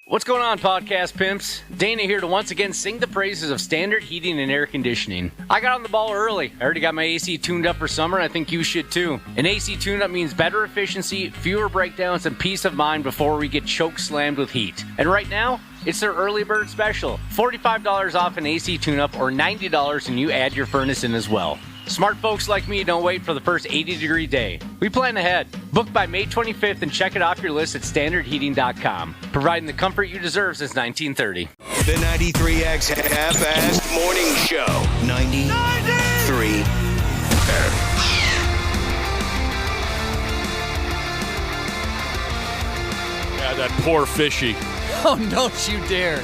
What's going on, podcast pimps? Dana here to once again sing the praises of standard heating and air conditioning. I got on the ball early. I already got my AC tuned up for summer, and I think you should too. An AC tune-up means better efficiency, fewer breakdowns, and peace of mind before we get choke slammed with heat. And right now, it's their early bird special. $45 off an AC tune-up or $90 and you add your furnace in as well. Smart folks like me don't wait for the first 80-degree day. We plan ahead. Book by May 25th and check it off your list at standardheating.com. Providing the comfort you deserve since 1930. The 93X Half-Assed Morning Show. 93. Yeah, that poor fishy. Oh, don't you dare.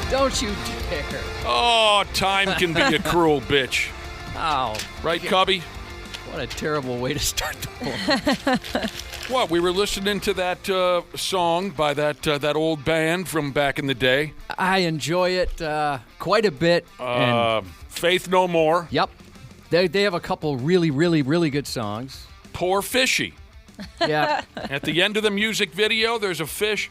Don't you dare. Oh, time can be a cruel bitch. Oh. Right, Cubby? What a terrible way to start the morning. What, we were listening to that song by that old band from back in the day. I enjoy it quite a bit. Faith No More. Yep. They have a couple really, really, really good songs. Poor Fishy. Yeah. At the end of the music video, there's a fish.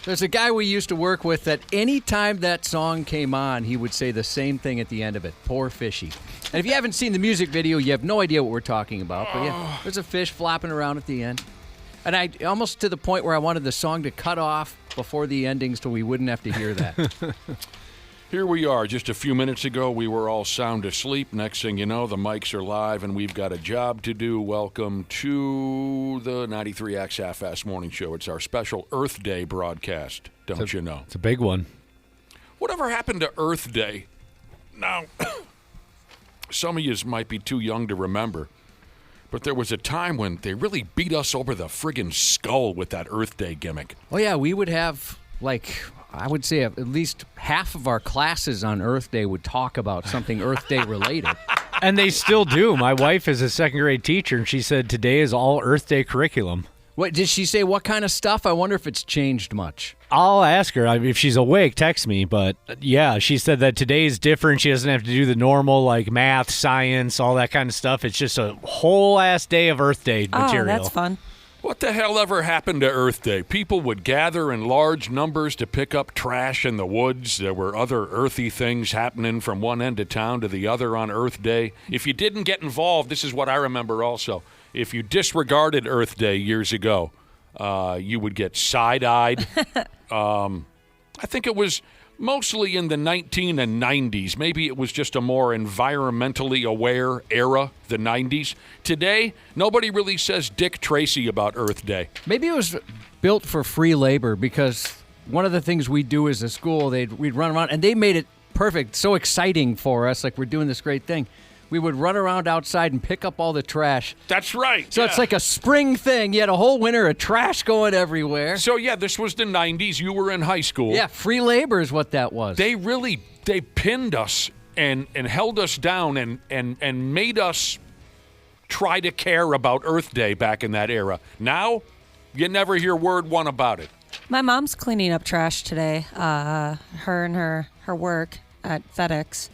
There's a guy we used to work with that any time that song came on, he would say the same thing at the end of it. Poor Fishy. And if you haven't seen the music video, you have no idea what we're talking about. But yeah, there's a fish flopping around at the end. And I almost to the point where I wanted the song to cut off before the ending so we wouldn't have to hear that. Here we are. Just a few minutes ago, we were all sound asleep. Next thing you know, the mics are live, and we've got a job to do. Welcome to the 93X Half-Assed Morning Show. It's our special Earth Day broadcast, don't you know? It's a big one. Whatever happened to Earth Day? Now, some of you might be too young to remember, but there was a time when they really beat us over the friggin' skull with that Earth Day gimmick. Oh, yeah, we would have, I would say at least half of our classes on Earth Day would talk about something Earth Day related. And they still do. My wife is a second-grade teacher, and she said today is all Earth Day curriculum. What did she say? What kind of stuff? I wonder if it's changed much. I'll ask her. If she's awake, text me. But, yeah, she said that today is different. She doesn't have to do the normal, math, science, all that kind of stuff. It's just a whole-ass day of Earth Day material. Oh, that's fun. What the hell ever happened to Earth Day? People would gather in large numbers to pick up trash in the woods. There were other earthy things happening from one end of town to the other on Earth Day. If you didn't get involved, this is what I remember also. If you disregarded Earth Day years ago, you would get side-eyed. I think it was mostly in the 1990s. Maybe it was just a more environmentally aware era, the 90s. Today, nobody really says Dick Tracy about Earth Day. Maybe it was built for free labor because one of the things we do as a school, we'd run around, and they made it perfect, so exciting for us, like we're doing this great thing. We would run around outside and pick up all the trash. That's right. So It's like a spring thing. You had a whole winter of trash going everywhere. So, yeah, this was the 90s. You were in high school. Yeah, free labor is what that was. They pinned us and held us down and made us try to care about Earth Day back in that era. Now, you never hear word one about it. My mom's cleaning up trash today. Her and her work at FedEx.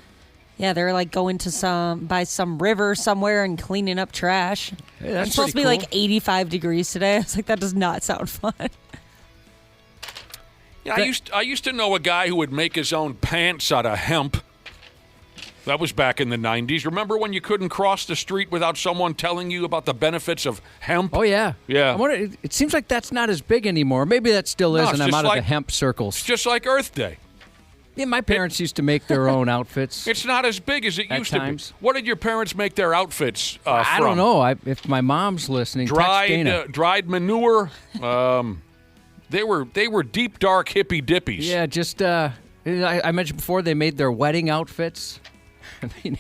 Yeah, they're going to by some river somewhere and cleaning up trash. Hey, that's it's supposed to be cool. 85 degrees today. I was like, that does not sound fun. Yeah, I used to know a guy who would make his own pants out of hemp. That was back in the 90s. Remember when you couldn't cross the street without someone telling you about the benefits of hemp? Oh, yeah. Yeah. I wonder, it seems like that's not as big anymore. Maybe that still is, and I'm out of the hemp circles. It's just like Earth Day. Yeah, my parents used to make their own outfits. It's not as big as it used times. to be. What did your parents make their outfits from? I don't know. If my mom's listening, text Dana. Dried manure. They were deep, dark hippie dippies. Yeah, just I mentioned before they made their wedding outfits. I mean,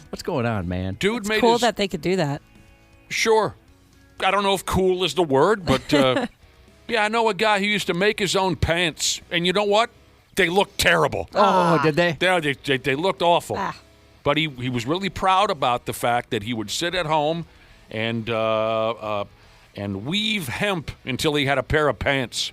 what's going on, man? Dude it's made cool that they could do that. Sure. I don't know if cool is the word, but yeah, I know a guy who used to make his own pants, and you know what? They looked terrible. Oh, did they? They looked awful. But he was really proud about the fact that he would sit at home and weave hemp until he had a pair of pants.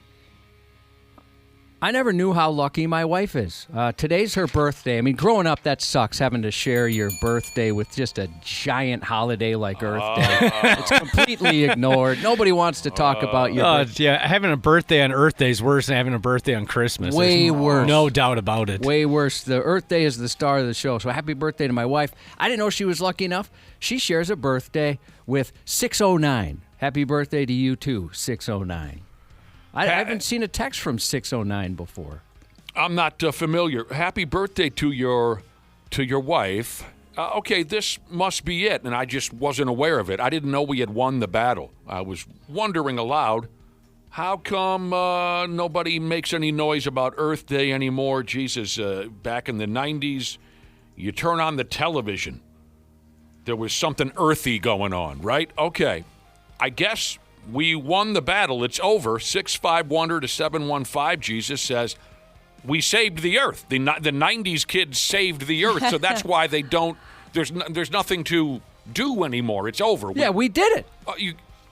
I never knew how lucky my wife is. Today's her birthday. I mean, growing up, that sucks, having to share your birthday with just a giant holiday like Earth Day. It's completely ignored. Nobody wants to talk about your birthday. Yeah, having a birthday on Earth Day is worse than having a birthday on Christmas. Way worse. No doubt about it. Way worse. The Earth Day is the star of the show. So happy birthday to my wife. I didn't know she was lucky enough. She shares a birthday with 609. Happy birthday to you, too, 609. I haven't seen a text from 609 before. I'm not familiar. Happy birthday to your wife. Okay, this must be it, and I just wasn't aware of it. I didn't know we had won the battle. I was wondering aloud, how come nobody makes any noise about Earth Day anymore? Jesus, back in the 90s, you turn on the television. There was something earthy going on, right? Okay, I guess we won the battle. It's over. 651 to 715. Jesus says we saved the earth. The 90s kids saved the earth, so that's why they don't. There's nothing to do anymore. It's over. Yeah, we did it.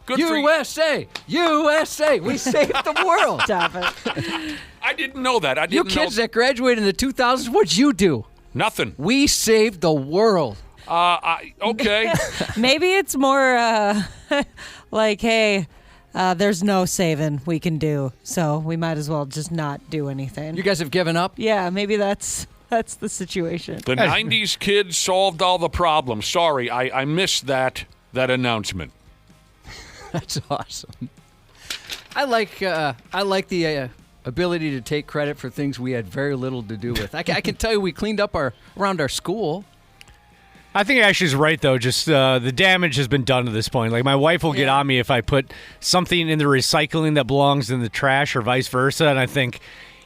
Good USA, USA. We saved the world. Stop it. I didn't know that. I You didn't know. kids that graduated in the 2000s, what'd you do? Nothing. We saved the world. Okay. Maybe it's more like, hey, there's no saving we can do, so we might as well just not do anything. You guys have given up? Yeah, maybe that's the situation. The 90s kids solved all the problems. Sorry, I missed that announcement. That's awesome. I like the ability to take credit for things we had very little to do with. I can tell you we cleaned up around our school. I think Ashley's right, though. Just the damage has been done to this point. Like, my wife will get on me if I put something in the recycling that belongs in the trash or vice versa, and I think,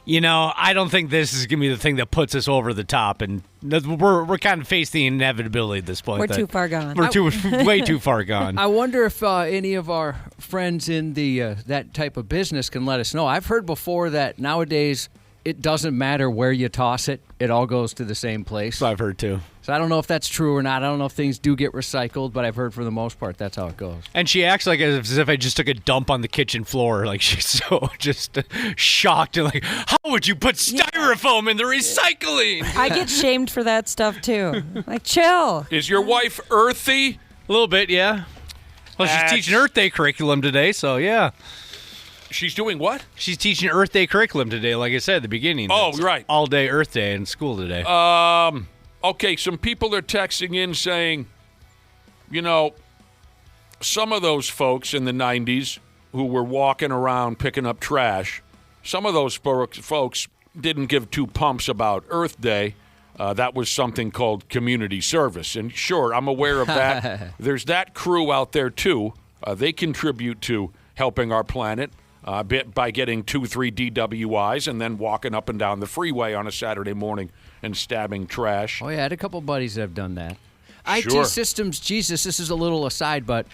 I don't think this is going to be the thing that puts us over the top, and we're kind of facing the inevitability at this point. We're too far gone. We're way too far gone. I wonder if any of our friends in the that type of business can let us know. I've heard before that nowadays it doesn't matter where you toss it. It all goes to the same place. So I've heard, too. So I don't know if that's true or not. I don't know if things do get recycled, but I've heard for the most part that's how it goes. And she acts like as if I just took a dump on the kitchen floor. Like, she's so just shocked and like, how would you put styrofoam in the recycling? I get shamed for that stuff, too. Like, chill. Is your wife earthy? A little bit, yeah. Well, she's teaching Earth Day curriculum today, so yeah. She's doing what? She's teaching Earth Day curriculum today, like I said at the beginning. Oh, It's right. All day Earth Day in school today. Okay, some people are texting in saying, some of those folks in the 90s who were walking around picking up trash, some of those folks didn't give two pumps about Earth Day. That was something called community service. And sure, I'm aware of that. There's that crew out there, too. They contribute to helping our planet by getting 2-3 DWIs and then walking up and down the freeway on a Saturday morning and stabbing trash. Oh, yeah, I had a couple buddies that have done that. Sure. IT systems, Jesus, this is a little aside, but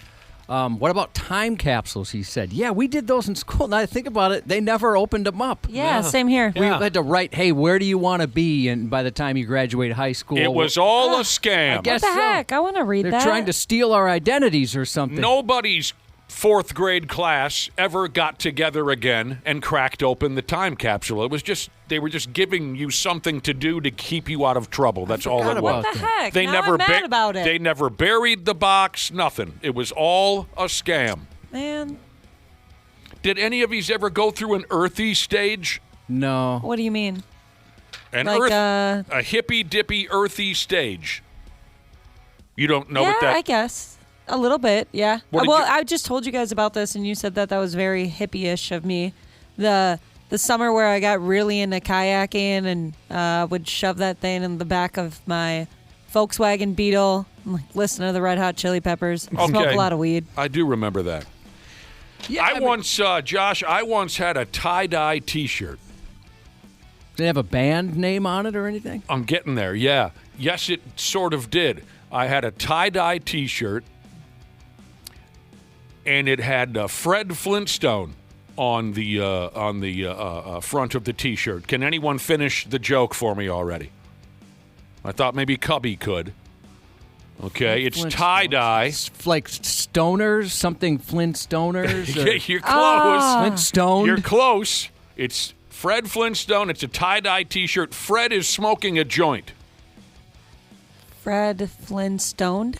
what about time capsules, he said. Yeah, we did those in school. Now I think about it, they never opened them up. Yeah, same here. We had to write, hey, where do you want to be? And by the time you graduate high school. It was all a scam. I guess What the so. heck? I want to read They're that. trying to steal our identities or something. Nobody's fourth grade class ever got together again and cracked open the time capsule. It was just they were just giving you something to do to keep you out of trouble. That's all it was. What the heck? They Now never I'm mad about it. They never buried the box, nothing. It was all a scam. Man, Did any of these ever go through an earthy stage? No. what do you mean? An Like, a hippy dippy earthy stage. You don't know yeah, what that I guess. A little bit, yeah. What did Well, you- I just told you guys about this, and you said that was very hippie-ish of me. The summer where I got really into kayaking and would shove that thing in the back of my Volkswagen Beetle, and, like, listen to the Red Hot Chili Peppers, smoke Okay. a lot of weed. I do remember that. Yeah, I once had a tie-dye T-shirt. Did it have a band name on it or anything? I'm getting there, yeah. Yes, it sort of did. I had a tie-dye T-shirt, and it had Fred Flintstone on the front of the T-shirt. Can anyone finish the joke for me already? I thought maybe Cubby could. Okay, it's Flintstones. tie-dye. Like Stoners, something Flint Stoners. or You're close. Flintstone. You're close. It's Fred Flintstone. It's a tie-dye T-shirt. Fred is smoking a joint. Fred Flintstone.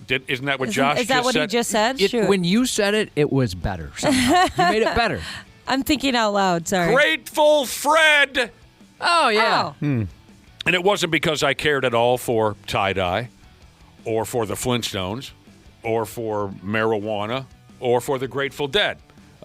Isn't that what Josh Is that what he just said? Shoot. When you said it, it was better. Somehow. You made it better. I'm thinking out loud. Sorry. Grateful Fred. Oh, yeah. Oh. And it wasn't because I cared at all for tie-dye or for the Flintstones or for marijuana or for the Grateful Dead.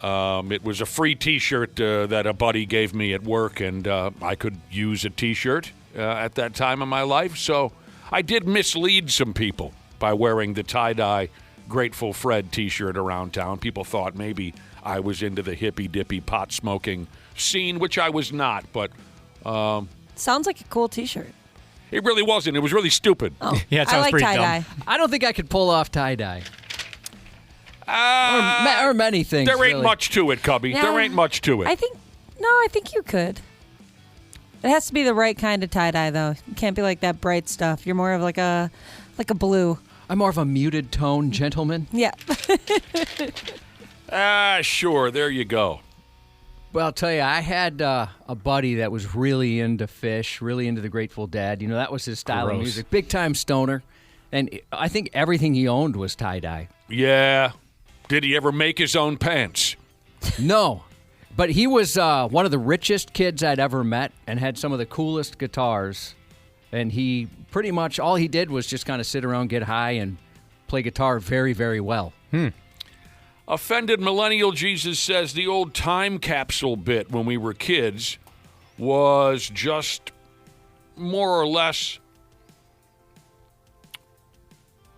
It was a free T-shirt that a buddy gave me at work, and I could use a T-shirt at that time of my life. So I did mislead some people by wearing the tie-dye Grateful Fred T-shirt around town. People thought maybe I was into the hippy-dippy pot-smoking scene, which I was not, but... Sounds like a cool T-shirt. It really wasn't. It was really stupid. Oh, Yeah, it I sounds like pretty tie-dye. I don't think I could pull off tie-dye. Or many things, There ain't really. much to it, Cubby. Yeah. There ain't much to it. I think you could. It has to be the right kind of tie-dye, though. You can't be like that bright stuff. You're more of like a blue. I'm more of a muted tone gentleman. Yeah. Sure. There you go. Well, I'll tell you, I had a buddy that was really into Fish, really into the Grateful Dead. You know, that was his style of Gross. music. Big-time stoner. And I think everything he owned was tie-dye. Yeah. Did he ever make his own pants? No. But he was one of the richest kids I'd ever met and had some of the coolest guitars. And he pretty much, all he did was just kind of sit around, get high, and play guitar very, very well. Offended Millennial Jesus says the old time capsule bit when we were kids was just more or less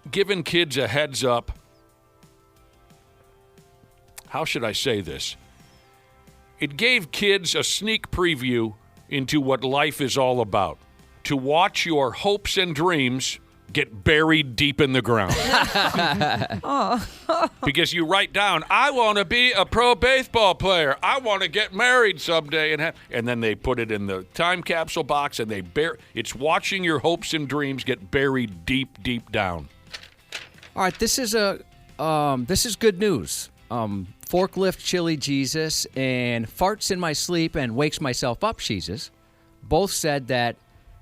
giving kids a heads up. How should I say this? It gave kids a sneak preview into what life is all about. To watch your hopes and dreams get buried deep in the ground. Because you write down, I want to be a pro baseball player. I want to get married someday. And then they put it in the time capsule box, and it's watching your hopes and dreams get buried deep, deep down. All right, this is good news. Forklift Chili Jesus and Farts in My Sleep and Wakes Myself Up Jesus both said that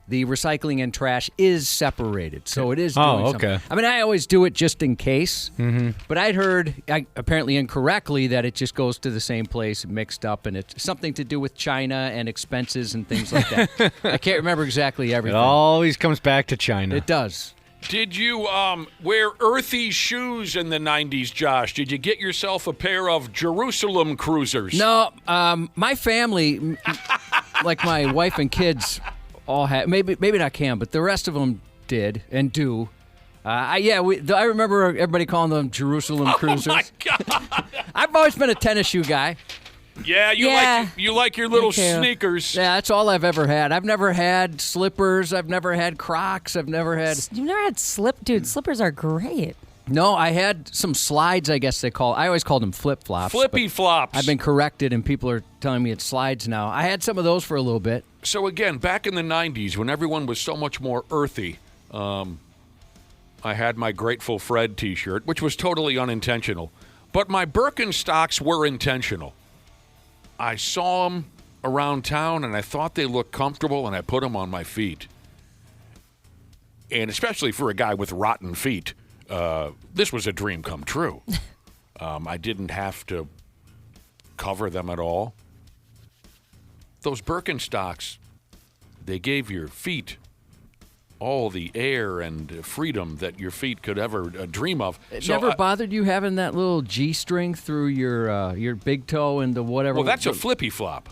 the recycling and trash is separated, so it is doing something. I mean, I always do it just in case, but I'd heard, apparently incorrectly, that it just goes to the same place, mixed up, and it's something to do with China and expenses and things like that. I can't remember exactly It everything. always comes back to China. It does. Did you wear earthy shoes in the 90s, Josh? Did you get yourself a pair of Jerusalem cruisers? No, my family, like my wife and kids, all had, maybe not Cam, but the rest of them did and do. I remember everybody calling them Jerusalem cruisers. Oh, my God. I've always been a tennis shoe guy. Yeah, you like your little Me too. sneakers. Yeah, that's all I've ever had. I've never had slippers. I've never had Crocs. I've never had... You've never had Dude, slippers are great. No, I had some slides, I guess they call. I always called them flip-flops. Flippy but flops. I've been corrected, and people are telling me it's slides now. I had some of those for a little bit. So again, back in the 90s, when everyone was so much more earthy, I had my Grateful Fred T-shirt, which was totally unintentional. But my Birkenstocks were intentional. I saw them around town, and I thought they looked comfortable, and I put them on my feet. And especially for a guy with rotten feet, this was a dream come true. I didn't have to cover them at all. Those Birkenstocks, they gave your feet all the air and freedom that your feet could ever dream of. It never bothered you having that little G-string through your big toe and the whatever? Well, that's a flippy flop.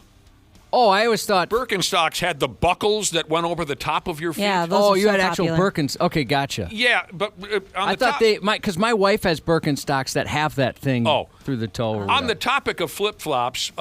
Oh, I always thought... Birkenstocks had the buckles that went over the top of your feet. Yeah, those are you so had popular. actual Birkens. Okay, gotcha. Yeah, but on I the thought top, because my wife has Birkenstocks that have that thing through the toe. Or on whatever. the topic of flip-flops,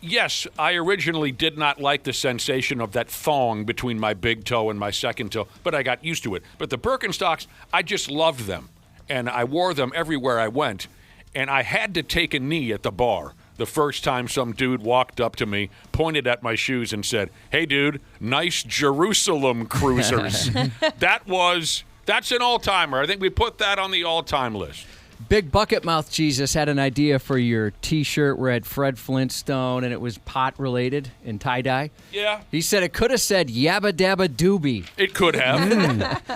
yes, I originally did not like the sensation of that thong between my big toe and my second toe, but I got used to it. But the Birkenstocks, I just loved them, and I wore them everywhere I went, and I had to take a knee at the bar the first time some dude walked up to me, pointed at my shoes, and said, "Hey, dude, nice Jerusalem cruisers." That's an all-timer. I think we put that on the all-time list. Big Bucket Mouth Jesus had an idea for your T-shirt where it had Fred Flintstone, and it was pot-related in tie-dye. Yeah. He said it could have said Yabba Dabba Doobie. It could have.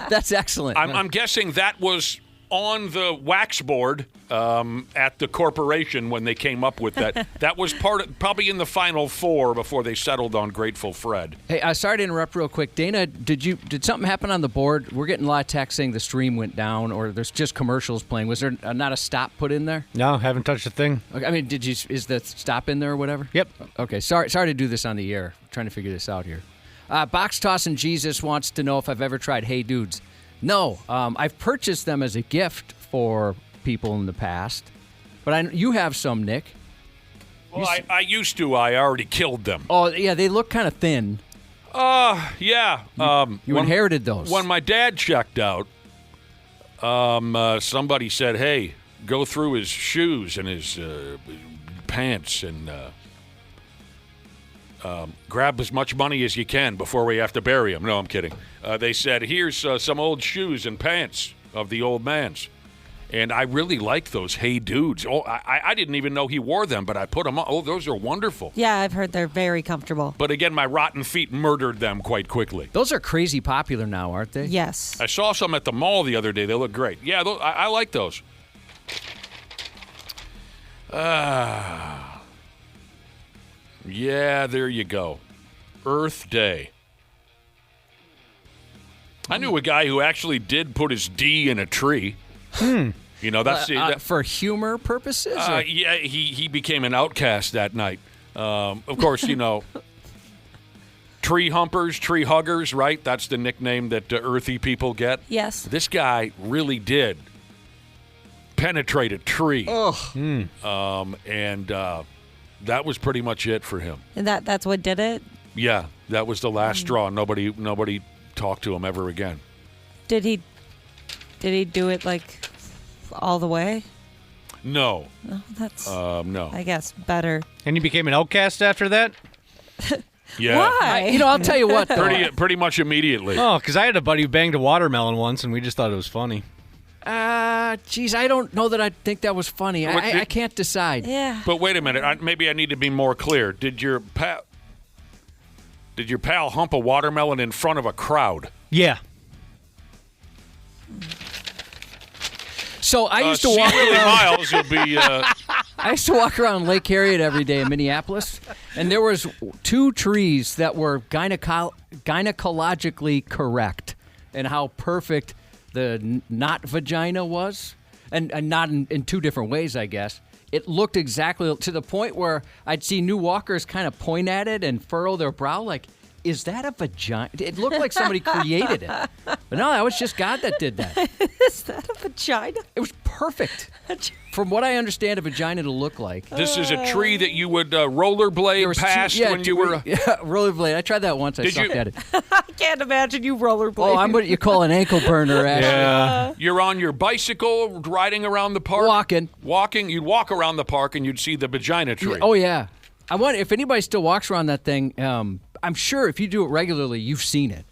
That's excellent. I'm guessing that was on the wax board at the corporation when they came up with that. That was probably in the final four before they settled on Grateful Fred. Hey, sorry to interrupt real quick. Dana, did something happen on the board? We're getting a lot of texts saying the stream went down or there's just commercials playing. Was there not a stop put in there? No, haven't touched a thing. Okay, I mean, is the stop in there or whatever? Yep. Okay, sorry to do this on the air. I'm trying to figure this out here. Box Tossin' Jesus wants to know if I've ever tried Hey Dudes. No, I've purchased them as a gift for people in the past, but you have some, Nick. Well, I used to. I already killed them. Oh, yeah, they look kind of thin. Yeah. You inherited those. When my dad checked out, somebody said, hey, go through his shoes and his pants and grab as much money as you can before we have to bury him. No, I'm kidding. They said, here's some old shoes and pants of the old man's. And I really like those Hey Dudes. Oh, I didn't even know he wore them, but I put them on. Oh, those are wonderful. Yeah, I've heard they're very comfortable. But again, my rotten feet murdered them quite quickly. Those are crazy popular now, aren't they? Yes. I saw some at the mall the other day. They look great. Yeah, I like those. Yeah, there you go. Earth Day. I knew a guy who actually did put his D in a tree. You know, that's for humor purposes? Yeah, he became an outcast that night. Of course, you know, tree humpers, tree huggers, right? That's the nickname that earthy people get. Yes. This guy really did penetrate a tree. And that was pretty much it for him. And that's what did it? Yeah, that was the last straw. Nobody talked to him ever again. Did he do it like all the way? No. No, that's no. I guess better. And you became an outcast after that? Yeah. Why? I'll tell you what. Though. Pretty much immediately. Oh, because I had a buddy who banged a watermelon once, and we just thought it was funny. Geez, I don't know that I think that was funny. I can't decide. Yeah. But wait a minute. Maybe I need to be more clear. Did your pal hump a watermelon in front of a crowd? Yeah. So I used to walk Willie around. Miles would be. I used to walk around Lake Harriet every day in Minneapolis, and there was 2 trees that were gynecologically correct, and how perfect the not vagina was, and not in 2 different ways, I guess. It looked exactly to the point where I'd see new walkers kind of point at it and furrow their brow like, is that a vagina? It looked like somebody created it. But no, that was just God that did that. Is that a vagina? It was perfect. From what I understand a vagina to look like. This is a tree that you would rollerblade past when you were. Yeah, rollerblade. I tried that once. I sucked at it. I can't imagine you rollerblading. Oh, I'm what you call an ankle burner, actually. Yeah. You're on your bicycle riding around the park? Walking. You'd walk around the park and you'd see the vagina tree. Oh, yeah. I wonder if anybody still walks around that thing. I'm sure if you do it regularly, you've seen it.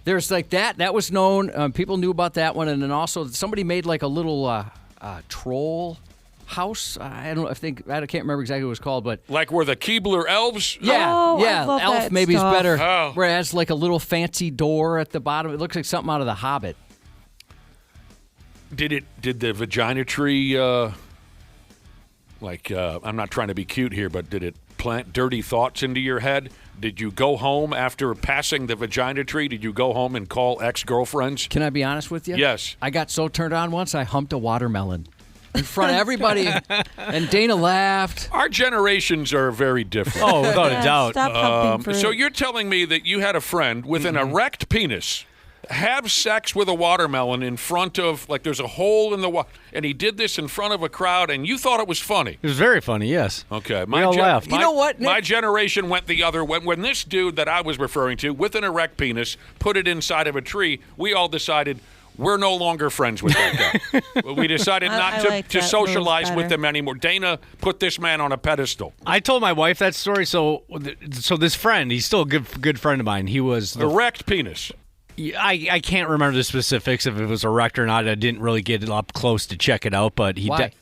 There's like that. That was known. People knew about that one. And then also somebody made like a little troll house. I can't remember exactly what it was called, but like where the Keebler elves. Yeah, I love elf that maybe stuff. is better. Oh. Where it has like a little fancy door at the bottom. It looks like something out of The Hobbit. Did the vagina tree? I'm not trying to be cute here, but did it plant dirty thoughts into your head? Did you go home after passing the vagina tree? Did you go home and call ex-girlfriends? Can I be honest with you? Yes. I got so turned on once, I humped a watermelon in front of everybody, and Dana laughed. Our generations are very different. Oh, without a doubt. Stop humping fruit. So you're telling me that you had a friend with an erect penis have sex with a watermelon in front of, like there's a hole in the water, and he did this in front of a crowd, and you thought it was funny. It was very funny, yes. Okay. We all laughed. You know what, Nick? My generation went the other way. When this dude that I was referring to, with an erect penis, put it inside of a tree, we all decided we're no longer friends with that guy. We decided not I to, like to that socialize move with better. him anymore. Dana put this man on a pedestal. I told my wife that story. So this friend, he's still a good friend of mine. He was Erect penis. I can't remember the specifics if it was erect or not. I didn't really get up close to check it out, but he Why?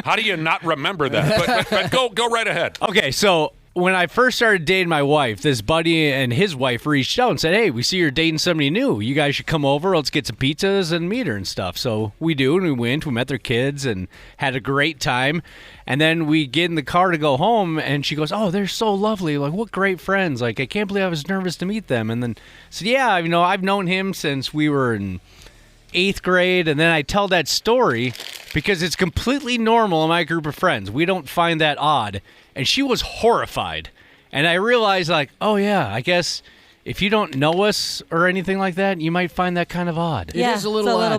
How do you not remember that? But go right ahead. Okay, so when I first started dating my wife, this buddy and his wife reached out and said, hey, we see you're dating somebody new. You guys should come over. Let's get some pizzas and meet her and stuff. So we do, and we went. We met their kids and had a great time. And then we get in the car to go home, and she goes, oh, they're so lovely. Like, what great friends. Like, I can't believe I was nervous to meet them. And then I said, yeah, I've known him since we were in 8th grade. And then I tell that story because it's completely normal in my group of friends. We don't find that odd. And she was horrified. And I realized, like, oh, yeah, I guess if you don't know us or anything like that, you might find that kind of odd. It is a little it's a little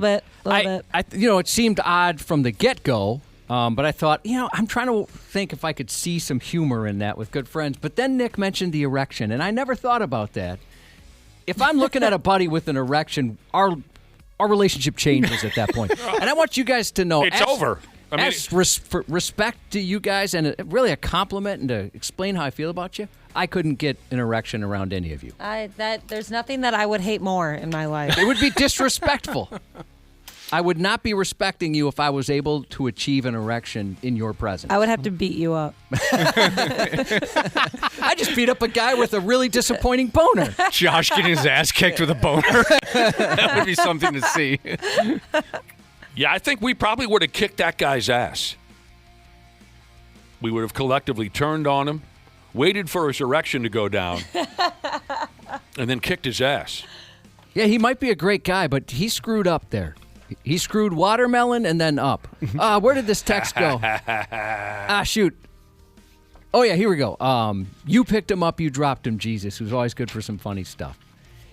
odd. bit. It seemed odd from the get-go, but I thought, I'm trying to think if I could see some humor in that with good friends. But then Nick mentioned the erection, and I never thought about that. If I'm looking at a buddy with an erection, our relationship changes at that point. And I want you guys to know. It's over. I mean, As respect to you guys and really a compliment and to explain how I feel about you, I couldn't get an erection around any of you. There's nothing that I would hate more in my life. It would be disrespectful. I would not be respecting you if I was able to achieve an erection in your presence. I would have to beat you up. I just beat up a guy with a really disappointing boner. Josh getting his ass kicked with a boner. That would be something to see. yeah, I think we probably would have kicked that guy's ass. We would have collectively turned on him, waited for his erection to go down, and then kicked his ass. Yeah, he might be a great guy, but he screwed up there. He screwed watermelon and then up. Where did this text go? Shoot. Oh, yeah, here we go. You picked him up, you dropped him, Jesus, who's always good for some funny stuff.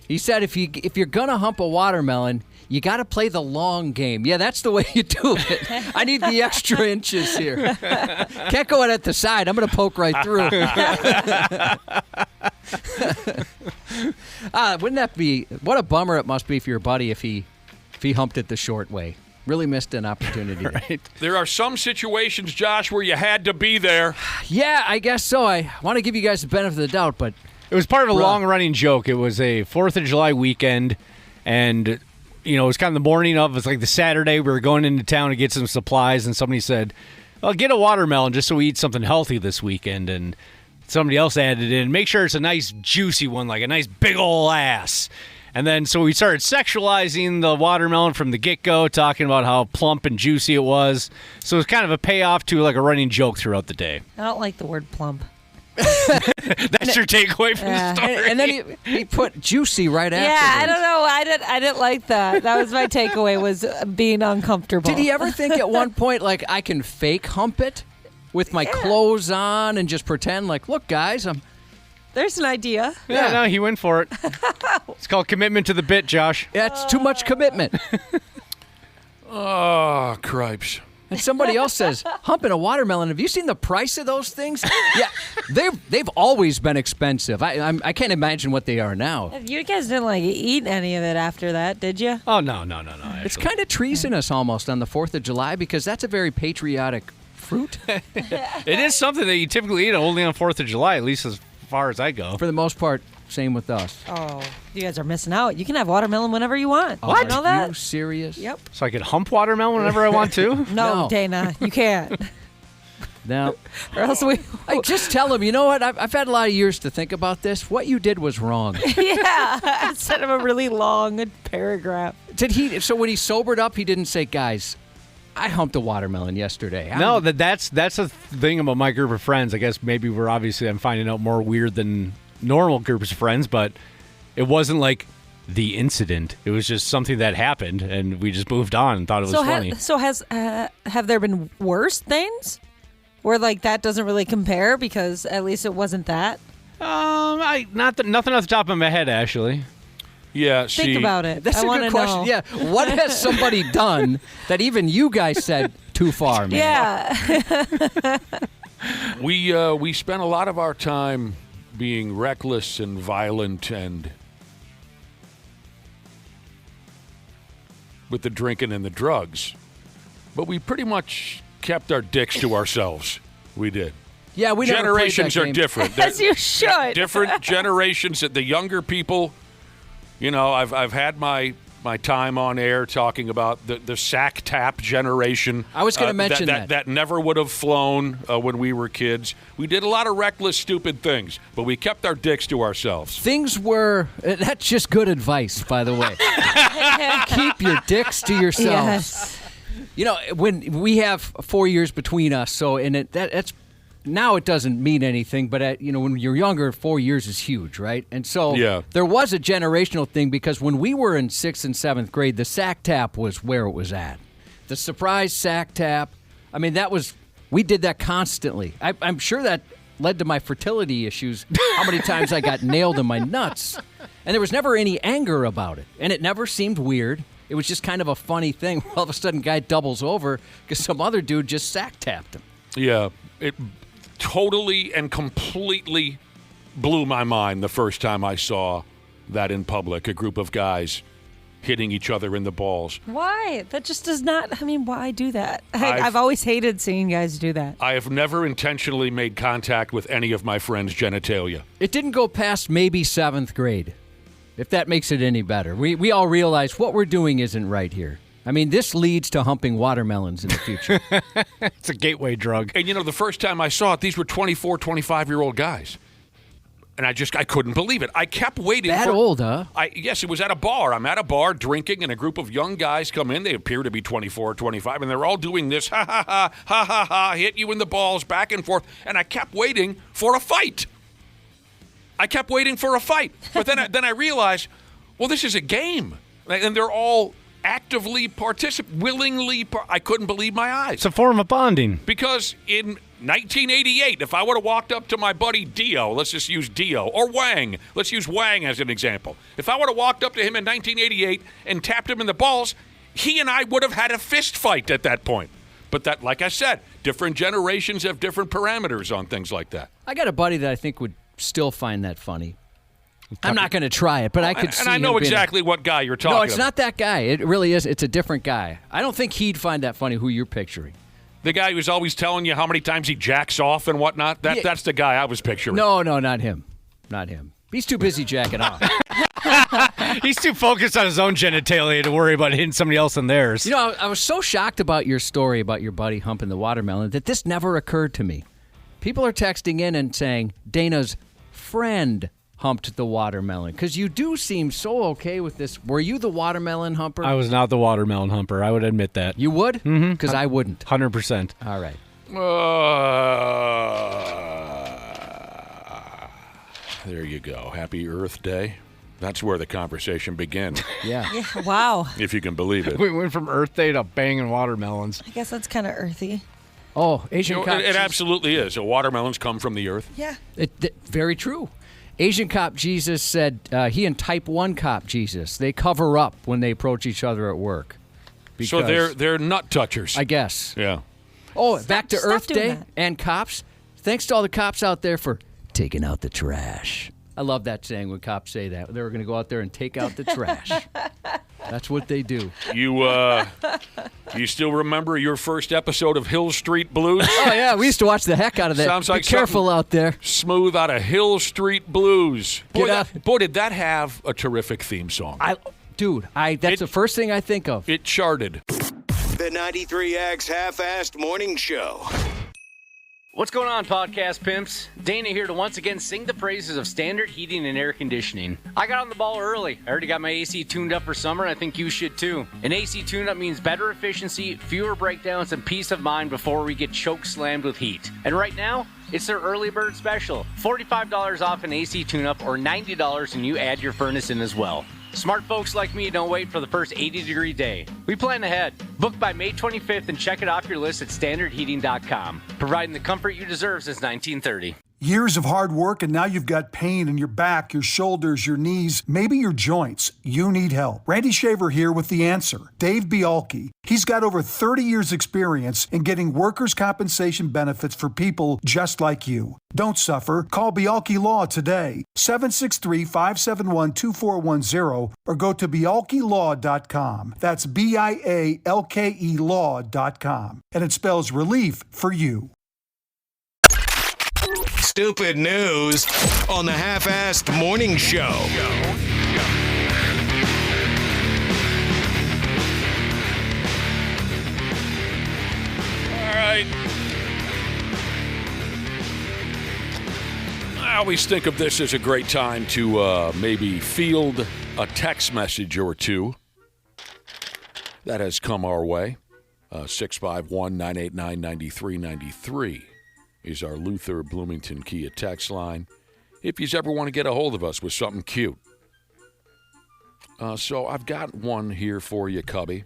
He said if you're going to hump a watermelon, you got to play the long game. Yeah, that's the way you do it. I need the extra inches here. Can't go in at the side. I'm going to poke right through. Wouldn't that be – what a bummer it must be for your buddy if he humped it the short way. Really missed an opportunity. Right. There are some situations, Josh, where you had to be there. Yeah, I guess so. I want to give you guys the benefit of the doubt, but – it was part of a long-running joke. It was a 4th of July weekend, and, it was kind of the morning of, it was like the Saturday. We were going into town to get some supplies, and somebody said, well, get a watermelon just so we eat something healthy this weekend. And somebody else added in, make sure it's a nice juicy one, like a nice big ol' ass. And then so we started sexualizing the watermelon from the get-go, talking about how plump and juicy it was. So it was kind of a payoff to like a running joke throughout the day. I don't like the word plump. That's your takeaway from the story. And then he put juicy right after. Yeah, I don't know. I didn't like that. That was my takeaway, was being uncomfortable. Did he ever think at one point, like, I can fake hump it with my clothes on and just pretend like, look, guys, There's an idea. Yeah, no, he went for it. It's called commitment to the bit, Josh. That's too much commitment. Oh, cripes. And somebody else says, humping a watermelon, have you seen the price of those things? Yeah, they've always been expensive. I can't imagine what they are now. You guys didn't eat any of it after that, did you? Oh, no. It's kind of treasonous almost on the 4th of July because that's a very patriotic fruit. It is something that you typically eat only on 4th of July, at least as far as I go. For the most part, same with us. Oh, you guys are missing out. You can have watermelon whenever you want. What? You know that? Are you serious? Yep. So I could hump watermelon whenever I want to? No, No. Dana, you can't. No. Or else we. I just tell him, you know what? I've had a lot of years to think about this. What you did was wrong. Yeah, instead of a really long paragraph. Did he? So when he sobered up, he didn't say, guys, I humped a watermelon yesterday. No, that's the thing about my group of friends. I guess maybe I'm finding out more weird than normal groups of friends, but it wasn't like the incident. It was just something that happened, and we just moved on and thought it was funny. Have there been worse things where that doesn't really compare because at least it wasn't that? Nothing off the top of my head, actually. Yeah, Think about it. That's I a wanna good question. know. Yeah, what has somebody done that even you guys said too far, man? Yeah. We spent a lot of our time being reckless and violent and with the drinking and the drugs. But we pretty much kept our dicks to ourselves. We did. Yeah, we never played that Generations are game. different. As you should. Different generations. The younger people I've had my time on air talking about the sack tap generation. I was going to mention that never would have flown when we were kids. We did a lot of reckless, stupid things, but we kept our dicks to ourselves. That's just good advice, by the way. Keep your dicks to yourselves. Yes. When we have 4 years between us, so that's now it doesn't mean anything, but when you're younger, 4 years is huge, right? And so there was a generational thing because when we were in 6th and 7th grade, the sack tap was where it was at. The surprise sack tap. I mean, we did that constantly. I'm sure that led to my fertility issues, how many times I got nailed in my nuts. And there was never any anger about it. And it never seemed weird. It was just kind of a funny thing. All of a sudden, guy doubles over because some other dude just sack tapped him. Yeah, it totally and completely blew my mind the first time I saw that in public, a group of guys hitting each other in the balls. Why? That just does not, why do that? I've always hated seeing guys do that. I have never intentionally made contact with any of my friends' genitalia. It didn't go past maybe 7th grade, if that makes it any better. We all realize what we're doing isn't right here. This leads to humping watermelons in the future. It's a gateway drug. And, the first time I saw it, these were 24, 25-year-old guys. And I couldn't believe it. I kept waiting. That old, huh? Yes, it was at a bar. I'm at a bar drinking, and a group of young guys come in. They appear to be 24, 25, and they're all doing this, ha, ha, ha, ha, ha, ha, hit you in the balls, back and forth. And I kept waiting for a fight. But then I realized, well, this is a game. And they're all actively willingly. I couldn't believe my eyes. It's a form of bonding. Because in 1988, if I would have walked up to my buddy Dio, let's just use Dio, or Wang, let's use Wang as an example. If I would have walked up to him in 1988 and tapped him in the balls, he and I would have had a fist fight at that point. But that, like I said, different generations have different parameters on things like that. I got a buddy that I think would still find that funny. I'm not going to try it, but I could see and I know exactly what guy you're talking about. No, it's not that guy. It really is. It's a different guy. I don't think he'd find that funny who you're picturing. The guy who's always telling you how many times he jacks off and whatnot? That's the guy I was picturing. No, not him. Not him. He's too busy jacking off. He's too focused on his own genitalia to worry about hitting somebody else in theirs. I was so shocked about your story about your buddy humping the watermelon that this never occurred to me. People are texting in and saying Dana's friend humped the watermelon, because you do seem so okay with this. Were you the watermelon humper? I was not the watermelon humper. I would admit that. You would? Mm-hmm. Because I wouldn't. 100%. All right. There you go. Happy Earth Day. That's where the conversation began. Yeah. Wow. If you can believe it. We went from Earth Day to banging watermelons. I guess that's kind of earthy. Oh, Asian Cop. It absolutely is. Watermelons come from the earth. Yeah. Very true. Asian Cop Jesus said he and Type 1 Cop Jesus, they cover up when they approach each other at work. So they're nut touchers. I guess. Yeah. Oh, back to Earth Day that. and cops. Thanks to all the cops out there for taking out the trash. I love that saying when cops say that. They were going to go out there and take out the trash. That's what they do. You still remember your first episode of Hill Street Blues? Oh, yeah. We used to watch the heck out of that. Sounds like be careful out there. Smooth out of Hill Street Blues. Boy, did that have a terrific theme song. That's the first thing I think of. It charted. The 93X Half-Assed Morning Show. What's going on, podcast pimps? Dana here to once again sing the praises of standard heating and air conditioning. I got on the ball early. I already got my AC tuned up for summer, and I think you should too. An AC tune-up means better efficiency, fewer breakdowns, and peace of mind before we get choke slammed with heat. And right now, it's their early bird special. $45 off an AC tune-up or $90 and you add your furnace in as well. Smart folks like me don't wait for the first 80-degree day. We plan ahead. Book by May 25th and check it off your list at standardheating.com. Providing the comfort you deserve since 1930. Years of hard work, and now you've got pain in your back, your shoulders, your knees, maybe your joints. You need help. Randy Shaver here with the answer. Dave Bialke. He's got over 30 years experience in getting workers' compensation benefits for people just like you. Don't suffer. Call Bialke Law today. 763-571-2410 or go to bialkelaw.com. That's BIALKE law.com. And it spells relief for you. Stupid news on the Half-Assed Morning Show. right. I always think of this as a great time to maybe field a text message or two that has come our way. 651-989-9393 is our Luther Bloomington Kia text line. If you ever want to get a hold of us with something cute. So I've got one here for you, Cubby.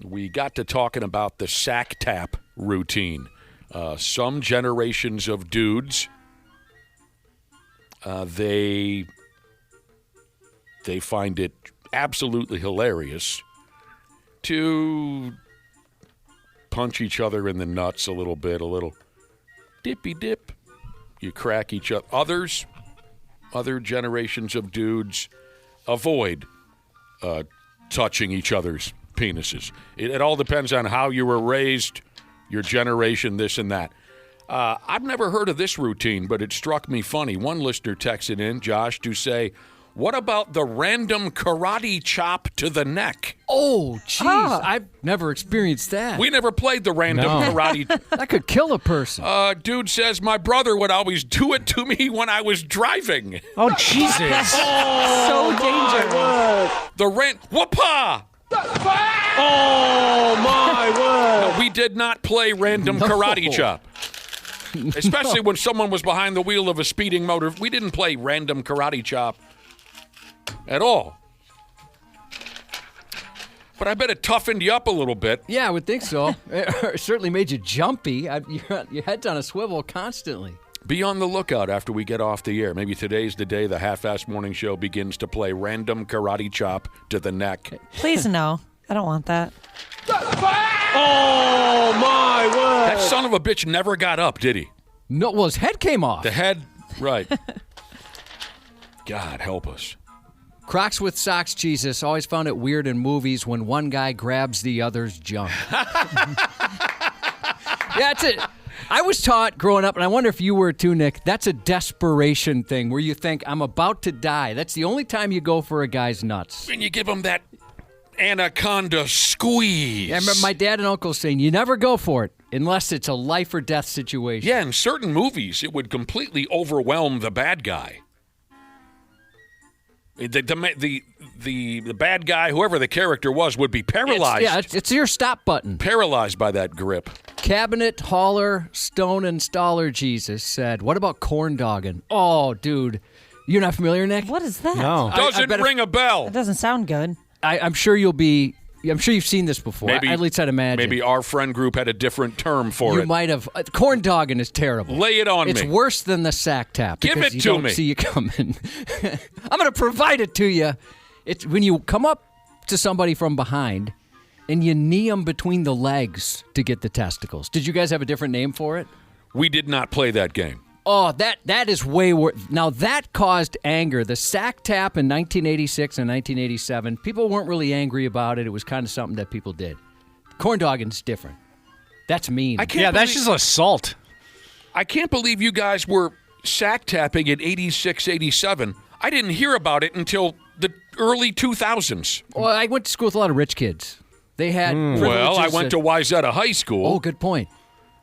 We got to talking about the sack tap routine. Some generations of dudes, they find it absolutely hilarious to punch each other in the nuts a little bit, a little dippy dip. You crack each other. Other generations of dudes avoid touching each other's penises. It all depends on how you were raised, your generation, this and that. I've never heard of this routine, but it struck me funny. One listener texted in, Josh, to say, what about the random karate chop to the neck? Oh, jeez. I've never experienced that. We never played the random karate. That could kill a person. Dude says, my brother would always do it to me when I was driving. Oh, Jesus. So dangerous. Whoopah! Oh, my word. No, we did not play random karate chop. Especially when someone was behind the wheel of a speeding motor. We didn't play random karate chop at all. But I bet it toughened you up a little bit. Yeah, I would think so. It certainly made you jumpy. Your head's on a swivel constantly. Be on the lookout after we get off the air. Maybe today's the day the Half-Assed Morning Show begins to play random karate chop to the neck. Please no. I don't want that. Oh, my word. That son of a bitch never got up, did he? No, well, his head came off. The head, right. God help us. Crocs with socks, Jesus. Always found it weird in movies when one guy grabs the other's junk. Yeah, that's it. I was taught growing up, and I wonder if you were too, Nick, that's a desperation thing where you think, I'm about to die. That's the only time you go for a guy's nuts. And you give him that anaconda squeeze. Yeah, I remember my dad and uncle saying, you never go for it unless it's a life or death situation. Yeah, in certain movies, it would completely overwhelm the bad guy. The bad guy, whoever the character was, would be paralyzed. It's your stop button. Paralyzed by that grip. Cabinet hauler, stone installer Jesus said, what about corn dogging? Oh, dude. You're not familiar, Nick? What is that? No. Doesn't ring a bell. That doesn't sound good. I'm sure I'm sure you've seen this before. At least I'd imagine. Maybe our friend group had a different term for it. You might have. Corn dogging is terrible. Lay it on me. It's worse than the sack tap. Give because it you to don't me. See you coming. I'm going to provide it to you. It's when you come up to somebody from behind and you knee them between the legs to get the testicles. Did you guys have a different name for it? We did not play that game. Oh, that is way worse. Now, that caused anger. The sack tap in 1986 and 1987, people weren't really angry about it. It was kind of something that people did. Corn dogging's different. That's mean. That's just assault. I can't believe you guys were sack tapping in 86, 87. I didn't hear about it until the early 2000s. Well, I went to school with a lot of rich kids. They had Well, I privileges went to Wayzata High School. Oh, good point.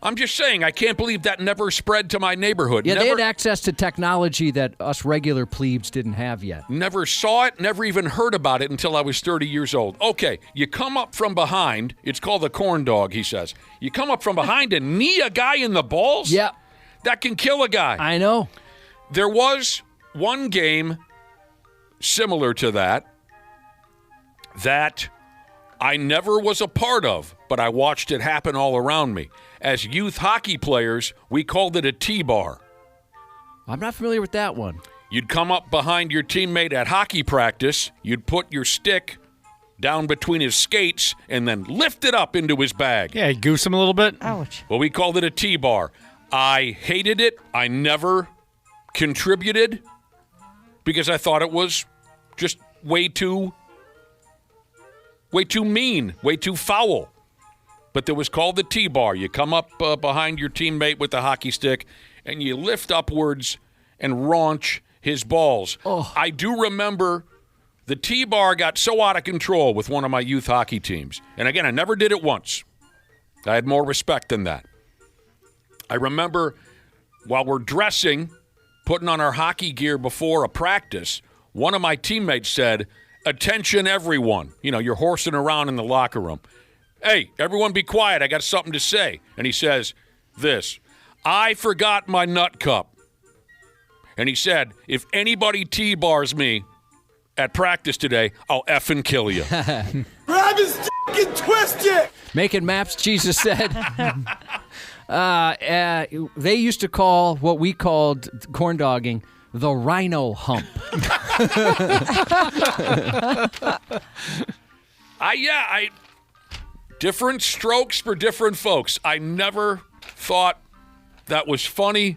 I'm just saying, I can't believe that never spread to my neighborhood. Yeah, they had access to technology that us regular plebes didn't have yet. Never saw it, never even heard about it until I was 30 years old. Okay, you come up from behind. It's called the corn dog, he says. You come up from behind and knee a guy in the balls? Yeah. That can kill a guy. I know. There was one game similar to that I never was a part of, but I watched it happen all around me. As youth hockey players, we called it a T-bar. I'm not familiar with that one. You'd come up behind your teammate at hockey practice, you'd put your stick down between his skates, and then lift it up into his bag. Yeah, goose him a little bit. Ouch. Well, we called it a T-bar. I hated it. I never contributed because I thought it was just way too mean, way too foul. But it was called the T-bar. You come up behind your teammate with the hockey stick, and you lift upwards and raunch his balls. Oh. I do remember the T-bar got so out of control with one of my youth hockey teams. And again, I never did it once. I had more respect than that. I remember while we're dressing, putting on our hockey gear before a practice, one of my teammates said, "Attention, everyone." You know, you're horsing around in the locker room. "Hey, everyone be quiet. I got something to say." And he says this, "I forgot my nut cup." And he said, "If anybody T-bars me at practice today, I'll effing kill you." Grab his fucking twisted. Making maps, Jesus said. They used to call what we called corn dogging the rhino hump. Different strokes for different folks. I never thought that was funny.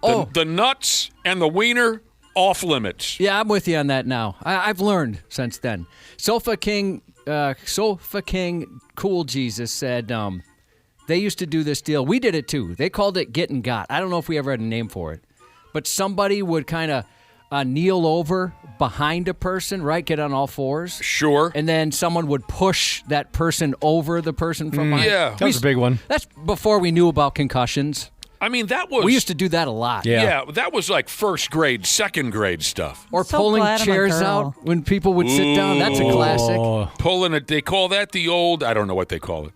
The nuts and the wiener, off limits. Yeah, I'm with you on that now. I've learned since then. Sofa King Cool Jesus said they used to do this deal. We did it too. They called it get and got. I don't know if we ever had a name for it. But somebody would kind of kneel over behind a person, right? Get on all fours. Sure. And then someone would push that person over the person from behind. Yeah. That was a big one. That's before we knew about concussions. I mean, that was... We used to do that a lot. Yeah, that was like first grade, second grade stuff. Or So pulling glad I'm a chairs girl. out when people would sit down. That's a classic. Pulling it, they call that the old... I don't know what they call it.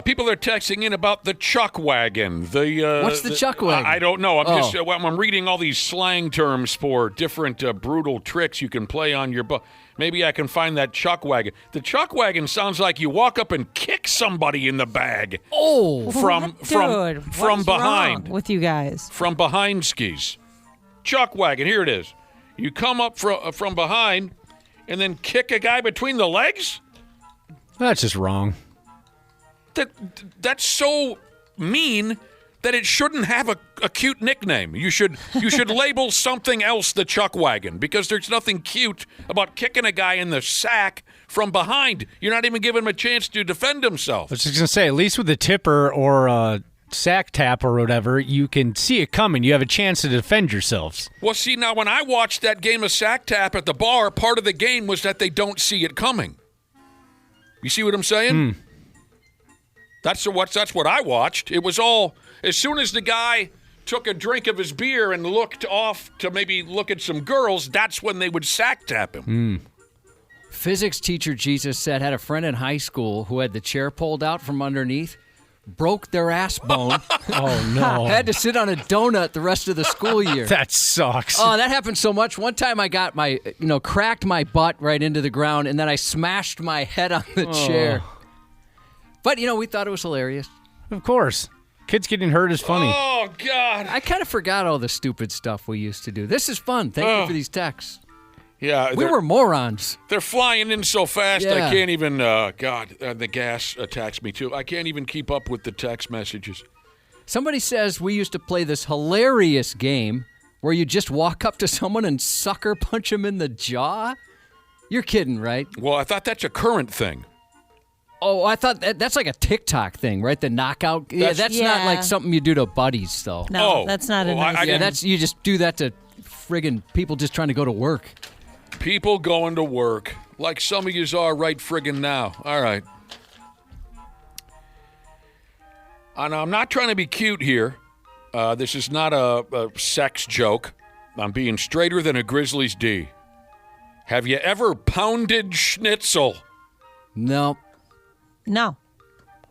People are texting in about the chuck wagon. What's the chuck wagon? I don't know. I'm reading all these slang terms for different brutal tricks you can play on your boat. Maybe I can find that chuck wagon. The chuck wagon sounds like you walk up and kick somebody in the bag. Oh, from What's behind. wrong with you guys? From behind skis. Chuck wagon. Here it is. You come up from behind and then kick a guy between the legs? That's just wrong. That's so mean that it shouldn't have a cute nickname. You should label something else the chuck wagon, because there's nothing cute about kicking a guy in the sack from behind. You're not even giving him a chance to defend himself. I was just going to say, at least with the tipper or sack tap or whatever, you can see it coming. You have a chance to defend yourselves. Well, see, now when I watched that game of sack tap at the bar, part of the game was that they don't see it coming. You see what I'm saying? That's what I watched. It was all, as soon as the guy took a drink of his beer and looked off to maybe look at some girls, that's when they would sack tap him. Physics teacher Jesus said had a friend in high school who had the chair pulled out from underneath, broke their ass bone. Oh, no. Had to sit on a donut the rest of the school year. That sucks. Oh, that happened so much. One time I got cracked my butt right into the ground, and then I smashed my head on the chair. But, we thought it was hilarious. Of course. Kids getting hurt is funny. Oh, God. I kind of forgot all the stupid stuff we used to do. This is fun. Thank you for these texts. Yeah. We were morons. They're flying in so fast, Yeah. I can't even, the gas attacks me too. I can't even keep up with the text messages. Somebody says we used to play this hilarious game where you just walk up to someone and sucker punch them in the jaw. You're kidding, right? Well, I thought that's a current thing. Oh, I thought that's like a TikTok thing, right? The knockout. That's not Yeah. like something you do to buddies, though. No, that's not a nice Yeah, you just do that to friggin' people just trying to go to work. People going to work, like some of yous are right friggin' now. All right. And I'm not trying to be cute here. This is not a sex joke. I'm being straighter than a Grizzlies D. Have you ever pounded schnitzel? No. No.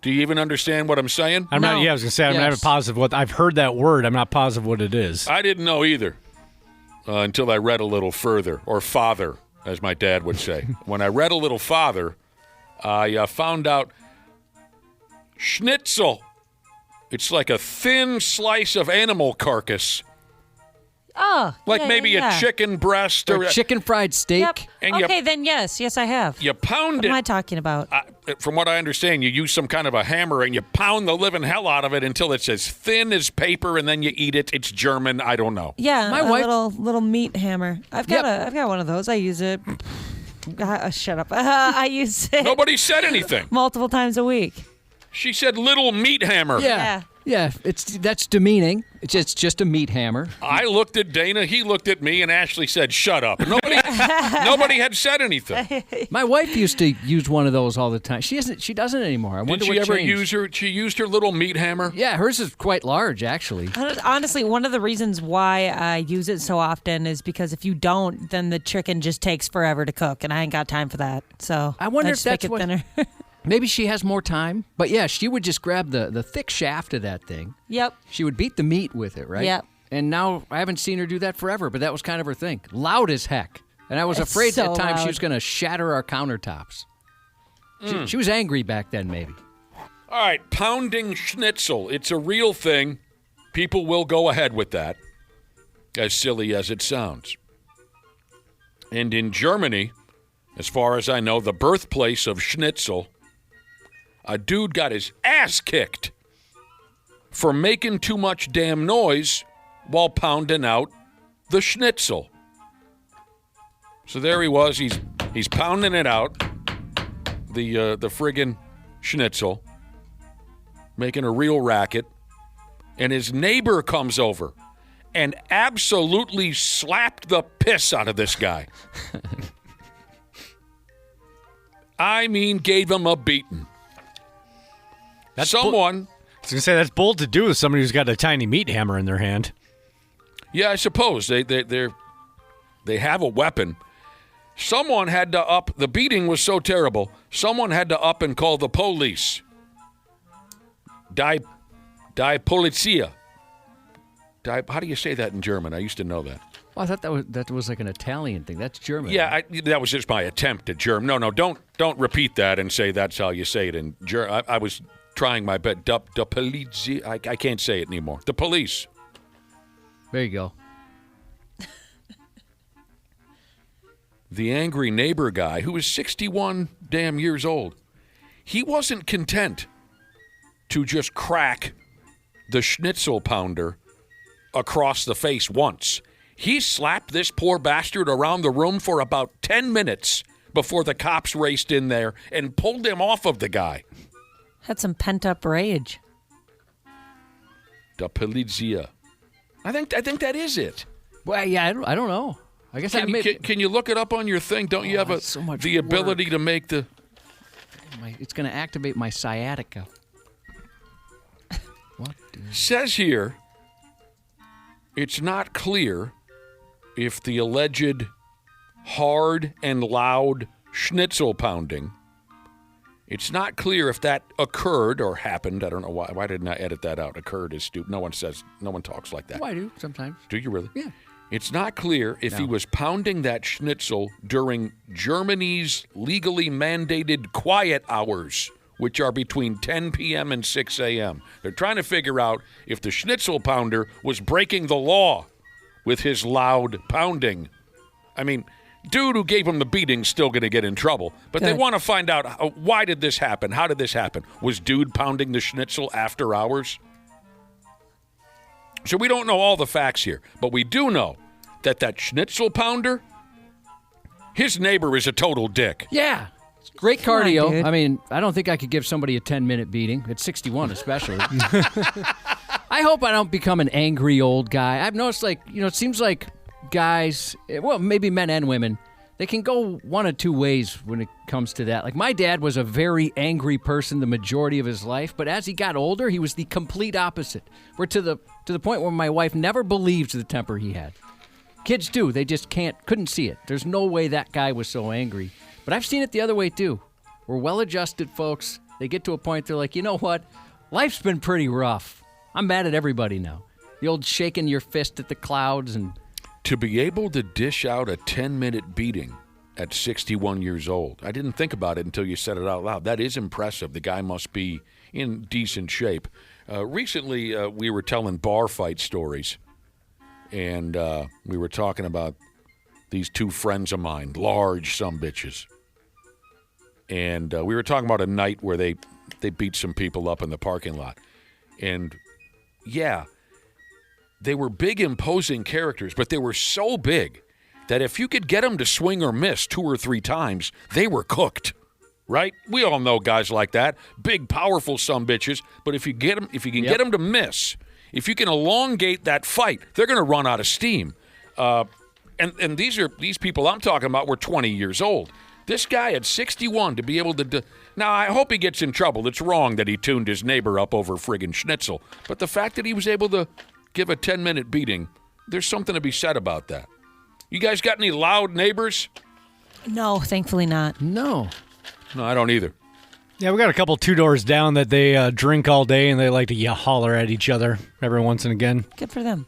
Do you even understand what I'm saying? I'm not. No. Yeah, I was gonna say I'm not positive what I've heard that word. I'm not positive what it is. I didn't know either until I read a little further, or father, as my dad would say. When I read a little farther, I found out schnitzel. It's like a thin slice of animal carcass, Oh. like yeah, maybe yeah. a chicken breast Or chicken fried steak. Yep. And Okay, then yes. Yes, I have. You pound What it. am I talking about? From what I understand, you use some kind of a hammer and you pound the living hell out of it until it's as thin as paper, and then you eat it. It's German. I don't know. Yeah, My a wife- little meat hammer. I've got one of those. I use it. Shut up. I use it Nobody said anything. multiple times a week. She said little meat hammer. Yeah. Yeah, that's demeaning. It's just a meat hammer. I looked at Dana, he looked at me, and Ashley said, "Shut up." Nobody had said anything. My wife used to use one of those all the time. She doesn't anymore. I wonder Did she what ever changed. use her? She used her little meat hammer. Yeah, hers is quite large, actually. Honestly, one of the reasons why I use it so often is because if you don't, then the chicken just takes forever to cook, and I ain't got time for that. So I wonder if just make that's it what. thinner. Maybe she has more time. But yeah, she would just grab the thick shaft of that thing. Yep. She would beat the meat with it, right? Yep. And now I haven't seen her do that forever, but that was kind of her thing. Loud as heck. And I was It's afraid so at times she loud. was going to shatter our countertops. She was angry back then, maybe. All right, pounding schnitzel. It's a real thing. People will go ahead with that, as silly as it sounds. And in Germany, as far as I know, the birthplace of schnitzel, a dude got his ass kicked for making too much damn noise while pounding out the schnitzel. So there he was. He's pounding it out, the friggin' schnitzel, making a real racket, and his neighbor comes over and absolutely slapped the piss out of this guy. I mean, gave him a beating. I was Someone, going to say, that's bold to do with somebody who's got a tiny meat hammer in their hand. yeah, I suppose they have a weapon. Someone had to up. The beating was so terrible. Someone had to up and call the police. Die Polizia. How do you say that in German? I used to know that. Well, I thought that was like an Italian thing. That's German. Yeah, that was just my attempt at German. No, don't repeat that and say that's how you say it in German. I was trying my best. The Polizia. I can't say it anymore. The police. There you go. The angry neighbor guy, who was 61 damn years old, he wasn't content to just crack the schnitzel pounder across the face once. He slapped this poor bastard around the room for about 10 minutes before the cops raced in there and pulled him off of the guy. Had some pent up rage. The Polizia. I think that is it. Well, yeah, I don't know. I guess Can you look it up on your thing? Don't you have it's so much the ability to make the... it's going to activate my sciatica. What? Says here, it's not clear if the alleged hard and loud schnitzel pounding, it's not clear if that occurred or happened. I don't know why. Why didn't I edit that out? Occurred is stupid. No one talks like that. Oh, I do sometimes. Do you really? Yeah. It's not clear if he was pounding that schnitzel during Germany's legally mandated quiet hours, which are between 10 p.m. and 6 a.m. They're trying to figure out if the schnitzel pounder was breaking the law with his loud pounding. I mean, dude who gave him the beating's still going to get in trouble. But they want to find out, why did this happen? How did this happen? Was dude pounding the schnitzel after hours? So we don't know all the facts here. But we do know that schnitzel pounder, his neighbor is a total dick. Yeah. It's great cardio. dude. I mean, I don't think I could give somebody a 10-minute beating. At 61 especially. I hope I don't become an angry old guy. I've noticed, it seems like guys, well, maybe men and women, they can go one of two ways when it comes to that. Like, my dad was a very angry person the majority of his life, but as he got older, he was the complete opposite. We're to the point where my wife never believed the temper he had. Kids do. They just couldn't see it. There's no way that guy was so angry. But I've seen it the other way, too. We're well-adjusted folks. They get to a point, they're like, you know what? Life's been pretty rough. I'm mad at everybody now. The old shaking your fist at the clouds and... To be able to dish out a 10-minute beating at 61 years old, I didn't think about it until you said it out loud. That is impressive. The guy must be in decent shape. Recently, we were telling bar fight stories, and we were talking about these two friends of mine, large sumbitches. And we were talking about a night where they beat some people up in the parking lot. And, yeah, they were big, imposing characters, but they were so big that if you could get them to swing or miss 2 or 3 times, they were cooked. right? We all know guys like that, big, powerful sumbitches. But if you get them, if you can get them to miss, if you can elongate that fight, they're going to run out of steam. And these people I'm talking about were 20 years old. This guy at 61 to be able to now, I hope he gets in trouble. It's wrong that he tuned his neighbor up over friggin' schnitzel. But the fact that he was able to give a 10-minute beating, there's something to be said about that. You guys got any loud neighbors? No, thankfully not. No. No, I don't either. Yeah, we got a couple 2 doors down that they drink all day and they like to holler at each other every once and again. Good for them.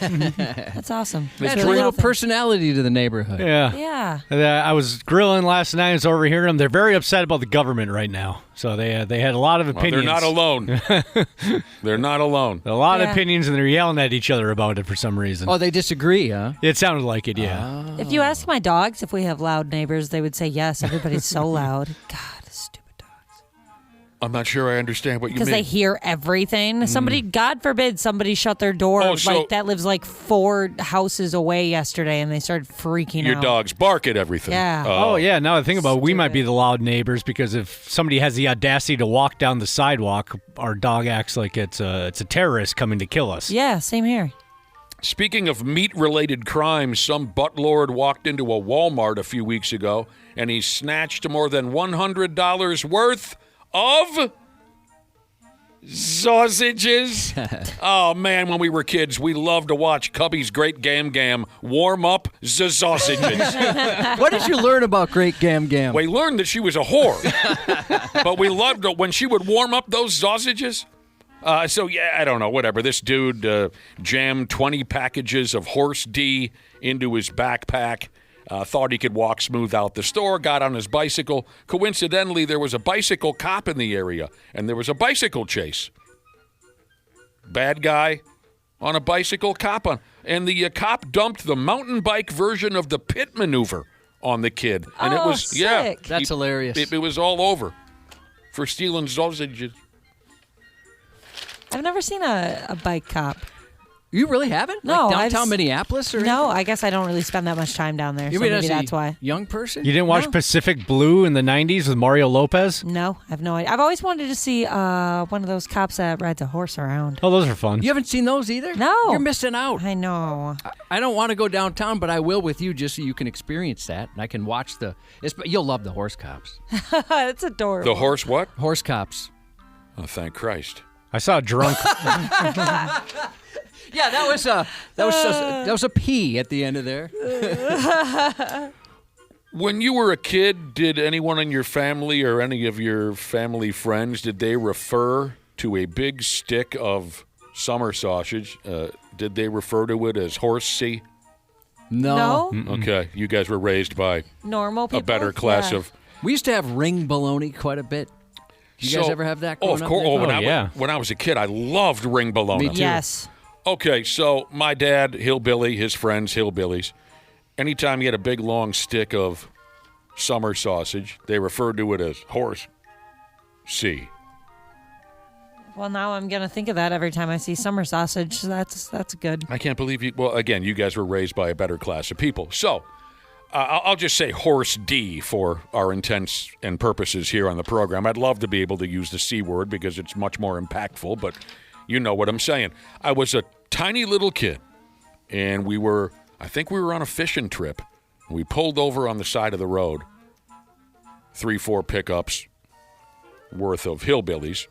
That's awesome. That's That's a really little healthy. personality to the neighborhood. Yeah. Yeah. I was grilling last night and was overhearing them. They're very upset about the government right now. So they had a lot of opinions. They're not alone. They're not alone. A lot of Yeah. opinions, and they're yelling at each other about it for some reason. Oh, they disagree, huh? It sounded like it, yeah. If you ask my dogs if we have loud neighbors, they would say yes. Everybody's so loud. God, stupid dogs. I'm not sure I understand what you mean. Because they hear everything. Somebody, God forbid, somebody shut their door Oh, so- that lives like 4 houses away yesterday, and they started freaking Your out. dogs bark at everything. Yeah. Oh, yeah. Now I think about it, we might Stupid. be the loud neighbors because if somebody has the audacity to walk down the sidewalk, our dog acts like it's a terrorist coming to kill us. Yeah, same here. Speaking of meat-related crimes, some buttlord walked into a Walmart a few weeks ago, and he snatched more than $100 worth of sausages. Oh, man, when we were kids, we loved to watch Cubby's Great Gam warm up the sausages. What did you learn about Great Gam Gam? We learned that she was a whore, but we loved it when she would warm up those sausages. So, yeah, I don't know, whatever. This dude jammed 20 packages of Horse D into his backpack, thought he could walk smooth out the store, got on his bicycle. Coincidentally, there was a bicycle cop in the area, and there was a bicycle chase. Bad guy on a bicycle, cop on. And the cop dumped the mountain bike version of the pit maneuver on the kid. And it Oh, was, yeah. sick. That's hilarious. It was all over for stealing sausages. I've never seen a bike cop. You really haven't? No, like I've downtown s- Minneapolis or No, I guess I don't really spend that much time down there, You so mean maybe as a that's why. young person? You didn't watch No. Pacific Blue in the 90s with Mario Lopez? No, I have no idea. I've always wanted to see one of those cops that rides a horse around. Oh, those are fun. You haven't seen those either? No. You're missing out. I know. I don't want to go downtown, but I will with you just so you can experience that. And I can watch you'll love the horse cops. It's adorable. The horse what? Horse cops. Oh, thank Christ. I saw a drunk. Yeah, that was a P at the end of there. When you were a kid, did anyone in your family or any of your family friends, did they refer to a big stick of summer sausage? Did they refer to it as horsey? No? Okay, you guys were raised by Normal people? a better class Yeah. of... We used to have ring bologna quite a bit. You guys ever have that Oh, growing of up, course. Nick? Oh, yeah. When I was a kid, I loved ring bologna. Me too. Yes. Okay, so my dad, hillbilly, his friends, hillbillies, anytime he had a big, long stick of summer sausage, they referred to it as horse C. Well, now I'm going to think of that every time I see summer sausage. So that's good. I can't believe you. Well, again, you guys were raised by a better class of people. So I'll just say horse D for our intents and purposes here on the program. I'd love to be able to use the C word because it's much more impactful, but you know what I'm saying. I was a tiny little kid, and I think we were on a fishing trip. We pulled over on the side of the road, 3-4 pickups worth of hillbillies,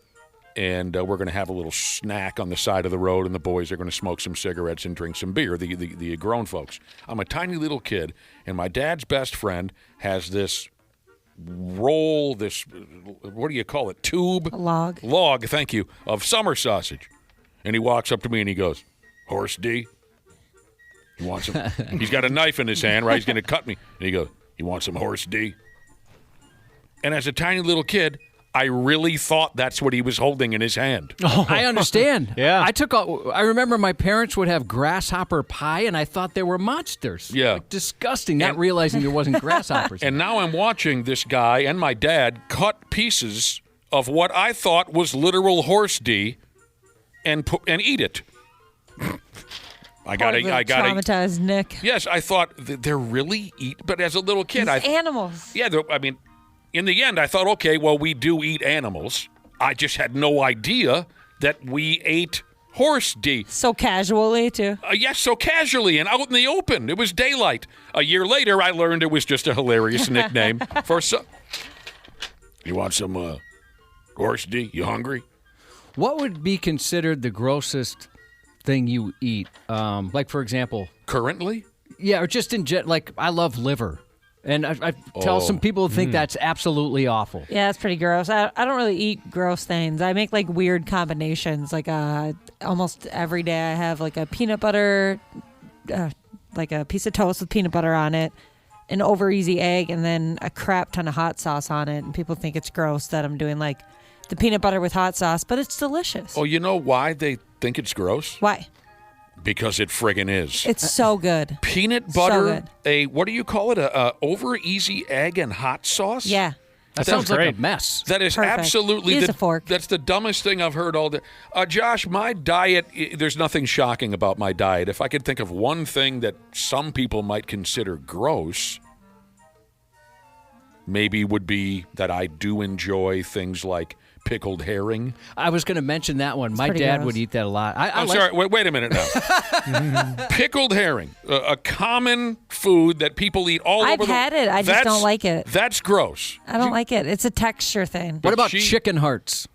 and we're going to have a little snack on the side of the road, and the boys are going to smoke some cigarettes and drink some beer, the grown folks. I'm a tiny little kid, and my dad's best friend has this roll, what do you call it, tube? A log. Log, thank you, of summer sausage. And he walks up to me and he goes, Horse D? He wants some. He's got a knife in his hand, right? He's going to cut me. And he goes, you want some horse D? And as a tiny little kid, I really thought that's what he was holding in his hand. I understand. Yeah. I remember my parents would have grasshopper pie, and I thought they were monsters. Yeah. Like, disgusting, not realizing there wasn't grasshoppers. And now I'm watching this guy and my dad cut pieces of what I thought was literal horse D and eat it. I got traumatized Nick. Yes, I thought they're really but as a little kid, These animals. yeah, I mean, in the end, I thought, okay, well, we do eat animals. I just had no idea that we ate horse D. So casually, too. Yes, so casually and out in the open. It was daylight. A year later, I learned it was just a hilarious nickname for some. You want some horse D? You hungry? What would be considered the grossest thing you eat? Like, for example. Currently? Yeah, or just in like, I love liver. And I tell some people think that's absolutely awful. Yeah, it's pretty gross. I don't really eat gross things. I make like weird combinations. Like almost every day I have like a peanut butter, like a piece of toast with peanut butter on it, an over easy egg, and then a crap ton of hot sauce on it. And people think it's gross that I'm doing like the peanut butter with hot sauce, but it's delicious. Oh, you know why they think it's gross? Why? Because it friggin' is. It's so good. Peanut butter, good. What do you call it? A over easy egg and hot sauce? Yeah. That sounds like a mess. That is Perfect. absolutely Use a fork. That's the dumbest thing I've heard all day. Josh, my diet, there's nothing shocking about my diet. If I could think of one thing that some people might consider gross, maybe would be that I do enjoy things like pickled herring. I was going to mention that one. My pretty dad gross. would eat that a lot. I'm sorry. Wait a minute now. Pickled herring, a common food that people eat all over the world. I've had it. I just don't like it. That's gross. I don't like it. It's a texture thing. What about chicken hearts?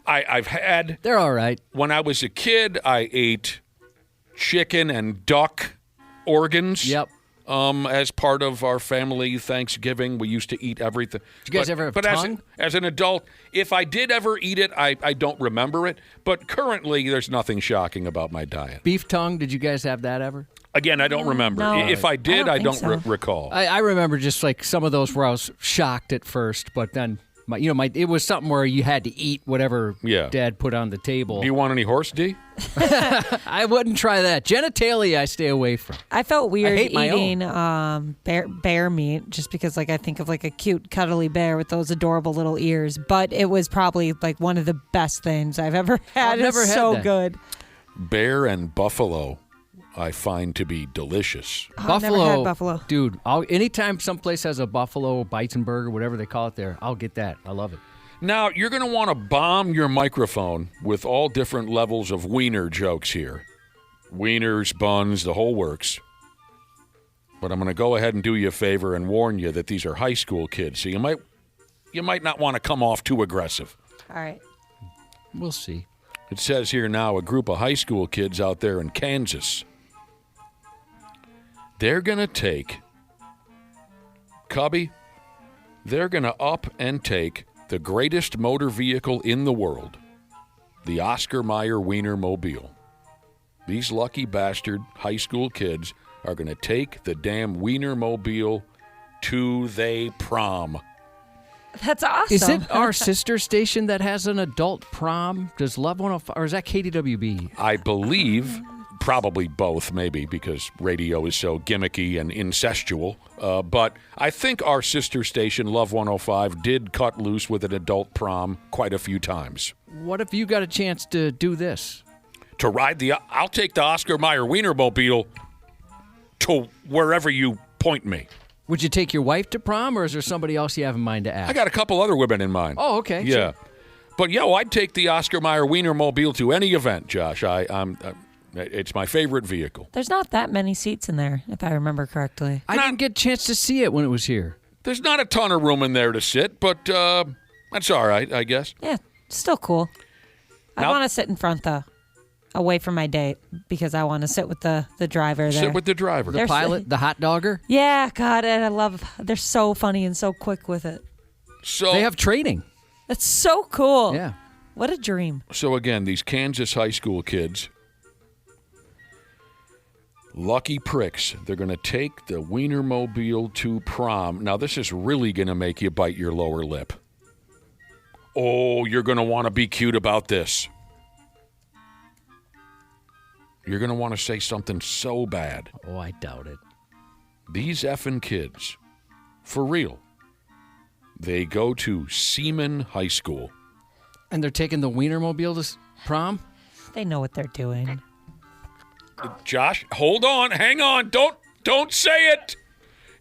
I've had. They're all right. When I was a kid, I ate chicken and duck organs. Yep. As part of our family Thanksgiving, we used to eat everything. Did you guys ever have tongue? As an adult, if I did ever eat it, I don't remember it. But currently, there's nothing shocking about my diet. Beef tongue, did you guys have that ever? Again, I don't remember. No. If I did, I don't think so. recall. I remember just like some of those where I was shocked at first, but then it was something where you had to eat whatever Dad put on the table. Do you want any horse D? I wouldn't try that. Genitalia, I stay away from. I felt weird hate my eating bear meat just because like I think of like a cute cuddly bear with those adorable little ears, but it was probably like one of the best things I've ever had. I've never It's had so that. good. Bear and buffalo, I find to be delicious. Oh, I've never had buffalo. Dude, anytime someplace has a buffalo Beitzenberg, whatever they call it there, I'll get that. I love it. Now, you're going to want to bomb your microphone with all different levels of wiener jokes here. Wieners, buns, the whole works. But I'm going to go ahead and do you a favor and warn you that these are high school kids, so you might not want to come off too aggressive. All right. We'll see. It says here now a group of high school kids out there in Kansas. They're going to take, Cubby, they're going to up and take the greatest motor vehicle in the world, the Oscar Mayer Wienermobile. These lucky bastard high school kids are going to take the damn Wienermobile to they prom. That's awesome. Is it our sister station that has an adult prom? Does Love 105, or is that KDWB? I believe probably both, maybe, because radio is so gimmicky and incestual. But I think our sister station, Love 105, did cut loose with an adult prom quite a few times. What if you got a chance to do this? To ride I'll take the Oscar Mayer Wienermobile to wherever you point me. Would you take your wife to prom, or is there somebody else you have in mind to ask? I got a couple other women in mind. Oh, okay. Yeah. Sure. But, I'd take the Oscar Mayer Wienermobile to any event, Josh. It's my favorite vehicle. There's not that many seats in there, if I remember correctly. I didn't get a chance to see it when it was here. There's not a ton of room in there to sit, but that's all right, I guess. Yeah, still cool. I Now- want to sit in front, though, away from my date, because I want to sit with the driver there. Sit with the driver. The pilot, the hot dogger? Yeah, God, they're so funny and so quick with it. So They have training. It's so cool. Yeah. What a dream. So again, these Kansas high school kids, lucky pricks, they're going to take the Wienermobile to prom. Now, this is really going to make you bite your lower lip. Oh, you're going to want to be cute about this. You're going to want to say something so bad. Oh, I doubt it. These effing kids, for real, they go to Seaman High School. And they're taking the Wienermobile to prom? They know what they're doing. Josh, hold on, hang on, don't say it.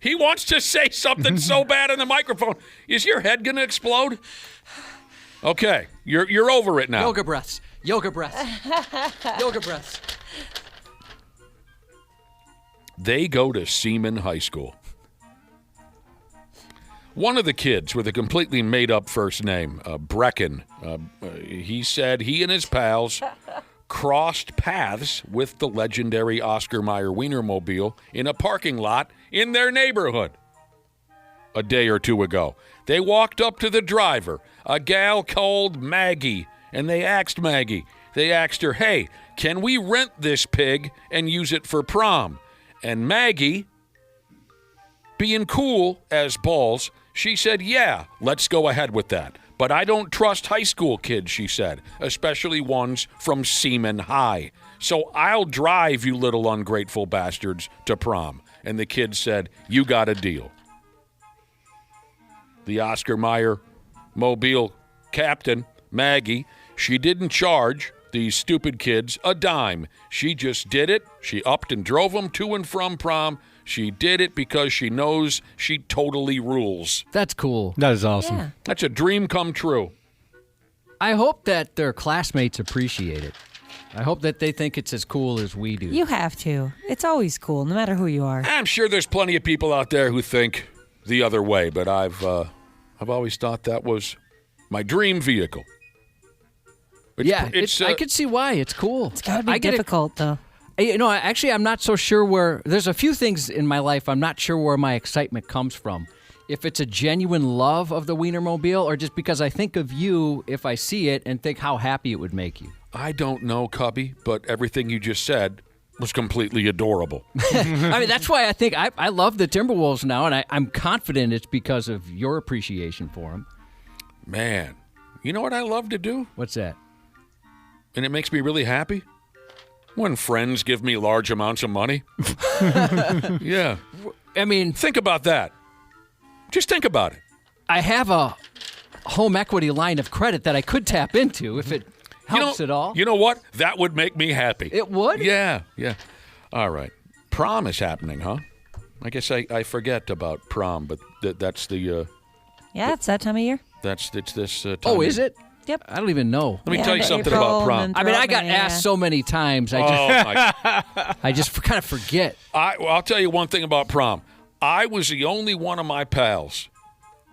He wants to say something so bad in the microphone. Is your head going to explode? Okay, you're over it now. Yoga breaths. Yoga breaths. Yoga breaths. They go to Seaman High School. One of the kids with a completely made-up first name, Brecken, he said he and his pals crossed paths with the legendary Oscar Mayer Wienermobile in a parking lot in their neighborhood a day or two ago. They walked up to the driver, a gal called Maggie, and they asked her, hey, can we rent this pig and use it for prom? And Maggie, being cool as balls, she said, yeah, let's go ahead with that. But I don't trust high school kids, she said, especially ones from Seaman High. So I'll drive you little ungrateful bastards to prom. And the kid said, you got a deal. The Oscar Mayer Mobile captain, Maggie, she didn't charge these stupid kids a dime. She just did it. She upped and drove them to and from prom. She did it because she knows she totally rules. That's cool. That is awesome. Yeah. That's a dream come true. I hope that their classmates appreciate it. I hope that they think it's as cool as we do. You have to. It's always cool, no matter who you are. I'm sure there's plenty of people out there who think the other way, but I've always thought that was my dream vehicle. I could see why. It's cool. It's got to be difficult, though. Actually, I'm not so sure where. There's a few things in my life I'm not sure where my excitement comes from. If it's a genuine love of the Wienermobile or just because I think of you if I see it and think how happy it would make you. I don't know, Cubby, but everything you just said was completely adorable. I mean, that's why I think I love the Timberwolves now, and I'm confident it's because of your appreciation for them. Man, you know what I love to do? What's that? And it makes me really happy? When friends give me large amounts of money. Yeah. I mean, think about that. Just think about it. I have a home equity line of credit that I could tap into if it helps at all. You know what? That would make me happy. It would? Yeah. All right. Prom is happening, huh? I guess I forget about prom, but that's the... yeah, it's that time of year. It's this time. Oh, is it? Yep. I don't even know. Let me tell you something about prom. I mean, I got asked so many times. I just kind of forget. I'll tell you one thing about prom. I was the only one of my pals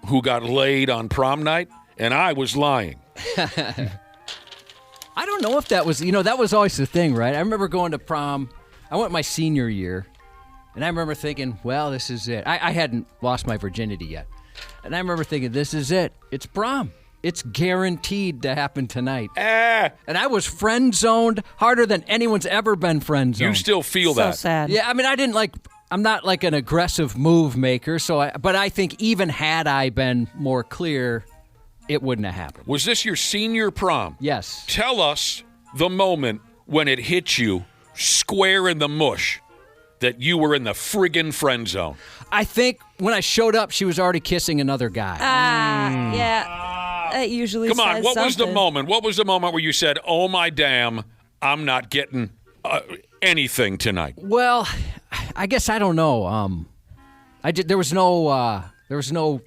who got laid on prom night, and I was lying. I don't know if that was, that was always the thing, right? I remember going to prom. I went my senior year, and I remember thinking, well, this is it. I hadn't lost my virginity yet. And I remember thinking, this is it. It's prom. It's guaranteed to happen tonight. And I was friend-zoned harder than anyone's ever been friend-zoned. You still feel that. So sad. Yeah, I mean, I'm not like an aggressive move maker, but I think even had I been more clear, it wouldn't have happened. Was this your senior prom? Yes. Tell us the moment when it hit you square in the mush that you were in the friggin' friend zone. I think when I showed up, she was already kissing another guy. Yeah. That usually Come on, says what was the something. moment? What was the moment where you said, oh my damn, I'm not getting anything tonight? Well, I guess I don't know. There was no connection.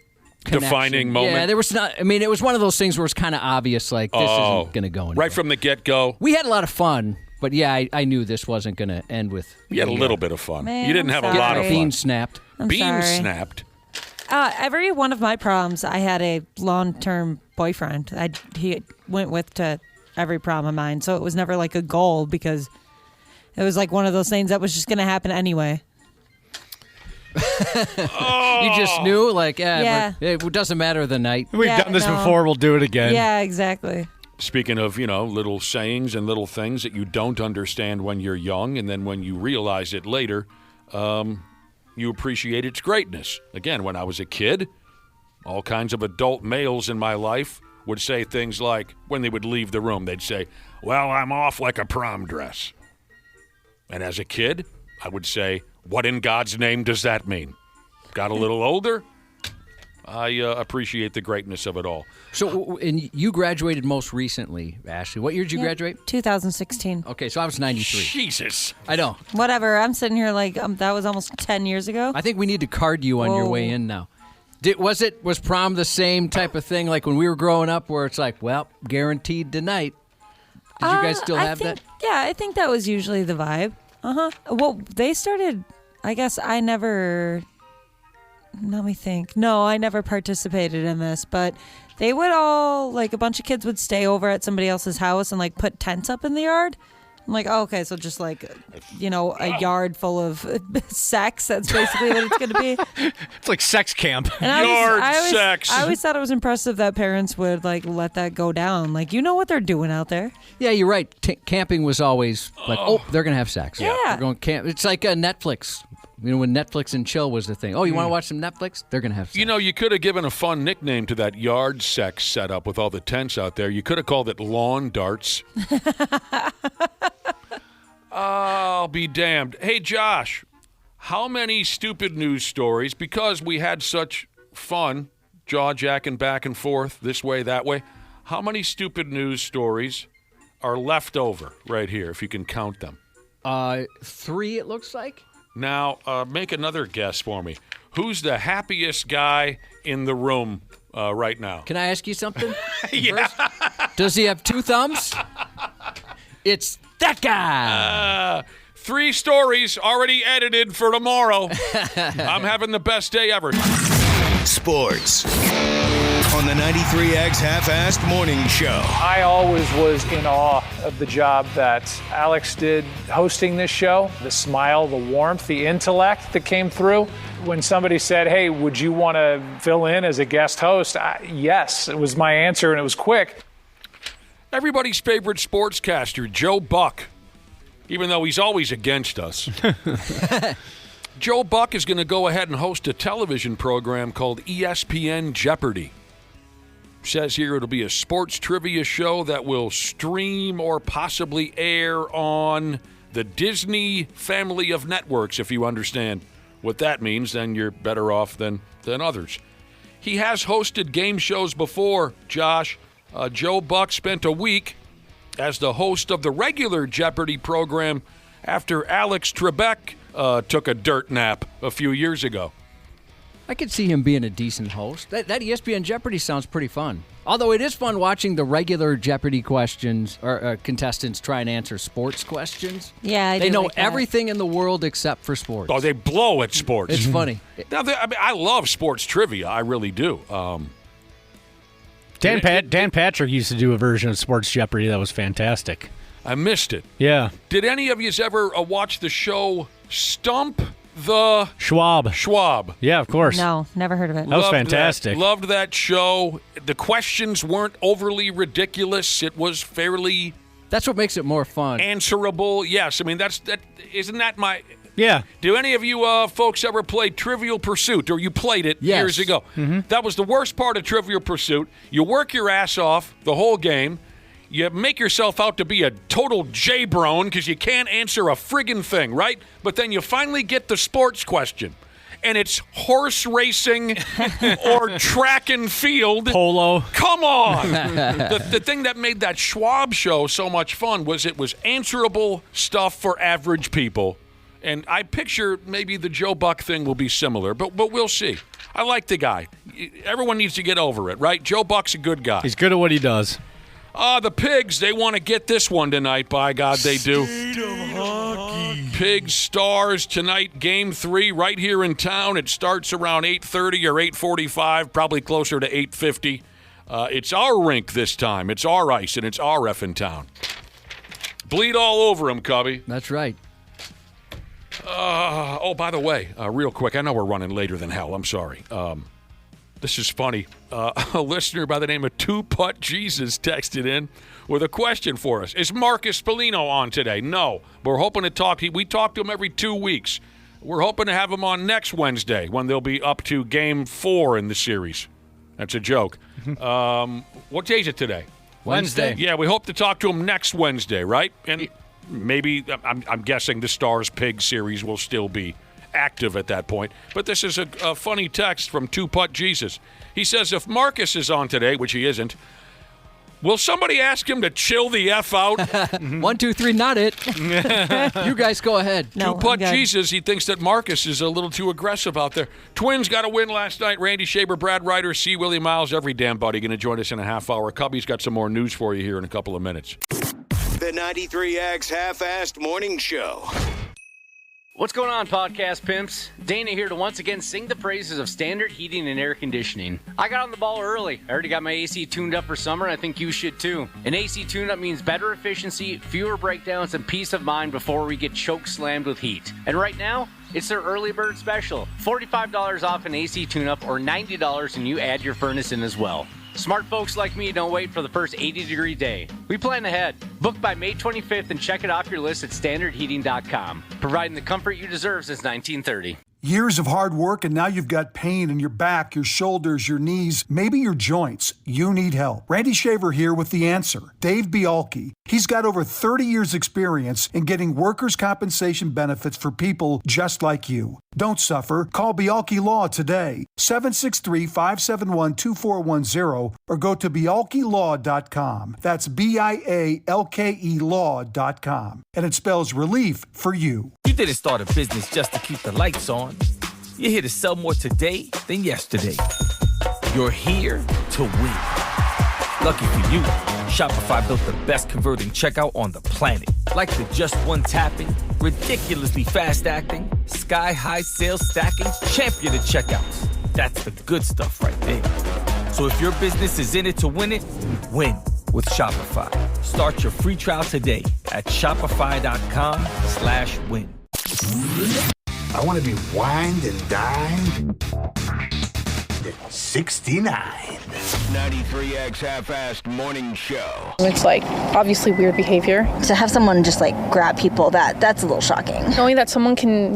Defining moment? Yeah, there was not. I mean, it was one of those things where it's kind of obvious, like, this isn't going to go anywhere. Right from the get-go? We had a lot of fun, but yeah, I knew this wasn't going to end with... You had a little bit of fun. Man, you didn't I'm have a lot of fun. Bean snapped. Bean snapped? Every one of my proms, I had a long-term boyfriend. He went with to every prom of mine, so it was never like a goal because it was like one of those things that was just going to happen anyway. You just knew, like, yeah. It doesn't matter the night. We've done this before. We'll do it again. Yeah, exactly. Speaking of, little sayings and little things that you don't understand when you're young, and then when you realize it later, you appreciate its greatness. Again, when I was a kid, all kinds of adult males in my life would say things like, when they would leave the room, they'd say, well, I'm off like a prom dress. And as a kid, I would say, what in God's name does that mean? Got a little older, I appreciate the greatness of it all. So, and you graduated most recently, Ashley. What year did you graduate? 2016. Okay, so I was 93. Jesus. I know. Whatever. I'm sitting here like that was almost 10 years ago. I think we need to card you on your way in now. Was prom the same type of thing like when we were growing up where it's like, well, guaranteed tonight? Did you guys still have that? Yeah, I think that was usually the vibe. Well, they started, I guess I never... Let me think. No, I never participated in this, but they would all, like, a bunch of kids would stay over at somebody else's house and, like, put tents up in the yard. I'm like, oh, okay, so just, like, you know, a yard full of sex. That's basically what it's going to be. It's like sex camp. And sex. I always thought it was impressive that parents would, like, let that go down. Like, you know what they're doing out there. Yeah, you're right. Camping was always like, they're going to have sex. Yeah. They're going camp. It's like Netflix. You know, when Netflix and chill was the thing. Oh, you want to watch some Netflix? They're going to have sex. You know, you could have given a fun nickname to that yard sex setup with all the tents out there. You could have called it lawn darts. I'll be damned. Hey, Josh, how many stupid news stories, because we had such fun jaw-jacking back and forth this way, that way, how many stupid news stories are left over right here, if you can count them? 3, it looks like. Now, make another guess for me. Who's the happiest guy in the room right now? Can I ask you something? Yeah. First? Does he have 2 thumbs? It's that guy. 3 stories already edited for tomorrow. I'm having the best day ever. Sports on the 93X Half-Assed Morning Show. I always was in awe of the job that Alex did hosting this show. The smile, the warmth, the intellect that came through. When somebody said, hey, would you want to fill in as a guest host? Yes, it was my answer, and it was quick. Everybody's favorite sportscaster, Joe Buck, even though he's always against us. Joe Buck is going to go ahead and host a television program called ESPN Jeopardy. Says here it'll be a sports trivia show that will stream or possibly air on the Disney family of networks. If you understand what that means, then you're better off than others. He has hosted game shows before, Josh. Joe Buck spent a week as the host of the regular Jeopardy program after Alex Trebek took a dirt nap a few years ago. I could see him being a decent host. That ESPN Jeopardy sounds pretty fun. Although it is fun watching the regular Jeopardy questions or contestants try and answer sports questions. Yeah, they know everything in the world except for sports. Oh, they blow at sports. It's funny. Now, I love sports trivia. I really do. Dan Patrick used to do a version of Sports Jeopardy that was fantastic. I missed it. Yeah. Did any of you ever watch the show Stump the Schwab? Yeah, of course. No, never heard of it. That was fantastic. Loved that show. The questions weren't overly ridiculous. It was fairly... That's what makes it more fun. Answerable. Yes. I mean, isn't that my... Yeah. Do any of you folks ever play Trivial Pursuit, or you played it years ago? Mm-hmm. That was the worst part of Trivial Pursuit. You work your ass off the whole game. You make yourself out to be a total J-brone because you can't answer a friggin' thing, right? But then you finally get the sports question, and it's horse racing or track and field. Polo. Come on. The thing that made that Schwab show so much fun was it was answerable stuff for average people. And I picture maybe the Joe Buck thing will be similar, but we'll see. I like the guy. Everyone needs to get over it, right? Joe Buck's a good guy. He's good at what he does. The Pigs, they want to get this one tonight, by God, they do. Pigs Stars tonight, Game 3, right here in town. It starts around 8:30 or 8:45, probably closer to 8:50. It's our rink this time. It's our ice, and it's our effing town. Bleed all over him, Cubby. That's right. By the way, real quick, I know we're running later than hell. I'm sorry. This is funny. A listener by the name of Two Putt Jesus texted in with a question for us. Is Marcus Spallino on today? No. We're hoping to talk. We talk to him every 2 weeks. We're hoping to have him on next Wednesday when they'll be up to Game 4 in the series. That's a joke. What day is it today? Wednesday. Yeah, we hope to talk to him next Wednesday, right? And maybe, I'm guessing the Stars-Pigs series will still be active at that point. But this is a funny text from Two Putt Jesus. He says, if Marcus is on today, which he isn't, will somebody ask him to chill the F out? 1, 2, 3, not it. You guys go ahead. No, Two Putt I'm good. Jesus, he thinks that Marcus is a little too aggressive out there. Twins got a win last night. Randy Shaber, Brad Ryder, C. Willie Miles, every damn buddy going to join us in a half hour. Cubby's got some more news for you here in a couple of minutes. The 93 Ags Half-Assed Morning Show. What's going on, podcast pimps? Dana here to once again sing the praises of standard heating and air conditioning. I got on the ball early. I already got my AC tuned up for summer, and I think you should too. An AC tune-up means better efficiency, fewer breakdowns, and peace of mind before we get choke slammed with heat. And right now, it's their early bird special. $45 off an AC tune-up or $90 and you add your furnace in as well. Smart folks like me don't wait for the first 80-degree day. We plan ahead. Book by May 25th and check it off your list at standardheating.com. Providing the comfort you deserve since 1930. Years of hard work, and now you've got pain in your back, your shoulders, your knees, maybe your joints. You need help. Randy Shaver here with the answer. Dave Bialke. He's got over 30 years experience in getting workers' compensation benefits for people just like you. Don't suffer. Call Bialke Law today. 763-571-2410 or go to bialkelaw.com. That's BIALKE law.com. And it spells relief for you. You didn't start a business just to keep the lights on. You're here to sell more today than yesterday. You're here to win. Lucky for you, Shopify built the best converting checkout on the planet. Like the just one tapping, ridiculously fast acting, sky-high sales stacking, champion of checkouts. That's the good stuff right there. So if your business is in it to win it, win with Shopify. Start your free trial today at shopify.com/win. I want to be wined and dined at 69. 93 Ags Half-Assed Morning Show. It's like obviously weird behavior. To have someone just like grab people, that's a little shocking. Knowing that someone can,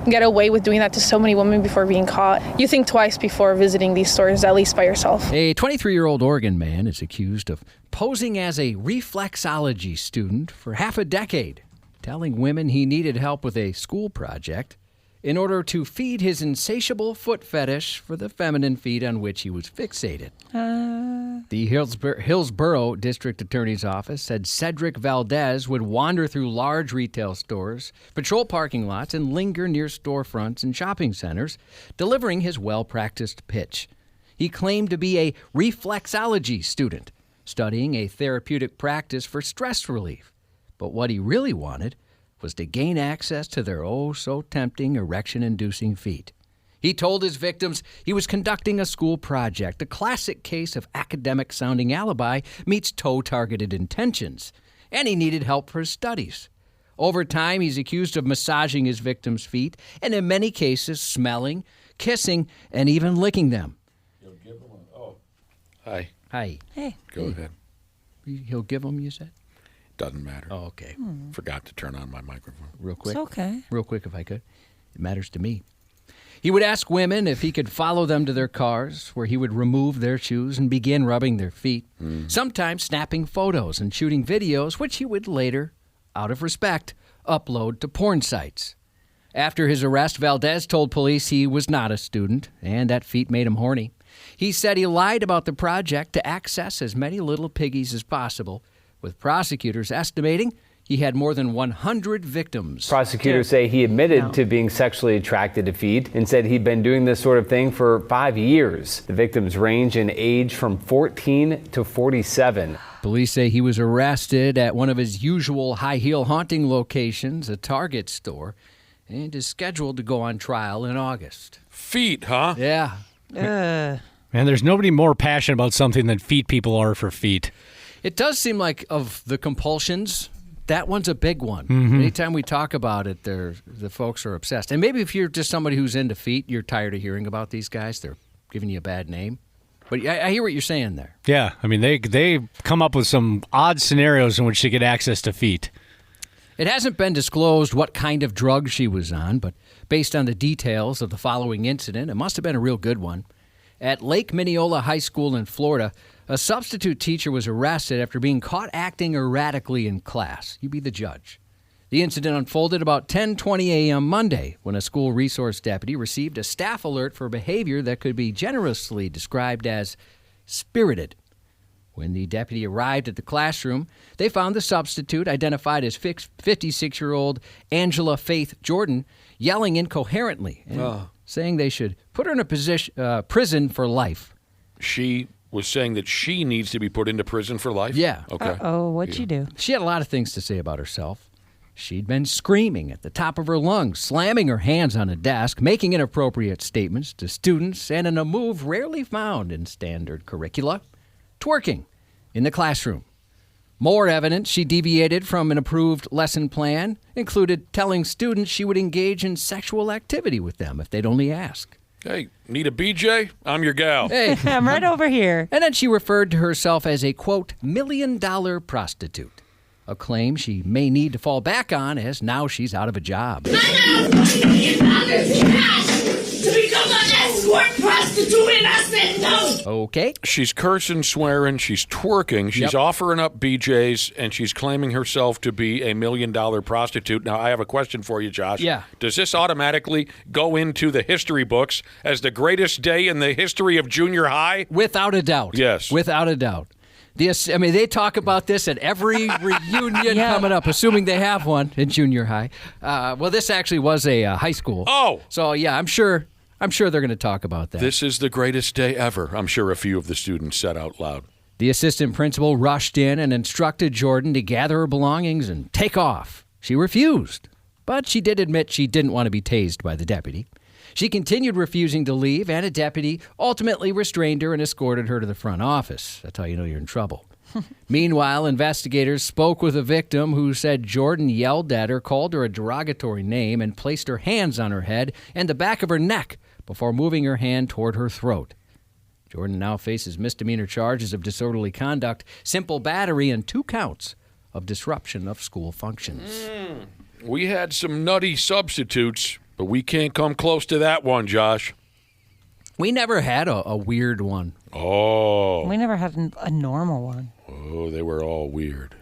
get away with doing that to so many women before being caught, you think twice before visiting these stores, at least by yourself. A 23-year-old Oregon man is accused of posing as a reflexology student for half a decade, telling women he needed help with a school project in order to feed his insatiable foot fetish for the feminine feet on which he was fixated. The Hillsborough District Attorney's Office said Cedric Valdez would wander through large retail stores, patrol parking lots, and linger near storefronts and shopping centers, delivering his well-practiced pitch. He claimed to be a reflexology student, studying a therapeutic practice for stress relief. But what he really wanted was to gain access to their oh-so-tempting erection-inducing feet. He told his victims he was conducting a school project, a classic case of academic-sounding alibi meets toe-targeted intentions, and he needed help for his studies. Over time, he's accused of massaging his victims' feet, and in many cases, smelling, kissing, and even licking them. He'll give them Hi. Hi. Hey. Go ahead. He'll give them, you said? Doesn't matter. Oh, okay. Forgot to turn on my microphone. Real quick. It's okay. Real quick, if I could. It matters to me. He would ask women if he could follow them to their cars, where he would remove their shoes and begin rubbing their feet, sometimes snapping photos and shooting videos, which he would later, out of respect, upload to porn sites. After his arrest, Valdez told police he was not a student, and that feat made him horny. He said he lied about the project to access as many little piggies as possible, with prosecutors estimating he had more than 100 victims. Prosecutors say he admitted to being sexually attracted to feet and said he'd been doing this sort of thing for 5 years. The victims range in age from 14 to 47. Police say he was arrested at one of his usual high-heel haunting locations, a Target store, and is scheduled to go on trial in August. Feet, huh? Yeah. Man, there's nobody more passionate about something than feet people are for feet. It does seem like of the compulsions, that one's a big one. Mm-hmm. Anytime we talk about it, the folks are obsessed. And maybe if you're just somebody who's into feet, you're tired of hearing about these guys. They're giving you a bad name. But I hear what you're saying there. Yeah, I mean, they come up with some odd scenarios in which they get access to feet. It hasn't been disclosed what kind of drug she was on, but based on the details of the following incident, it must have been a real good one. At Lake Minneola High School in Florida, a substitute teacher was arrested after being caught acting erratically in class. You be the judge. The incident unfolded about 10:20 a.m. Monday when a school resource deputy received a staff alert for behavior that could be generously described as spirited. When the deputy arrived at the classroom, they found the substitute, identified as 56-year-old Angela Faith Jordan, yelling incoherently and saying they should put her in a prison for life. She was saying that she needs to be put into prison for life? Yeah. Okay. What'd she do? She had a lot of things to say about herself. She'd been screaming at the top of her lungs, slamming her hands on a desk, making inappropriate statements to students, and in a move rarely found in standard curricula, twerking in the classroom. More evidence she deviated from an approved lesson plan included telling students she would engage in sexual activity with them if they'd only ask. Hey, need a BJ? I'm your gal. Hey, I'm right over here. And then she referred to herself as a, quote, $1 million prostitute, a claim she may need to fall back on as now she's out of a job. I have $1 million cash to become an escort prostitute, and I said no. Okay. She's cursing, swearing, she's twerking, she's offering up BJs, and she's claiming herself to be a $1 million prostitute. Now, I have a question for you, Josh. Yeah. Does this automatically go into the history books as the greatest day in the history of junior high? Without a doubt. Yes. Without a doubt. They talk about this at every reunion coming up, assuming they have one in junior high. Well, this actually was a high school. Oh. So, yeah, I'm sure they're going to talk about that. This is the greatest day ever, I'm sure a few of the students said out loud. The assistant principal rushed in and instructed Jordan to gather her belongings and take off. She refused, but she did admit she didn't want to be tased by the deputy. She continued refusing to leave, and a deputy ultimately restrained her and escorted her to the front office. That's how you know you're in trouble. Meanwhile, investigators spoke with a victim who said Jordan yelled at her, called her a derogatory name, and placed her hands on her head and the back of her neck before moving her hand toward her throat. Jordan now faces misdemeanor charges of disorderly conduct, simple battery, and 2 counts of disruption of school functions. We had some nutty substitutes, but we can't come close to that one, Josh. We never had a weird one. Oh. We never had a normal one. Oh, they were all weird.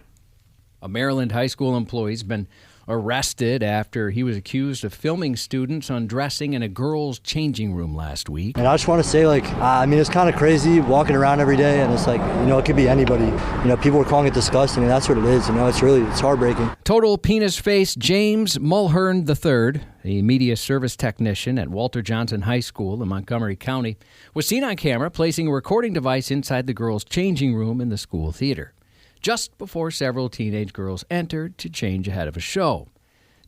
A Maryland high school employee's been arrested after he was accused of filming students undressing in a girls' changing room last week. And I just want to say, it's kind of crazy walking around every day, and it's it could be anybody. People are calling it disgusting, and that's what it is. It's heartbreaking. Total penis face James Mulhern III, a media service technician at Walter Johnson High School in Montgomery County, was seen on camera placing a recording device inside the girls' changing room in the school theater, just before several teenage girls entered to change ahead of a show.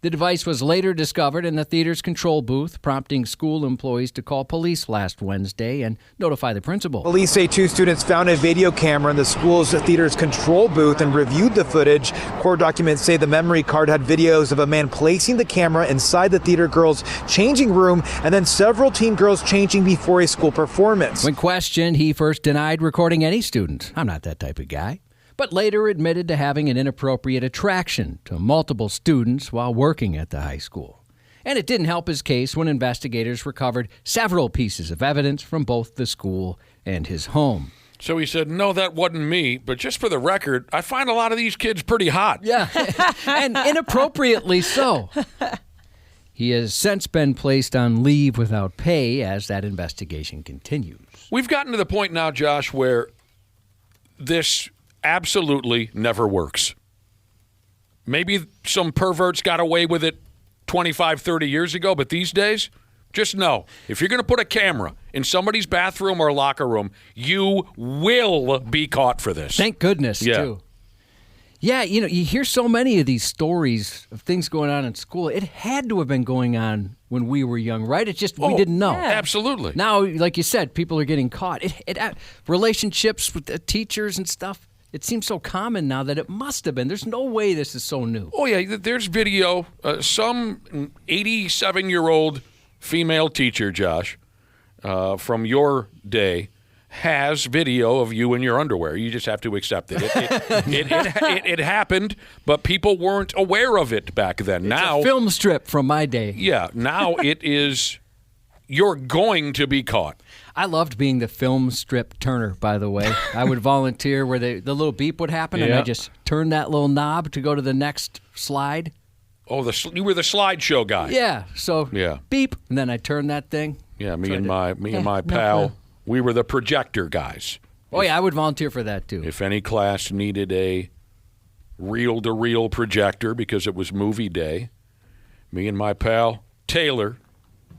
The device was later discovered in the theater's control booth, prompting school employees to call police last Wednesday and notify the principal. Police say 2 students found a video camera in the school's theater's control booth and reviewed the footage. Court documents say the memory card had videos of a man placing the camera inside the theater girls' changing room and then several teen girls changing before a school performance. When questioned, he first denied recording any student. I'm not that type of guy. But later admitted to having an inappropriate attraction to multiple students while working at the high school. And it didn't help his case when investigators recovered several pieces of evidence from both the school and his home. So he said, no, that wasn't me, but just for the record, I find a lot of these kids pretty hot. Yeah, and inappropriately so. He has since been placed on leave without pay as that investigation continues. We've gotten to the point now, Josh, where this absolutely never works. Maybe some perverts got away with it 25, 30 years ago, but these days, just know, if you're going to put a camera in somebody's bathroom or locker room, you will be caught for this. Thank goodness, too. Yeah, you hear so many of these stories of things going on in school. It had to have been going on when we were young, right? It's just we didn't know. Yeah. Absolutely. Now, like you said, people are getting caught. Relationships with the teachers and stuff. It seems so common now that it must have been. There's no way this is so new. Oh, yeah, there's video. Some 87-year-old female teacher, Josh, from your day, has video of you in your underwear. You just have to accept it. It happened, but people weren't aware of it back then. It's now a film strip from my day. Yeah, now it is. You're going to be caught. I loved being the film strip turner, by the way. I would volunteer where the little beep would happen, and I just turn that little knob to go to the next slide. Oh, you were the slideshow guy. Yeah. So beep, and then I turned that thing. Yeah, me and my pal, we were the projector guys. Oh, yeah, I would volunteer for that, too. If any class needed a reel-to-reel projector because it was movie day, me and my pal, Taylor,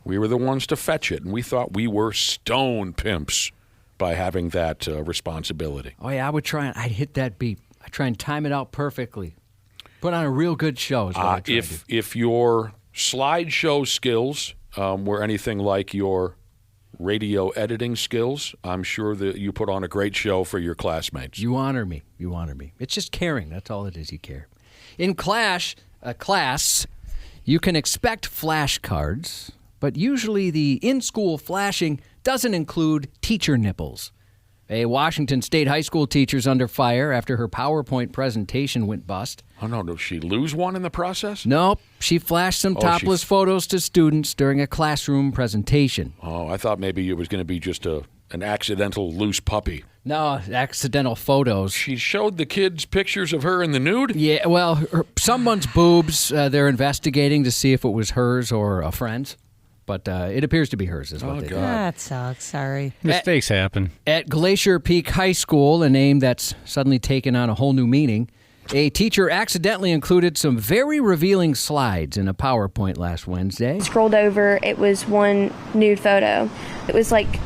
we were the ones to fetch it, and we thought we were stone pimps by having that responsibility. Oh, yeah, I'd hit that beep. I'd try and time it out perfectly. Put on a real good show is what I try to do. If your slideshow skills were anything like your radio editing skills, I'm sure that you put on a great show for your classmates. You honor me. It's just caring. That's all it is. You care. In class, you can expect flashcards, but usually the in-school flashing doesn't include teacher nipples. A Washington State high school teacher's under fire after her PowerPoint presentation went bust. Oh, no. Did she lose one in the process? Nope. She flashed some topless photos to students during a classroom presentation. Oh, I thought maybe it was going to be just an accidental loose puppy. No, accidental photos. She showed the kids pictures of her in the nude? Yeah, well, someone's boobs. They're investigating to see if it was hers or a friend's. But it appears to be hers is what they did. That sucks. Sorry. Mistakes happen. At Glacier Peak High School, a name that's suddenly taken on a whole new meaning, a teacher accidentally included some very revealing slides in a PowerPoint last Wednesday. Scrolled over, it was one nude photo. It was like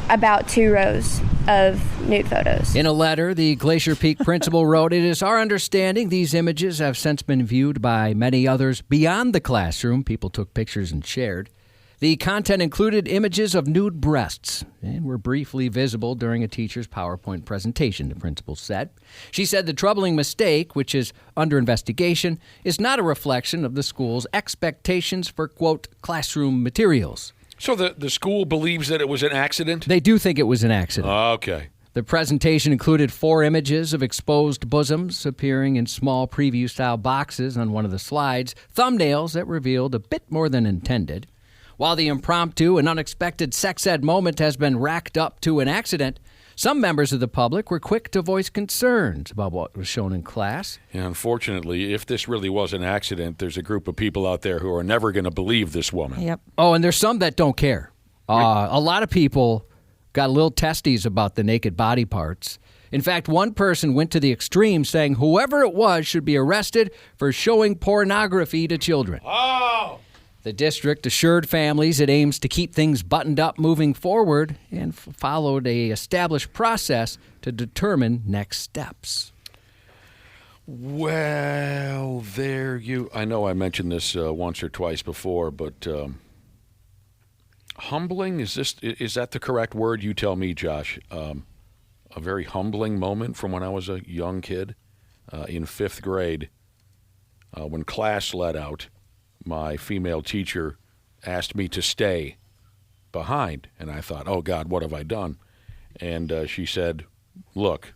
about 2 rows of nude photos. In a letter, the Glacier Peak principal wrote, "It is our understanding these images have since been viewed by many others beyond the classroom." People took pictures and shared. The content included images of nude breasts and were briefly visible during a teacher's PowerPoint presentation, the principal said. She said the troubling mistake, which is under investigation, is not a reflection of the school's expectations for, quote, classroom materials. So the school believes that it was an accident? They do think it was an accident. Okay. The presentation included 4 images of exposed bosoms appearing in small preview-style boxes on one of the slides, thumbnails that revealed a bit more than intended. While the impromptu and unexpected sex ed moment has been racked up to an accident, some members of the public were quick to voice concerns about what was shown in class. Yeah, unfortunately, if this really was an accident, there's a group of people out there who are never going to believe this woman. Yep. Oh, and there's some that don't care. A lot of people got little testies about the naked body parts. In fact, one person went to the extreme, saying whoever it was should be arrested for showing pornography to children. Oh! The district assured families it aims to keep things buttoned up moving forward and followed a established process to determine next steps. Well, I know I mentioned this once or twice before, but humbling, is that the correct word? You tell me, Josh. A very humbling moment from when I was a young kid in 5th grade when class let out. My female teacher asked me to stay behind, and I thought, oh, God, what have I done? And she said, look,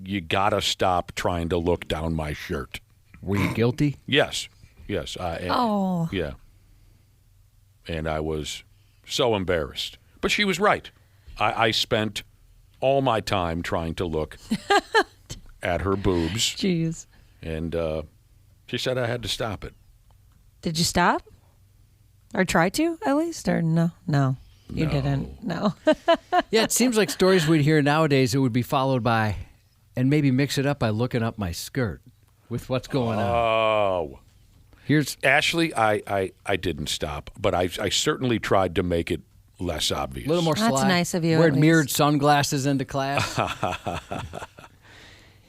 you got to stop trying to look down my shirt. Were you guilty? Yes. Yeah. And I was so embarrassed. But she was right. I spent all my time trying to look at her boobs. Jeez. And she said I had to stop it. Did you stop? Or try to, at least? Or no? No, you didn't. No. Yeah, it seems like stories we'd hear nowadays it would be followed by, and maybe mix it up by looking up my skirt with what's going on. Oh. Here's Ashley, I didn't stop, but I certainly tried to make it less obvious. A little more That's sly. nice of you. Wearing mirrored sunglasses into class.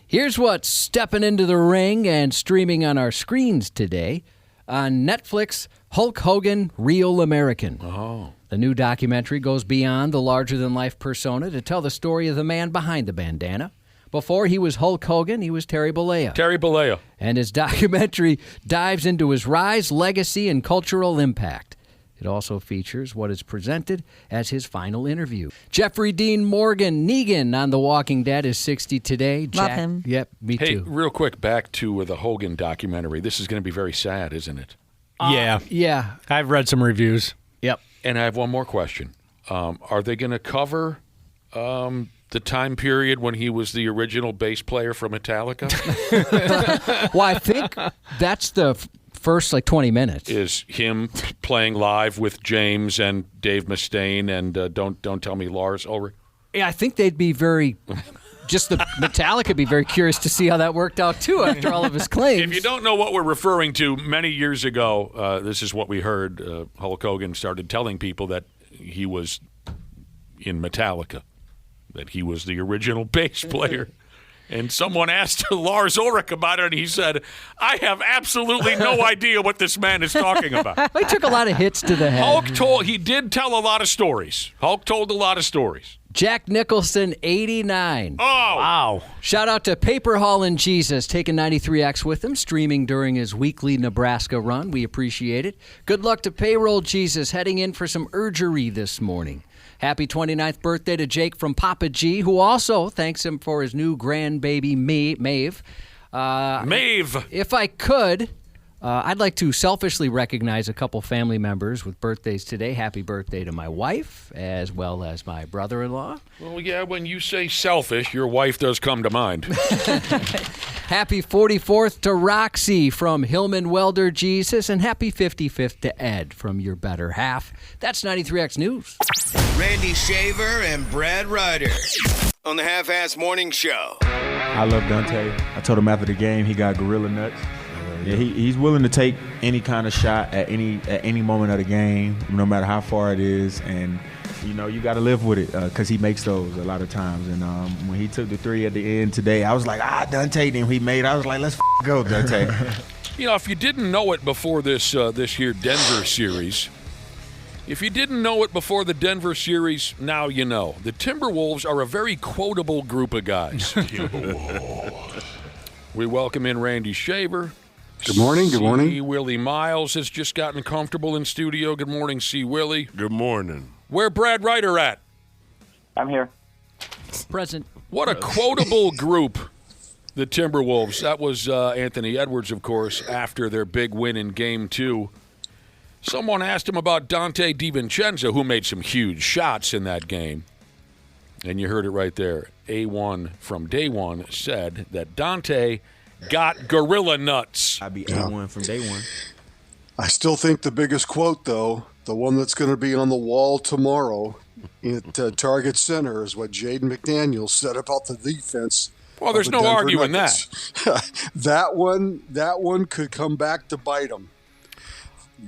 Here's what's stepping into the ring and streaming on our screens today. On Netflix, Hulk Hogan, Real American. Oh. The new documentary goes beyond the larger-than-life persona to tell the story of the man behind the bandana. Before he was Hulk Hogan, he was Terry Bollea. Terry Bollea. And his documentary dives into his rise, legacy, and cultural impact. It also features what is presented as his final interview. Jeffrey Dean Morgan Negan on The Walking Dead is 60 today. Love him. Yep, me too. Hey, real quick, back to the Hogan documentary. This is going to be very sad, isn't it? Yeah. I've read some reviews. Yep. And I have one more question. Are they going to cover the time period when he was the original bass player for Metallica? Well, I think that's the first 20 minutes. Is him playing live with James and Dave Mustaine and don't tell me Lars Ulrich. Yeah, I think they'd be very. Just the Metallica would be very curious to see how that worked out, too, after all of his claims. If you don't know what we're referring to, many years ago, this is what we heard. Hulk Hogan started telling people that he was in Metallica, that he was the original bass player. And someone asked Lars Ulrich about it, and he said, I have absolutely no idea what this man is talking about. He took a lot of hits to the head. He did tell a lot of stories. Hulk told a lot of stories. Jack Nicholson, 89. Oh! Wow. Shout out to Paper Haulin' Jesus, taking 93X with him, streaming during his weekly Nebraska run. We appreciate it. Good luck to Payroll Jesus, heading in for some urgery this morning. Happy 29th birthday to Jake from Papa G, who also thanks him for his new grandbaby, Maeve. Maeve! If I could, I'd like to selfishly recognize a couple family members with birthdays today. Happy birthday to my wife, as well as my brother-in-law. Well, yeah, when you say selfish, your wife does come to mind. Happy 44th to Roxy from Hillman Welder Jesus, and happy 55th to Ed from Your Better Half. That's 93X News. Randy Shaver and Brad Ryder on the Half-Ass Morning Show. I love Dante. I told him after the game he got gorilla nuts. Yeah, he's willing to take any kind of shot at any moment of the game, no matter how far it is, and you got to live with it because he makes those a lot of times. And when he took the three at the end today, I was like, Dante. Then he made. I was like, let's go, Dante. If you didn't know it before this here Denver series, if you didn't know it before the Denver series, now you know. The Timberwolves are a very quotable group of guys. We welcome in Randy Shaver. Good morning. Good morning. C. Willie Miles has just gotten comfortable in studio. Good morning, C. Willie. Good morning. Where Brad Ryder at? I'm here. Present. What a quotable group, the Timberwolves. That was Anthony Edwards, of course, after their big win in Game 2. Someone asked him about Dante DiVincenzo, who made some huge shots in that game. And you heard it right there. A1 from day one said that Dante got gorilla nuts. I'd be A1 from day one. I still think the biggest quote, though, the one that's going to be on the wall tomorrow at Target Center, is what Jaden McDaniels said about the defense. Well, there's no arguing that. That one could come back to bite him.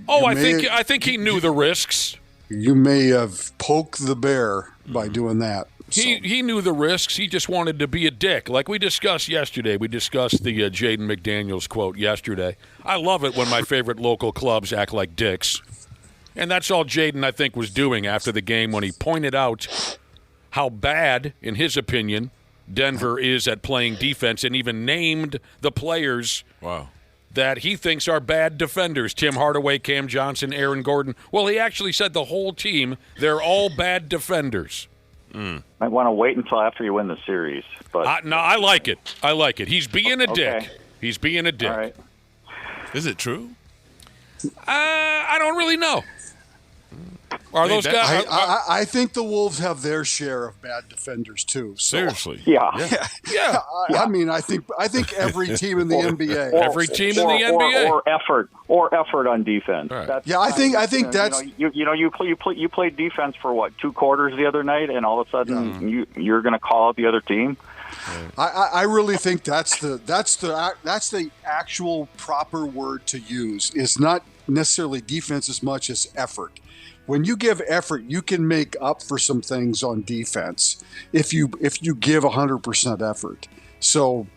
Oh, I think he knew the risks. You may have poked the bear by doing that. He knew the risks. He just wanted to be a dick. Like we discussed yesterday. We discussed the Jaden McDaniels quote yesterday. I love it when my favorite local clubs act like dicks. And that's all Jaden, I think, was doing after the game when he pointed out how bad, in his opinion, Denver is at playing defense and even named the players that he thinks are bad defenders. Tim Hardaway, Cam Johnson, Aaron Gordon. Well, he actually said the whole team, they're all bad defenders. Might want to wait until after you win the series. But no, I like it. I like it. He's being a dick. He's being a dick. All right. Is it true? I don't really know. Are those guys? I think the Wolves have their share of bad defenders too. So. Seriously? Yeah. I mean, I think every team in the NBA, every team in the NBA, or effort on defense. Right. I think that's you played defense for what, 2 quarters the other night, and all of a sudden you're going to call out the other team. I really think that's the actual proper word to use. Is not necessarily defense as much as effort. When you give effort, you can make up for some things on defense if you give 100% effort. So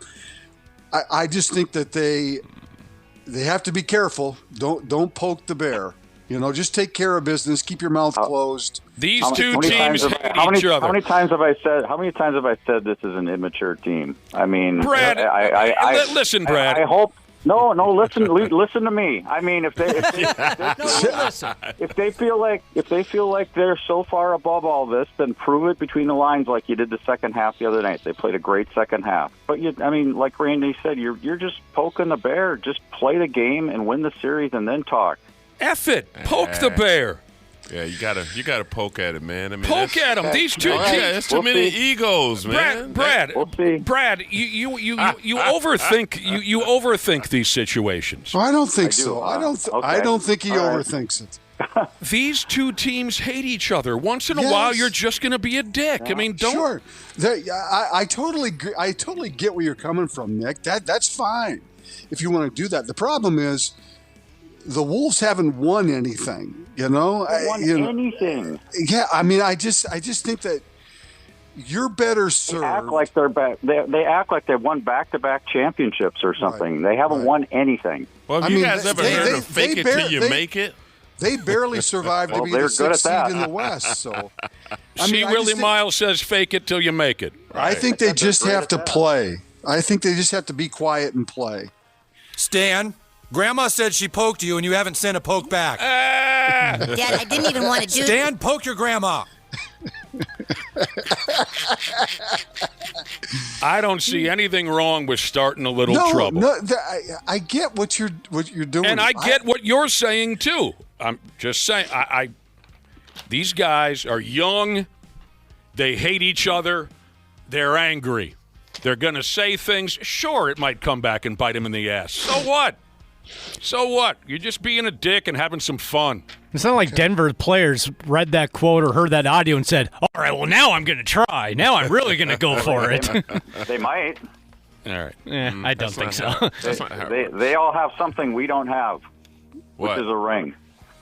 I just think that they have to be careful. Don't poke the bear. Just take care of business. Keep your mouth closed. These two teams hate each other. How many times have I said this is an immature team? I mean, Brad. Listen, Brad. I hope. No. Listen to me. I mean, if they feel like they're so far above all this, then prove it between the lines, like you did the second half the other night. They played a great second half. But like Randy said, you're just poking the bear. Just play the game and win the series, and then talk. F it. Poke the bear. Yeah, you gotta poke at it, man. I mean, Poke at them. These two. Yeah, it's too many egos, man. Brad, you overthink. You overthink these situations. I don't think so. I don't think he overthinks it. These two teams hate each other. Once in a while, you're just going to be a dick. I mean, don't. Sure. I totally get where you're coming from, Nick. That's fine if you want to do that. The problem is the Wolves haven't won anything. You know, anything. Yeah, I mean, I just think that you're better served. They act like they're back. They act like they've won back-to-back championships or something. Right. They haven't won anything. Well, have you guys ever heard of fake it till you make it? They barely survived to be the 6th seed in the West. So, Willie Miles says, "Fake it till you make it." Right. I think they just have to play. I think they just have to be quiet and play. Stan, Grandma said she poked you, and you haven't sent a poke back. Dad, I didn't even want to do. Stan, poke your grandma. I don't see anything wrong with starting a little trouble. No, I get what you're doing, and I get what you're saying too. I'm just saying, these guys are young. They hate each other. They're angry. They're going to say things. Sure, it might come back and bite them in the ass. So what? So what? You're just being a dick and having some fun. It's not like Denver players read that quote or heard that audio and said, all right, well, now I'm going to try. Now I'm really going to go for it. They might. All right. I don't think so. They all have something we don't have, which is a ring.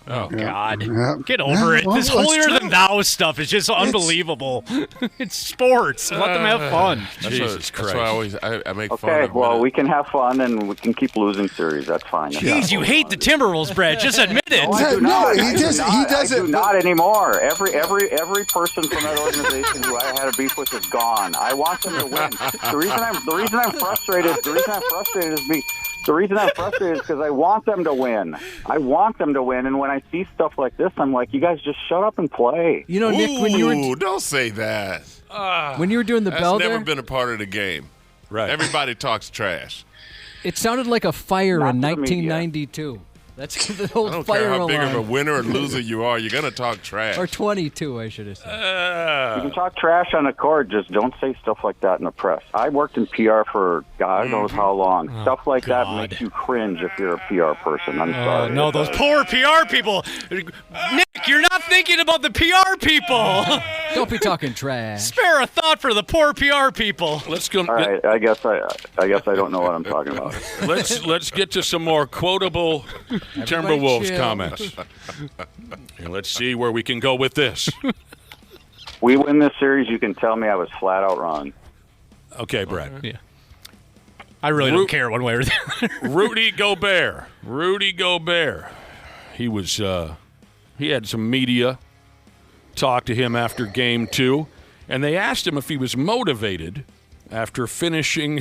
Oh, God. Get over it. This holier-than-thou stuff is just unbelievable. It's sports. Let them have fun. Jesus Christ. That's why I make fun Okay, of well, we can have fun and we can keep losing series. That's fine. Jeez, you hate the Timberwolves, Brad. Just admit it. He doesn't. I do not anymore. Every person from that organization who I had a beef with is gone. I want them to win. The reason I'm frustrated is because I want them to win. I want them to win, and when I see stuff like this, I'm like, you guys just shut up and play. You know, Nick, when you were don't say that. When you were doing the bell that's there, never been a part of the game. Right. Everybody talks trash. it sounded like a fire in 1992. That's the old I don't fire care how alarm. big of a winner or loser you are. You're going to talk trash. Or 22, I should have said. You can talk trash on the court, just don't say stuff like that in the press. I worked in PR for God knows how long. Stuff like that makes you cringe if you're a PR person. I'm sorry. No, those poor PR people. Nick, you're not thinking about the PR people. Don't be talking trash. Spare a thought for the poor PR people. Let's go. All right, I guess I don't know what I'm talking about. Let's get to some more quotable Timberwolves comments. Here, let's see where we can go with this. We win this series, you can tell me I was flat out wrong. Okay, Brad. Yeah. I really don't care one way or the other. Rudy Gobert. He was he had some media talk to him after game 2, and they asked him if he was motivated after finishing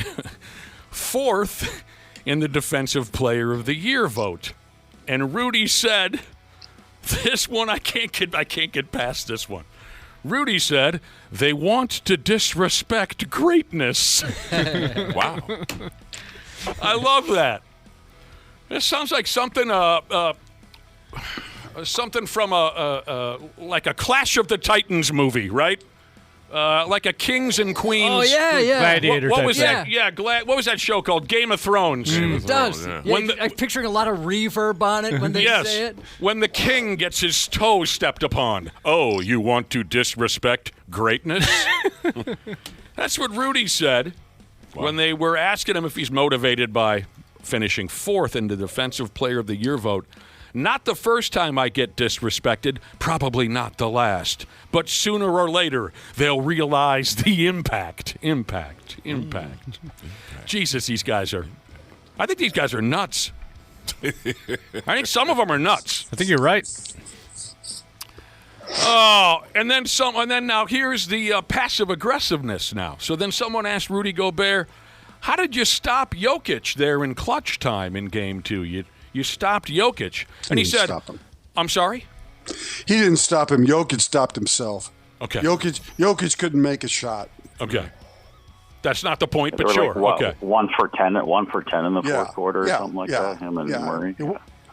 4th in the Defensive Player of the Year vote. And Rudy said, this one, I can't get past this one. Rudy said, they want to disrespect greatness. Wow. I love that. This sounds like something from like a Clash of the Titans movie, right? Like a Kings and Queens. Oh, yeah. Gladiator what type. was that? Yeah, what was that show called? Game of Thrones. It does. Yeah. I'm picturing a lot of reverb on it when they say it. When the king gets his toe stepped upon. Oh, you want to disrespect greatness? That's what Rudy said when they were asking him if he's motivated by finishing 4th in the Defensive Player of the Year vote. Not the first time I get disrespected, probably not the last. But sooner or later, they'll realize the impact. Jesus, these guys are... I think these guys are nuts. I think some of them are nuts. I think you're right. Oh, and then now here's the passive aggressiveness now. So then someone asked Rudy Gobert, how did you stop Jokic there in clutch time in game 2? You stopped Jokic. And he said, I'm sorry? He didn't stop him. Jokic stopped himself. Okay. Jokic couldn't make a shot. Okay. That's not the point, but They were sure. like, okay. 1 for 10 in the fourth quarter or something like that, him and Murray.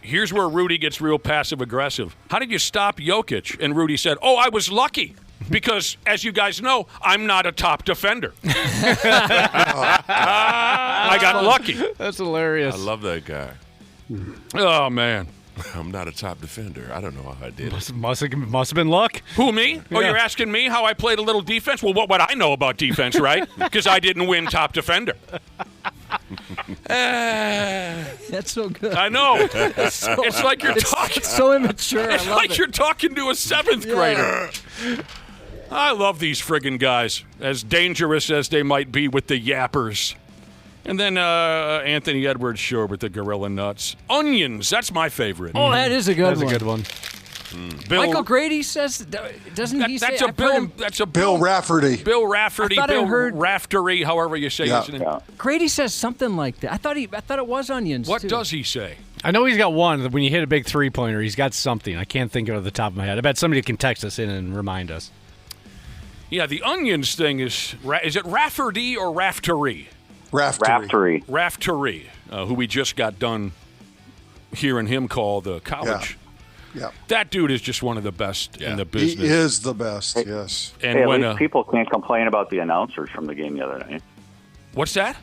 Here's where Rudy gets real passive-aggressive. How did you stop Jokic? And Rudy said, I was lucky. Because, as you guys know, I'm not a top defender. I got lucky. That's hilarious. I love that guy. Oh, man. I'm not a top defender. I don't know how I did it. Must have been luck. Who, me? Oh, Yeah. you're asking me how I played a little defense? Well, what would I know about defense, right? Because I didn't win top defender. That's so good. I know. It's like you're talking. So immature. It's I love like it. you're talking to a seventh grader. I love these friggin' guys, as dangerous as they might be with the yappers. And then Anthony Edwards Shore with the gorilla nuts. Onions, that's my favorite. Oh, that is a good That's one. a good one. Bill, Michael Grady says, doesn't he say? that's a I've heard Bill. him- That's a Bill Rafferty. Bill Rafferty. I thought I Bill heard- Raftery, however you say his name. Grady says something like that. I thought it was onions. What too. does he say? I know he's got one. When you hit a big three-pointer, he's got something. I can't think of it at the top of my head. I bet somebody can text us in and remind us. Yeah, the onions thing is it Rafferty or Raftery? Raftery. Raftery, who we just got done hearing him call the college. Yeah. That dude is just one of the best in the He business. is the best, yes. And Hey, at when least people can't complain about the announcers from the game the other night. what's that?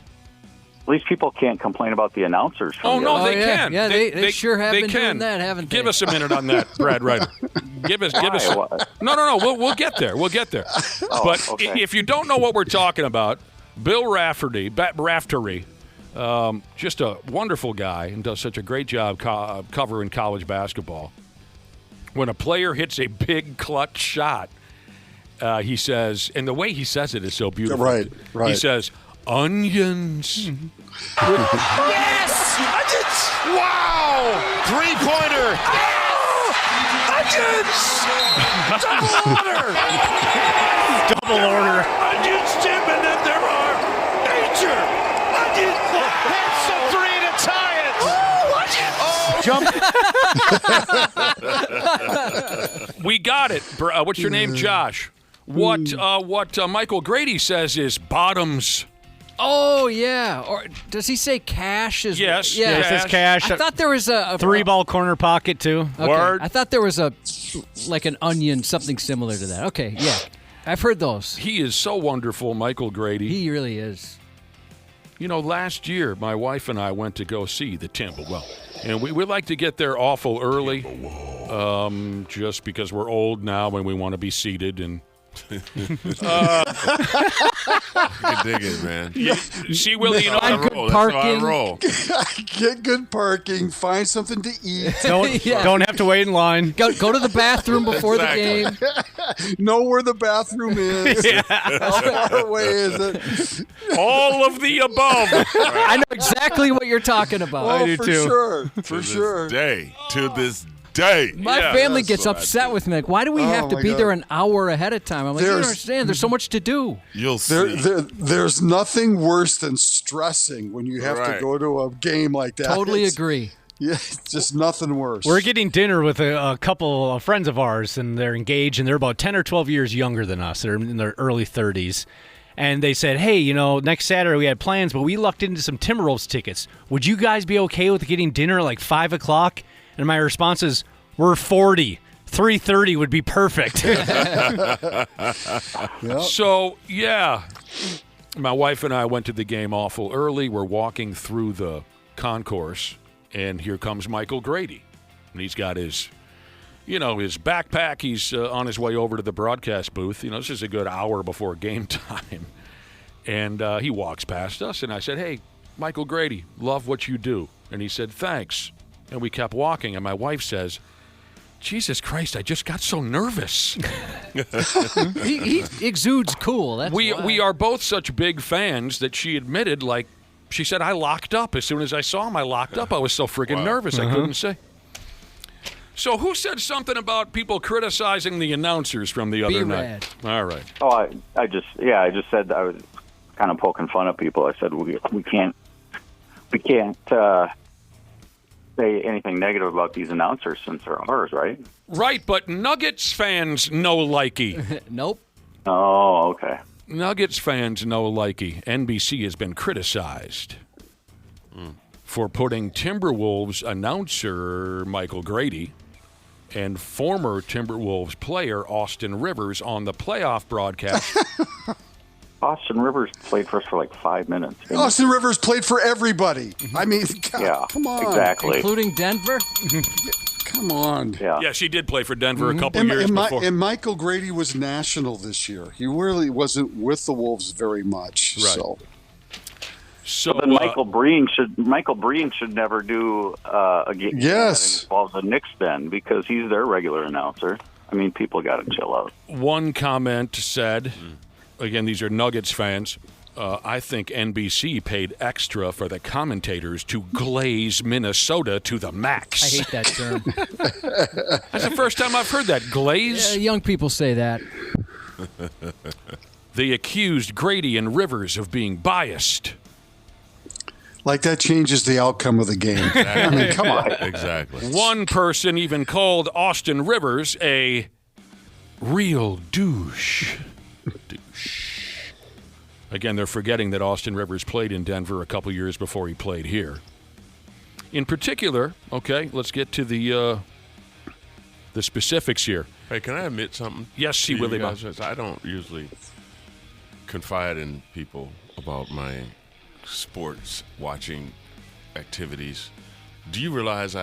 At least people can't complain about the announcers from Oh the no, other they night. can. Yeah, they sure have they been can. doing that, haven't they? Give us a minute on that, Brad Ryder. Give us. Why? No. We'll get there. We'll get there. But okay. if you don't know what we're talking about, Bill Rafferty, Raftery, just a wonderful guy and does such a great job covering college basketball. When a player hits a big clutch shot, he says, and the way he says it is so beautiful. Right. He says, onions. Yes! Wow! Three-pointer! Onions! Double order! Double order. Onions, Tim, and then there are nature! Onions! Hits the three to tie it! Oh, Jump. We got it. What's your name, Josh? What Michael Grady says is bottoms. Oh yeah. Or does he say cash? Yes. Yeah. It says cash. I thought there was a Three-ball corner pocket, too. Okay. Word. I thought there was like an onion, something similar to that. Okay, yeah. I've heard those. He is so wonderful, Michael Grady. He really is. You know, last year, my wife and I went to go see the Timberwolves. And we like to get there awful early, just because we're old now and we want to be seated. And You can dig it, man. see, Willie, you know, That's how I roll. That's how I roll. Get good parking, find something to eat. Don't have to wait in line. Go to the bathroom before Exactly. the game. Know where the bathroom is. How far away is it? all of the above. I know exactly what you're talking about. Oh, do for too. sure. To For this sure. day. To this day. My Yeah, family that's gets what I upset do. with me. Like, why do we have to my be God. there an hour ahead of time? I'm like, you don't There's- understand. There's so much to do. You'll see. There's nothing worse than stressing when you have to Right. go to a game like that. Totally It's- agree. Yeah, it's just nothing worse. We're getting dinner with a couple of friends of ours, and they're engaged, and they're about 10 or 12 years younger than us. They're in their early 30s. And they said, hey, next Saturday we had plans, but we lucked into some Timberwolves tickets. Would you guys be okay with getting dinner at like 5 o'clock? And my response is, we're 40. 3:30 would be perfect. So, yeah, my wife and I went to the game awful early. We're walking through the concourse, and here comes Michael Grady. And he's got his backpack. He's on his way over to the broadcast booth. This is a good hour before game time. And he walks past us, and I said, hey, Michael Grady, love what you do. And he said, thanks. And we kept walking, and my wife says, Jesus Christ, I just got so nervous. He exudes cool. That's We why. are both such big fans that she admitted, she said, I locked up. As soon as I saw him, I locked up. I was so friggin' nervous I couldn't say. So who said something about people criticizing the announcers from the other night? All right. Oh, I just said I was kind of poking fun at people. I said we can't say anything negative about these announcers since they're ours, right? Right, but Nuggets fans no likey. Nope. Oh, okay. Nuggets fans no likey. NBC has been criticized for putting Timberwolves announcer Michael Grady and former Timberwolves player Austin Rivers on the playoff broadcast. Austin Rivers played for us for like 5 minutes. Austin Rivers played for everybody. I mean, God, come on. Exactly. Including Denver? Come on. Yeah. Yeah, she did play for Denver a couple years before. And Michael Grady was national this year. He really wasn't with the Wolves very much. Right. So then Michael Breen should never do a game that involves the Knicks then, because he's their regular announcer. I mean, people got to chill out. One comment said, again, these are Nuggets fans, I think NBC paid extra for the commentators to glaze Minnesota to the max. I hate that term. That's the first time I've heard that. Glaze? Yeah, young people say that. They accused Grady and Rivers of being biased. Like that changes the outcome of the game. I mean, come on. Exactly. One person even called Austin Rivers a real douche. Again, they're forgetting that Austin Rivers played in Denver a couple years before he played here. In particular, okay, let's get to the specifics here. Hey, can I admit something? Yes, to you Willie. guys? I don't usually confide in people about my sports watching activities. Do you realize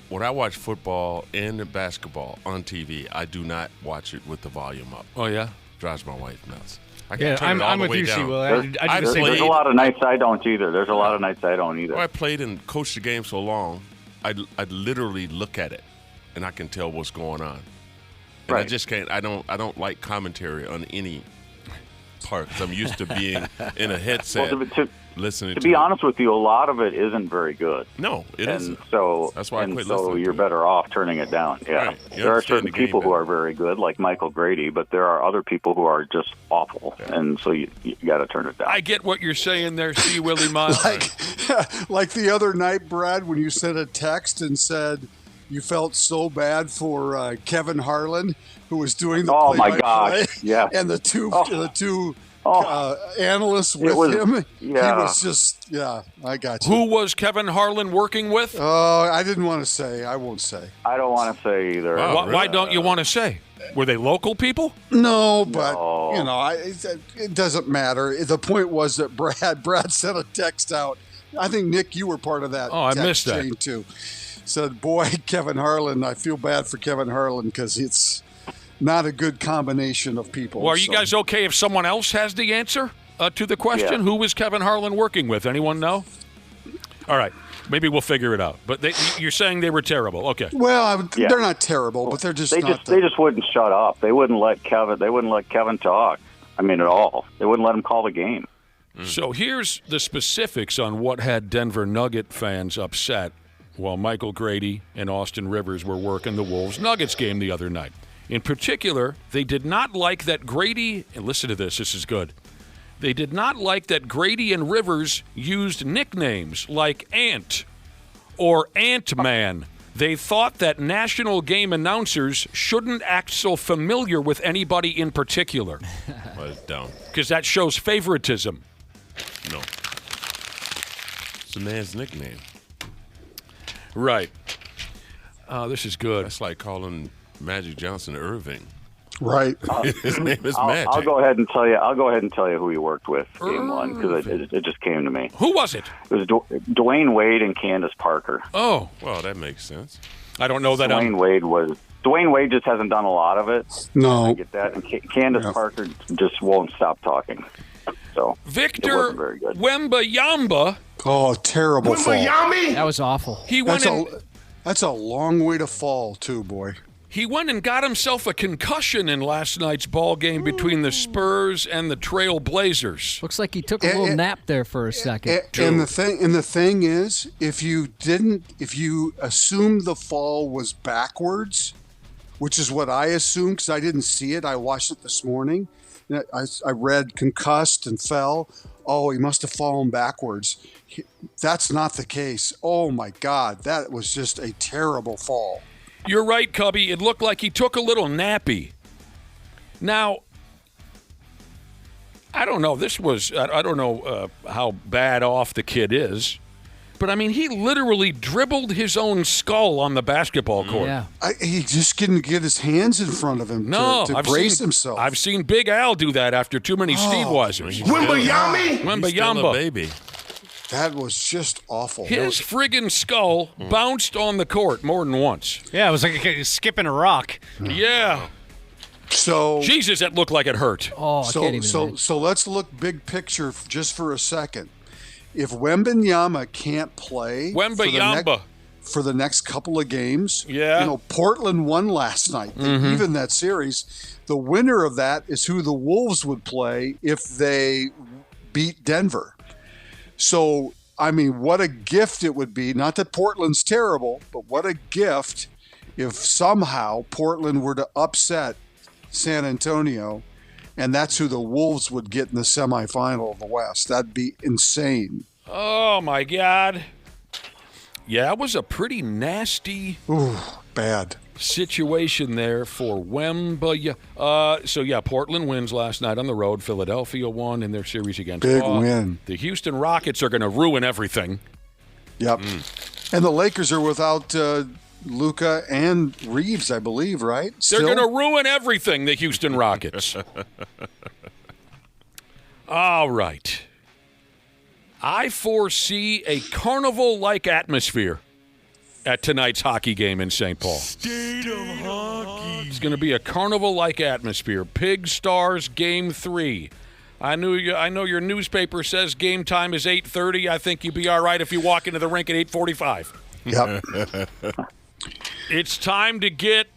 when I watch football and basketball on TV, I do not watch it with the volume up. Oh, yeah? Drives my wife nuts. I'm with you, Will. There's a lot of nights I don't either. Well, I played and coached the game so long, I'd literally look at it, and I can tell what's going on. And I just can't. I don't like commentary on any part, 'cause I'm used to being in a headset listening to be honest with you, a lot of it isn't very good. No, it isn't. So that's why I quit listening. So to you're it. better off turning it down. Yeah, Right. There are certain people who are very good, like Michael Grady, but there are other people who are just awful, and so you got to turn it down. I get what you're saying there, C. Willie Miles. like the other night, Brad, when you sent a text and said you felt so bad for Kevin Harlan, who was doing the play-by-play. My gosh! Yeah, and the two analysts with him. Yeah. He was just, I got you. Who was Kevin Harlan working with? Oh, I didn't want to say. I won't say. I don't want to say either. Why don't you want to say? Were they local people? No, but, it doesn't matter. The point was that Brad sent a text out. I think, Nick, you were part of that. Oh, I text missed that. chain too. Said, boy, Kevin Harlan, I feel bad for Kevin Harlan because it's not a good combination of people. Well, are you guys okay if someone else has the answer to the question? Yeah. Who was Kevin Harlan working with? Anyone know? All right. Maybe we'll figure it out. But you're saying they were terrible. Okay. Well, they're not terrible, but they're just they just wouldn't shut up. They wouldn't let Kevin talk. I mean, at all. They wouldn't let him call the game. So here's the specifics on what had Denver Nugget fans upset while Michael Grady and Austin Rivers were working the Wolves-Nuggets game the other night. In particular, they did not like that Grady, and listen to this is good. They did not like that Grady and Rivers used nicknames like Ant or Ant-Man. They thought that national game announcers shouldn't act so familiar with anybody in particular. Well, it's dumb. Because that shows favoritism. No. It's a man's nickname. Right. This is good. That's like calling Magic Johnson Irving. Right. His name is Magic. I'll go ahead and tell you who he worked with game one, because it just came to me. Who was it? It was Dwayne Wade and Candace Parker. Oh, well, that makes sense. I don't know that. Dwayne Wade just hasn't done a lot of it. No, I get that. And Candace Parker just won't stop talking. So Victor it wasn't very good. Wembanyama. Oh, terrible fall. That was awful. He went That's a long way to fall, too, boy. He went and got himself a concussion in last night's ball game between the Spurs and the Trail Blazers. Looks like he took a little nap there for a second. And the thing is, if you assumed the fall was backwards, which is what I assumed because I didn't see it, I watched it this morning. I read concussed and fell. Oh, he must have fallen backwards. That's not the case. Oh my God, that was just a terrible fall. You're right, Cubby. It looked like he took a little nappy. Now, I don't know. I don't know how bad off the kid is, But, I mean, he literally dribbled his own skull on the basketball court. Yeah. He just couldn't get his hands in front of him to brace himself. I've seen Big Al do that after too many Steve Weisers. Wembayami? Wembayamba. Baby. That was just awful. His friggin' skull bounced on the court more than once. Yeah, it was like skipping a rock. Yeah. So Jesus, that looked like it hurt. Oh, I can't even imagine. So let's look big picture just for a second. If Wembanyama can't play for the next couple of games, Portland won last night. They even that series. The winner of that is who the Wolves would play if they beat Denver. So, I mean, what a gift it would be. Not that Portland's terrible, but what a gift if somehow Portland were to upset San Antonio, and that's who the Wolves would get in the semifinal of the West. That'd be insane. Oh, my God. Yeah, it was a pretty nasty bad situation there for Wemba. Portland wins last night on the road. Philadelphia won in their series against Big win. The Houston Rockets are going to ruin everything. Yep. And the Lakers are without Luka and Reeves, I believe, right? They're going to ruin everything, the Houston Rockets. All right. I foresee a carnival-like atmosphere at tonight's hockey game in St. Paul. State of hockey. It's going to be a carnival-like atmosphere. Pig Stars Game 3. I know your newspaper says game time is 8:30. I think you'd be all right if you walk into the rink at 8:45. Yep. It's time to get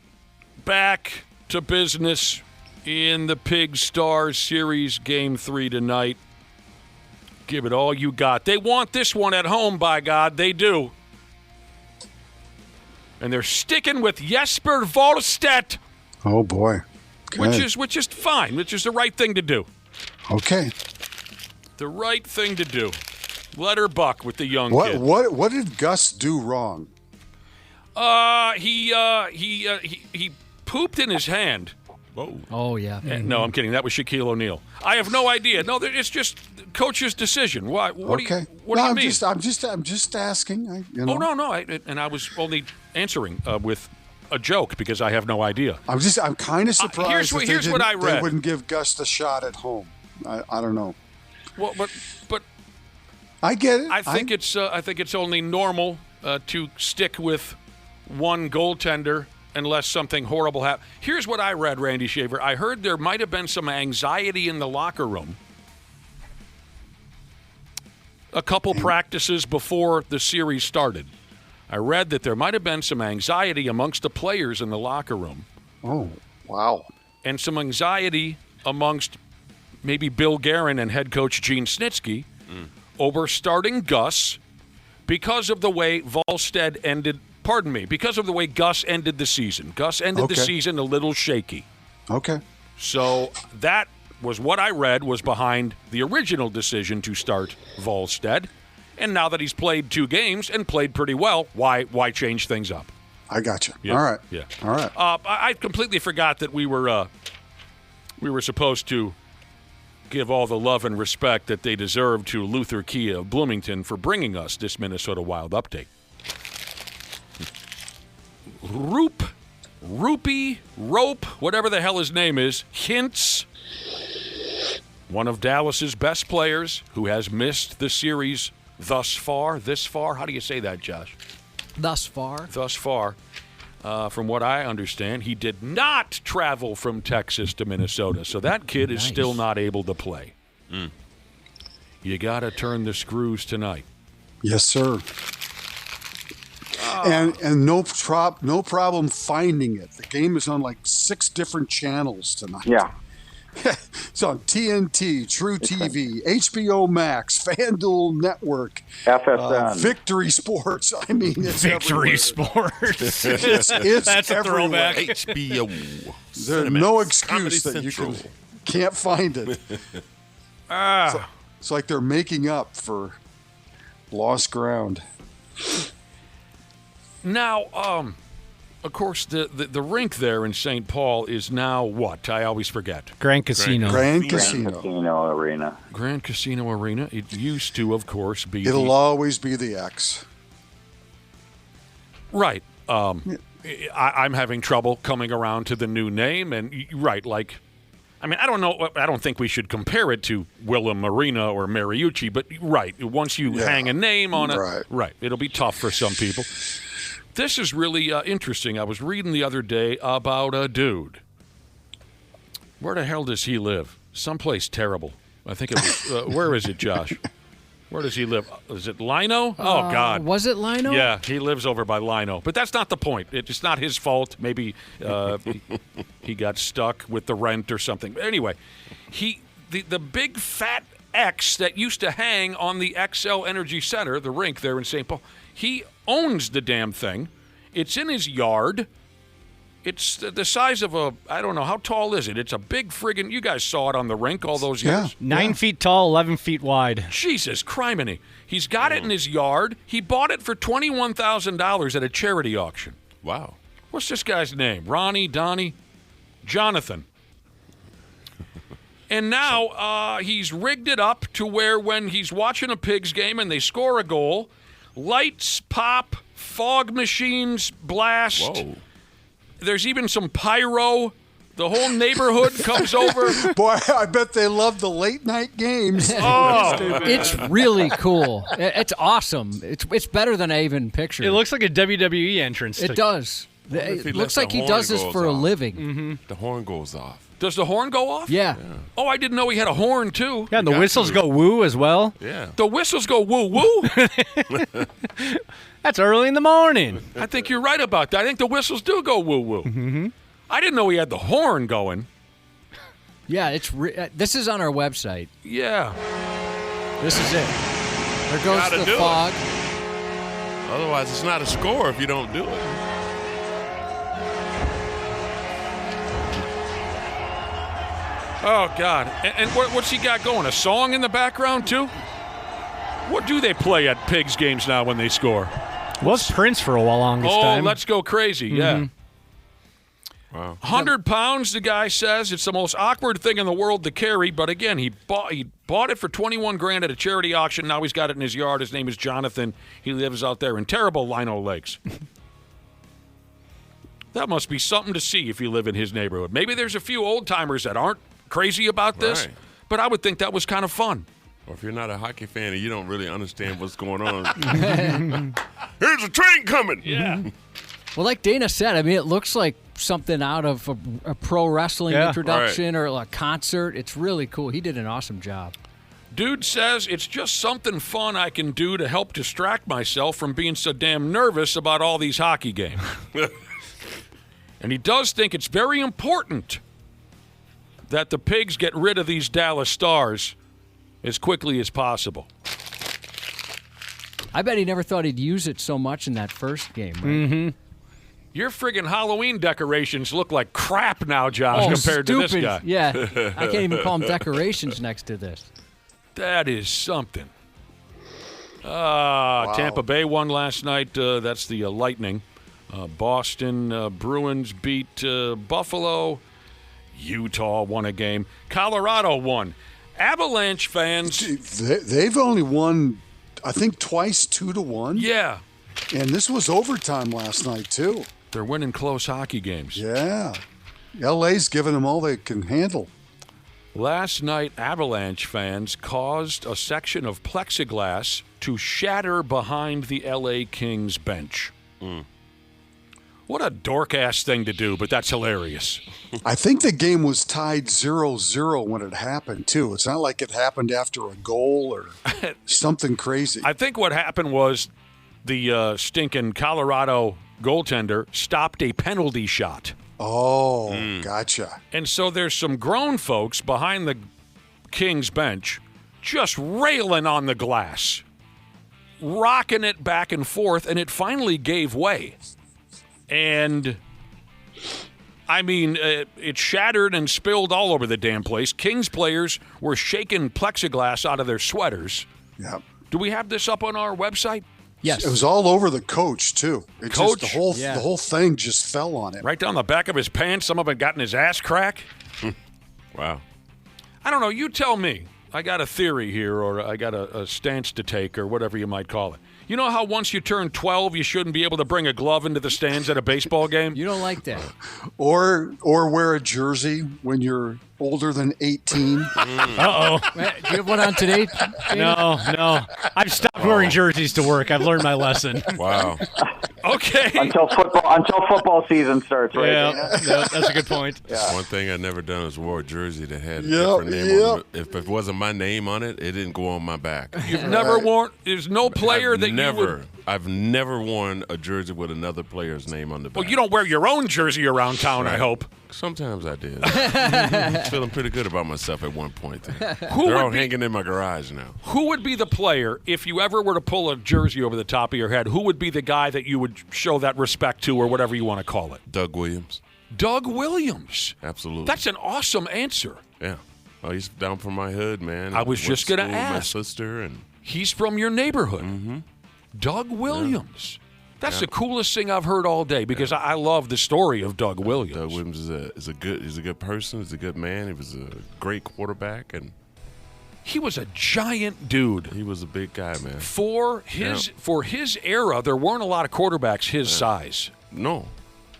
back to business in the Pig Stars Series Game 3 tonight. Give it all you got. They want this one at home, by God. They do. And they're sticking with Jesper Wallstedt. Oh, boy. Which is fine, which is the right thing to do. Okay. The right thing to do. Let her buck with the young kid. What did Gus do wrong? He pooped in his hand. Whoa. Oh, yeah. No, I'm kidding. That was Shaquille O'Neal. I have no idea. No, it's just coach's decision. What do you mean? I'm just asking. Oh, no. I was only answering with a joke because I have no idea. I'm kind of surprised. Here's what I read. They wouldn't give Gus the shot at home. I don't know. Well, but I get it. I think it's only normal to stick with one goaltender unless something horrible happens. Here's what I read, Randy Shaver. I heard there might have been some anxiety in the locker room a couple practices before the series started. I read that there might have been some anxiety amongst the players in the locker room. Oh, wow. And some anxiety amongst maybe Bill Guerin and head coach Gene Snitsky over starting Gus because of the way Wallstedt ended. Pardon me, because of the way Gus ended the season. Gus ended the season a little shaky. Okay. So that was what I read was behind the original decision to start Wallstedt. And now that he's played 2 games and played pretty well, why change things up? I got you. Yeah. All right. Yeah. All right. I completely forgot that we were supposed to give all the love and respect that they deserve to Luther Kia of Bloomington for bringing us this Minnesota Wild update. Rope, whatever the hell his name is, Hintz, one of Dallas's best players who has missed the series this far. How do you say that, Josh? Thus far. From what I understand, he did not travel from Texas to Minnesota, so that kid is still not able to play. You got to turn the screws tonight. Yes, sir. And no problem finding it. The game is on like 6 different channels tonight. Yeah. It's on TNT, True TV, HBO Max, FanDuel Network, FSN, Victory Sports. I mean, it's Victory everywhere. Sports. It's That's a everywhere. throwback. HBO. There's no excuse Comedy that Central. you can't find it. It's like they're making up for lost ground. Now, Of course, the rink there in St. Paul is now what? I always forget. Grand Casino. Grand Casino Arena. Grand Casino Arena. It used to, of course, be. It'll always be the X. Right. I'm having trouble coming around to the new name, and right, like, I mean, I don't know. I don't think we should compare it to Willem Arena or Mariucci, but right, once you hang a name on it, right, it'll be tough for some people. This is really interesting. I was reading the other day about a dude. Where the hell does he live? Someplace terrible. I think it was. Where is it, Josh? Where does he live? Is it Lino? Oh, God. Was it Lino? Yeah, he lives over by Lino. But that's not the point. It's not his fault. Maybe he got stuck with the rent or something. But anyway, the big fat X that used to hang on the XL Energy Center, the rink there in St. Paul, he owns the damn thing. It's in his yard. It's the size of I don't know, how tall is it? It's a big friggin', you guys saw it on the rink all those years. 9 feet tall, 11 feet wide. Jesus criminy. He's got it in his yard. He bought it for $21,000 at a charity auction. Wow. What's this guy's name? Ronnie, Donnie? Jonathan. And now he's rigged it up to where when he's watching a Pigs game and they score a goal, lights pop, fog machines blast. Whoa. There's even some pyro. The whole neighborhood comes over. Boy, I bet they love the late night games. Oh, it's really cool. It's awesome. It's better than I even pictured. It looks like a WWE entrance. It does. It looks like he does this for a living. Mm-hmm. The horn goes off. Does the horn go off? Yeah. Oh, I didn't know he had a horn, too. Yeah, and the whistles go woo as well. Yeah. The whistles go woo-woo? That's early in the morning. I think you're right about that. I think the whistles do go woo-woo. Mm-hmm. I didn't know he had the horn going. Yeah, this is on our website. Yeah. This is it. There goes Gotta the do fog. It. Otherwise, it's not a score if you don't do it. Oh, God. And what's he got going? A song in the background, too? What do they play at Pigs games now when they score? Was Prince for a longest time. Oh, let's go crazy, yeah. Wow. 100 pounds, the guy says. It's the most awkward thing in the world to carry, but again, he bought it for $21,000 at a charity auction. Now he's got it in his yard. His name is Jonathan. He lives out there in terrible Lino Lakes. That must be something to see if you live in his neighborhood. Maybe there's a few old-timers that aren't crazy about this, but I would think that was kind of fun. Or if you're not a hockey fan and you don't really understand what's going on. Here's a train coming. Yeah. Well, like Dana said, I mean, it looks like something out of a pro wrestling introduction or a concert. It's really cool. He did an awesome job. Dude says it's just something fun I can do to help distract myself from being so damn nervous about all these hockey games. And he does think it's very important that the Pigs get rid of these Dallas Stars as quickly as possible. I bet he never thought he'd use it so much in that first game, right? Mm-hmm. Your friggin' Halloween decorations look like crap now, Josh, compared to this guy. Yeah, I can't even call them decorations next to this. That is something. Tampa Bay won last night. That's the Lightning. Boston Bruins beat Buffalo. Utah won a game. Colorado won. Avalanche fans. They've only won, I think, twice, 2-1. Yeah. And this was overtime last night, too. They're winning close hockey games. Yeah. LA's giving them all they can handle. Last night, Avalanche fans caused a section of plexiglass to shatter behind the LA Kings bench. What a dork-ass thing to do, but that's hilarious. I think the game was tied 0-0 when it happened, too. It's not like it happened after a goal or something crazy. I think what happened was the stinking Colorado goaltender stopped a penalty shot. Oh, gotcha. And so there's some grown folks behind the Kings bench just railing on the glass, rocking it back and forth, and it finally gave way. And, I mean, it shattered and spilled all over the damn place. Kings players were shaking plexiglass out of their sweaters. Yep. Do we have this up on our website? Yes. It was all over the coach too. It Coach? just, the whole thing just fell on him. Right down the back of his pants. Some of it got in his ass crack. Wow. I don't know. You tell me. I got a theory here, or I got a stance to take, or whatever you might call it. You know how once you turn 12, you shouldn't be able to bring a glove into the stands at a baseball game? You don't like that. Or wear a jersey when you're older than 18. Uh-oh. Do you have one on today? No. I've stopped wearing jerseys to work. I've learned my lesson. Wow. Okay. Until football season starts, right? Yeah, that's a good point. Yeah. One thing I'd never done is wore a jersey that had a different name on it. If it wasn't my name on it, it didn't go on my back. You've never worn – there's no player I've never worn a jersey with another player's name on the back. Well, you don't wear your own jersey around town, I hope. Sometimes I did. Feeling pretty good about myself at one point. They're all hanging in my garage now. Who would be the player, if you ever were to pull a jersey over the top of your head, who would be the guy that you would show that respect to, or whatever you want to call it? Doug Williams. Doug Williams. Absolutely. That's an awesome answer. Yeah. Oh, he's down from my hood, man. I was just going to ask. My sister and he's from your neighborhood. Mm-hmm. Doug Williams. Yeah. That's the coolest thing I've heard all day, because I love the story of Doug Williams. Doug Williams is a good person. He's a good man. He was a great quarterback, and he was a giant dude. He was a big guy, man. For his era, there weren't a lot of quarterbacks his size. No.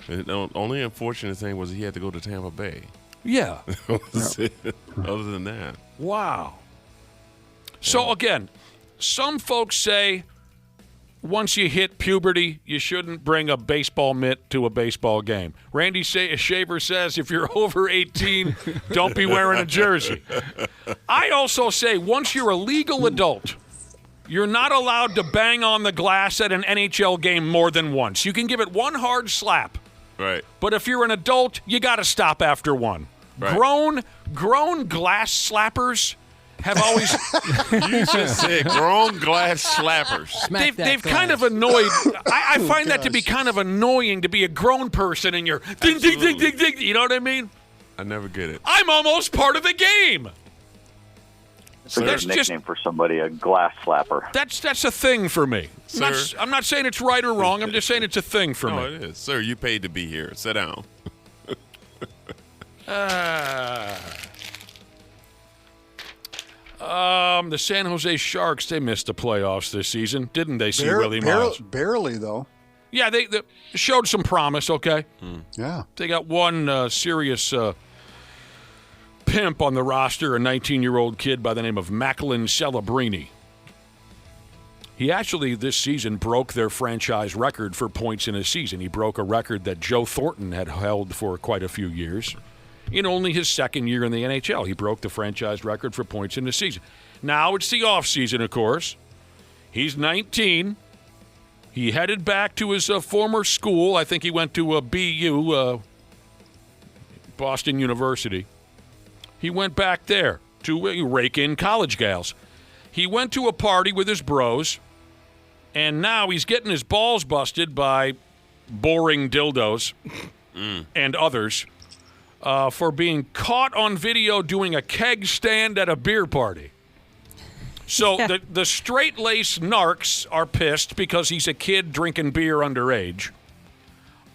The only unfortunate thing was he had to go to Tampa Bay. Yeah. Other than that. Wow. So, again, some folks say once you hit puberty, you shouldn't bring a baseball mitt to a baseball game. Randy Shaver says if you're over 18, don't be wearing a jersey. I also say once you're a legal adult, you're not allowed to bang on the glass at an NHL game more than once. You can give it one hard slap. Right. But if you're an adult, you got to stop after one. Right. Grown glass slappers have always you just said grown glass slappers. They've kind of annoyed. I find that to be kind of annoying to be a grown person and you're ding ding ding ding ding. You know what I mean? I never get it. I'm almost part of the game. So that's a nickname for somebody, a glass slapper. That's a thing for me. I'm not saying it's right or wrong. I'm just saying it's a thing for me. No, it is. Sir, you paid to be here. Sit down. The San Jose Sharks, they missed the playoffs this season, didn't they, see Willie Miles? Barely, though. Yeah, they showed some promise, okay? Yeah. They got one serious pimp on the roster, a 19-year-old kid by the name of Macklin Celebrini. He actually, this season, broke their franchise record for points in a season. He broke a record that Joe Thornton had held for quite a few years. In only his second year in the NHL, he broke the franchise record for points in the season. Now it's the offseason, of course. He's 19. He headed back to his former school. I think he went to BU, Boston University. He went back there to rake in college gals. He went to a party with his bros, and now he's getting his balls busted by boring dildos and others. For being caught on video doing a keg stand at a beer party. So the straight-laced narcs are pissed because he's a kid drinking beer underage.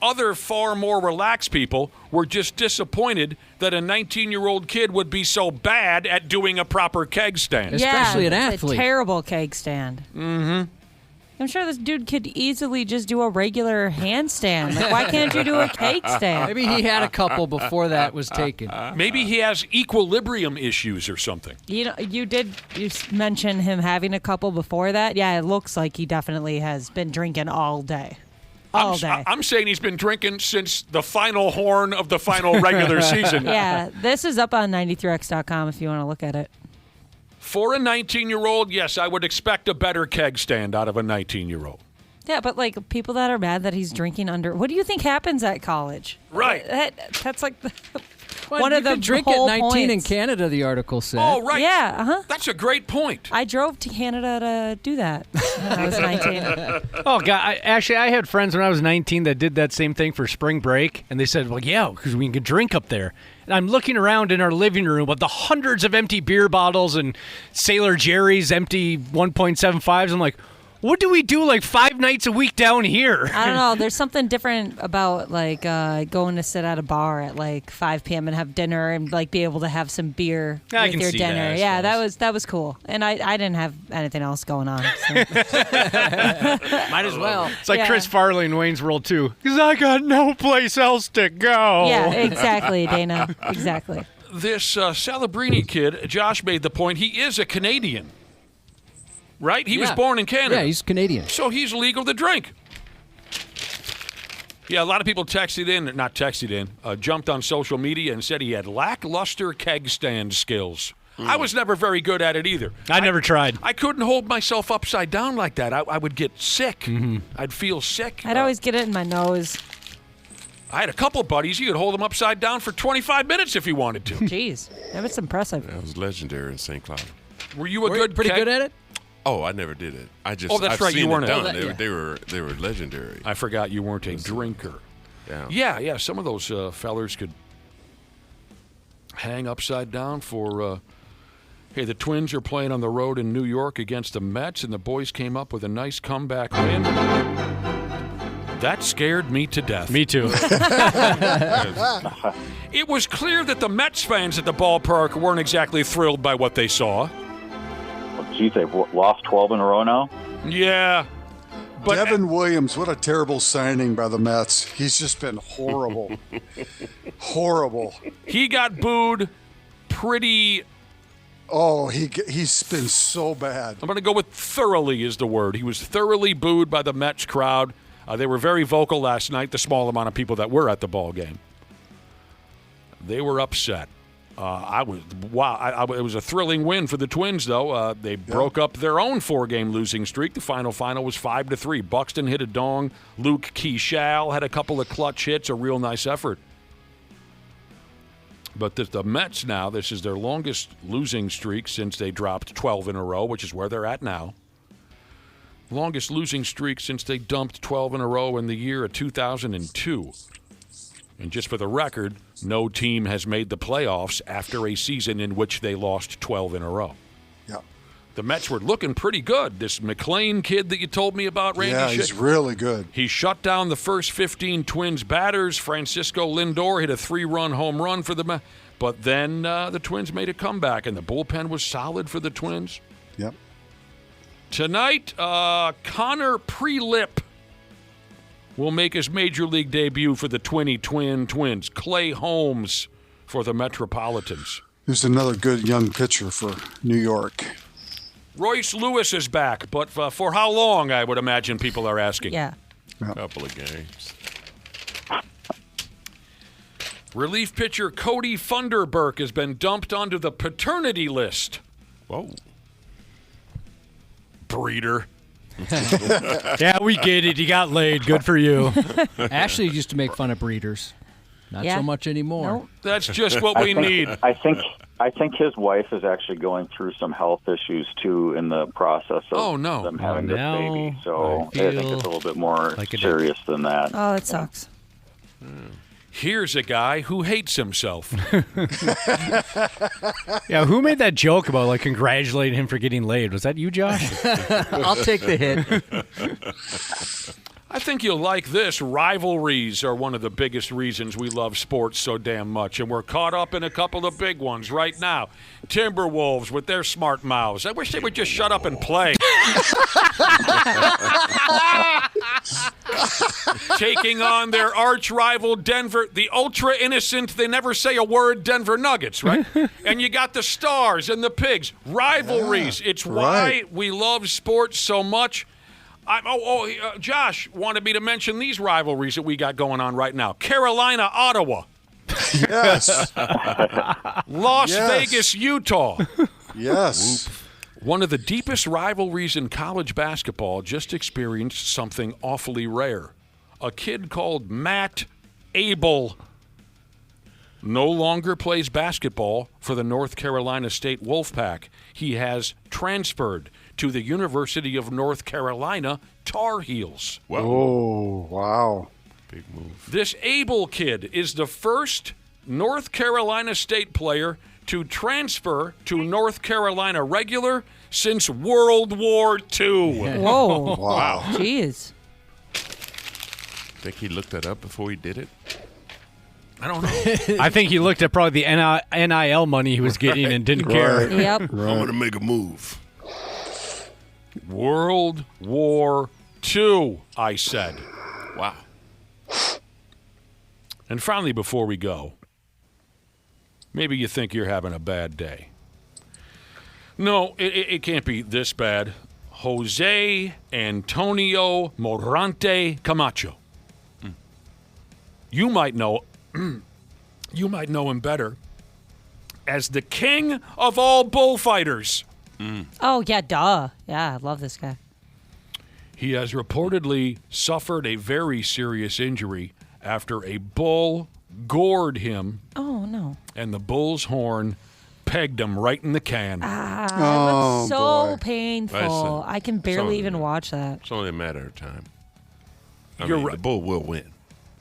Other far more relaxed people were just disappointed that a 19-year-old kid would be so bad at doing a proper keg stand. Especially an it's athlete. A terrible keg stand. Mm-hmm. I'm sure this dude could easily just do a regular handstand. Like, why can't you do a cake stand? Maybe he had a couple before that was taken. Maybe he has equilibrium issues or something. You mention him having a couple before that. Yeah, it looks like he definitely has been drinking all day. All day. I'm saying he's been drinking since the final horn of the final regular season. Yeah, this is up on 93x.com if you want to look at it. For a 19-year-old, yes, I would expect a better keg stand out of a 19-year-old. Yeah, but like people that are mad that he's drinking under. What do you think happens at college? Right. That's like one of the drink at 19 points. in Canada. The article said. Oh, right. Yeah. Uh-huh. That's a great point. I drove to Canada to do that when I was 19. Oh God! I had friends when I was 19 that did that same thing for spring break, and they said, "Well, yeah, because we can drink up there." And I'm looking around in our living room with the hundreds of empty beer bottles and Sailor Jerry's empty 1.75s. I'm like, What do we do like 5 nights a week down here? I don't know. There's something different about like going to sit at a bar at like 5 p.m. and have dinner and like be able to have some beer I with can your see dinner. that, Yeah, that was cool. And I didn't have anything else going on. So. Might as well. It's like Chris Farley in Wayne's World 2. Because I got no place else to go. Yeah, exactly, Dana. Exactly. This Celebrini kid, Josh made the point, he is a Canadian. Right? He was born in Canada. Yeah, he's Canadian. So he's legal to drink. Yeah, a lot of people jumped on social media and said he had lackluster keg stand skills. I was never very good at it either. I never tried. I couldn't hold myself upside down like that. I would get sick. Mm-hmm. I'd feel sick. I'd always get it in my nose. I had a couple of buddies. You could hold them upside down for 25 minutes if you wanted to. Jeez, that's impressive. That was legendary in St. Cloud. Were you pretty good at it? Oh, I never did it. I've that's right. seen You weren't it done. a They were legendary. I forgot you weren't a drinker. Yeah. Some of those fellers could hang upside down for. Hey, the Twins are playing on the road in New York against the Mets, and the boys came up with a nice comeback win. That scared me to death. Me too. It was clear that the Mets fans at the ballpark weren't exactly thrilled by what they saw. Geez, they've lost 12 in a row now? Yeah. But Devin Williams, what a terrible signing by the Mets. He's just been horrible. Horrible. He got booed pretty... Oh, he's been so bad. I'm going to go with thoroughly is the word. He was thoroughly booed by the Mets crowd. They were very vocal last night, the small amount of people that were at the ball game. They were upset. It was a thrilling win for the Twins, though. They broke up their own 4-game losing streak. The final was 5-3. Buxton hit a dong. Luke Keishal had a couple of clutch hits. A real nice effort. But the Mets now, this is their longest losing streak since they dropped 12 in a row, which is where they're at now. Longest losing streak since they dumped 12 in a row in the year of 2002. And just for the record, no team has made the playoffs after a season in which they lost 12 in a row. Yeah. The Mets were looking pretty good. This McLean kid that you told me about, Randy. Yeah, he's really good. He shut down the first 15 Twins batters. Francisco Lindor hit a 3-run home run for the Mets. But then the Twins made a comeback, and the bullpen was solid for the Twins. Yep. Tonight, Connor Prelip will make his Major League debut for the Twins. Clay Holmes for the Metropolitans. Who's another good young pitcher for New York. Royce Lewis is back, but for how long, I would imagine people are asking. Yeah. A couple of games. Relief pitcher Cody Funderburk has been dumped onto the paternity list. Whoa. Breeder. Yeah, we get it. You got laid. Good for you. Ashley used to make fun of breeders. Not so much anymore. Nope. That's just what we need. I think his wife is actually going through some health issues, too, in the process of them having this baby. So I think it's a little bit more serious than that. Oh, it sucks. Here's a guy who hates himself. Yeah, who made that joke about like congratulating him for getting laid? Was that you, Josh? I'll take the hit. I think you'll like this. Rivalries are one of the biggest reasons we love sports so damn much, and we're caught up in a couple of big ones right now. Timberwolves with their smart mouths. I wish they would just shut up and play. Taking on their arch rival Denver, the ultra innocent, they never say a word, Denver Nuggets, right? And you got the Stars and the Pigs. Rivalries. Yeah, it's why we love sports so much. Josh wanted me to mention these rivalries that we got going on right now. Carolina, Ottawa. Yes. Las Vegas, Utah. Yes. One of the deepest rivalries in college basketball just experienced something awfully rare. A kid called Matt Abel no longer plays basketball for the North Carolina State Wolfpack. He has transferred to the University of North Carolina Tar Heels. Whoa. Oh, wow. Big move. This Abel kid is the first North Carolina State player to transfer to North Carolina regular since World War II. Whoa. Wow. Jeez. Think he looked that up before he did it? I don't know. I think he looked at probably the NIL money he was getting and didn't care. Yep. I'm going to make a move. World War II, I said. Wow. And finally, before we go, maybe you think you're having a bad day. No, it can't be this bad. Jose Antonio Morante Camacho. You might know him better as the king of all bullfighters. Oh, yeah, duh. Yeah, I love this guy. He has reportedly suffered a very serious injury after a bull gored him, Oh, no. and the bull's horn pegged him right in the can. That Oh, looks so boy. painful. Listen, I can barely even watch that. It's only a matter of time. You're right. The bull will win.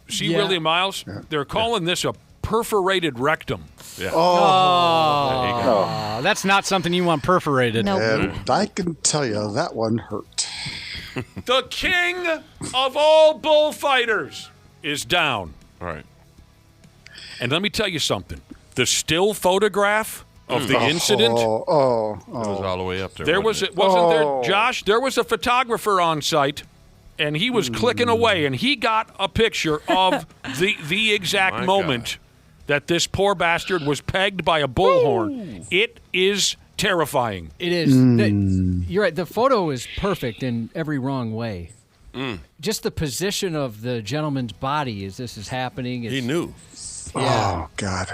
See, Yeah. Willie Miles, they're calling this a perforated rectum. Yeah. Oh, that's not something you want perforated. Nope. And I can tell you that one hurt. The king of all bullfighters is down. All right. And let me tell you something. The still photograph of the incident, It was all the way up there. wasn't there, Josh? There was a photographer on site, and he was clicking away, and he got a picture of the exact My moment that this poor bastard was pegged by a bullhorn. It is terrifying. It is. You're right. The photo is perfect in every wrong way. Just the position of the gentleman's body as this is happening. He knew. Oh, God.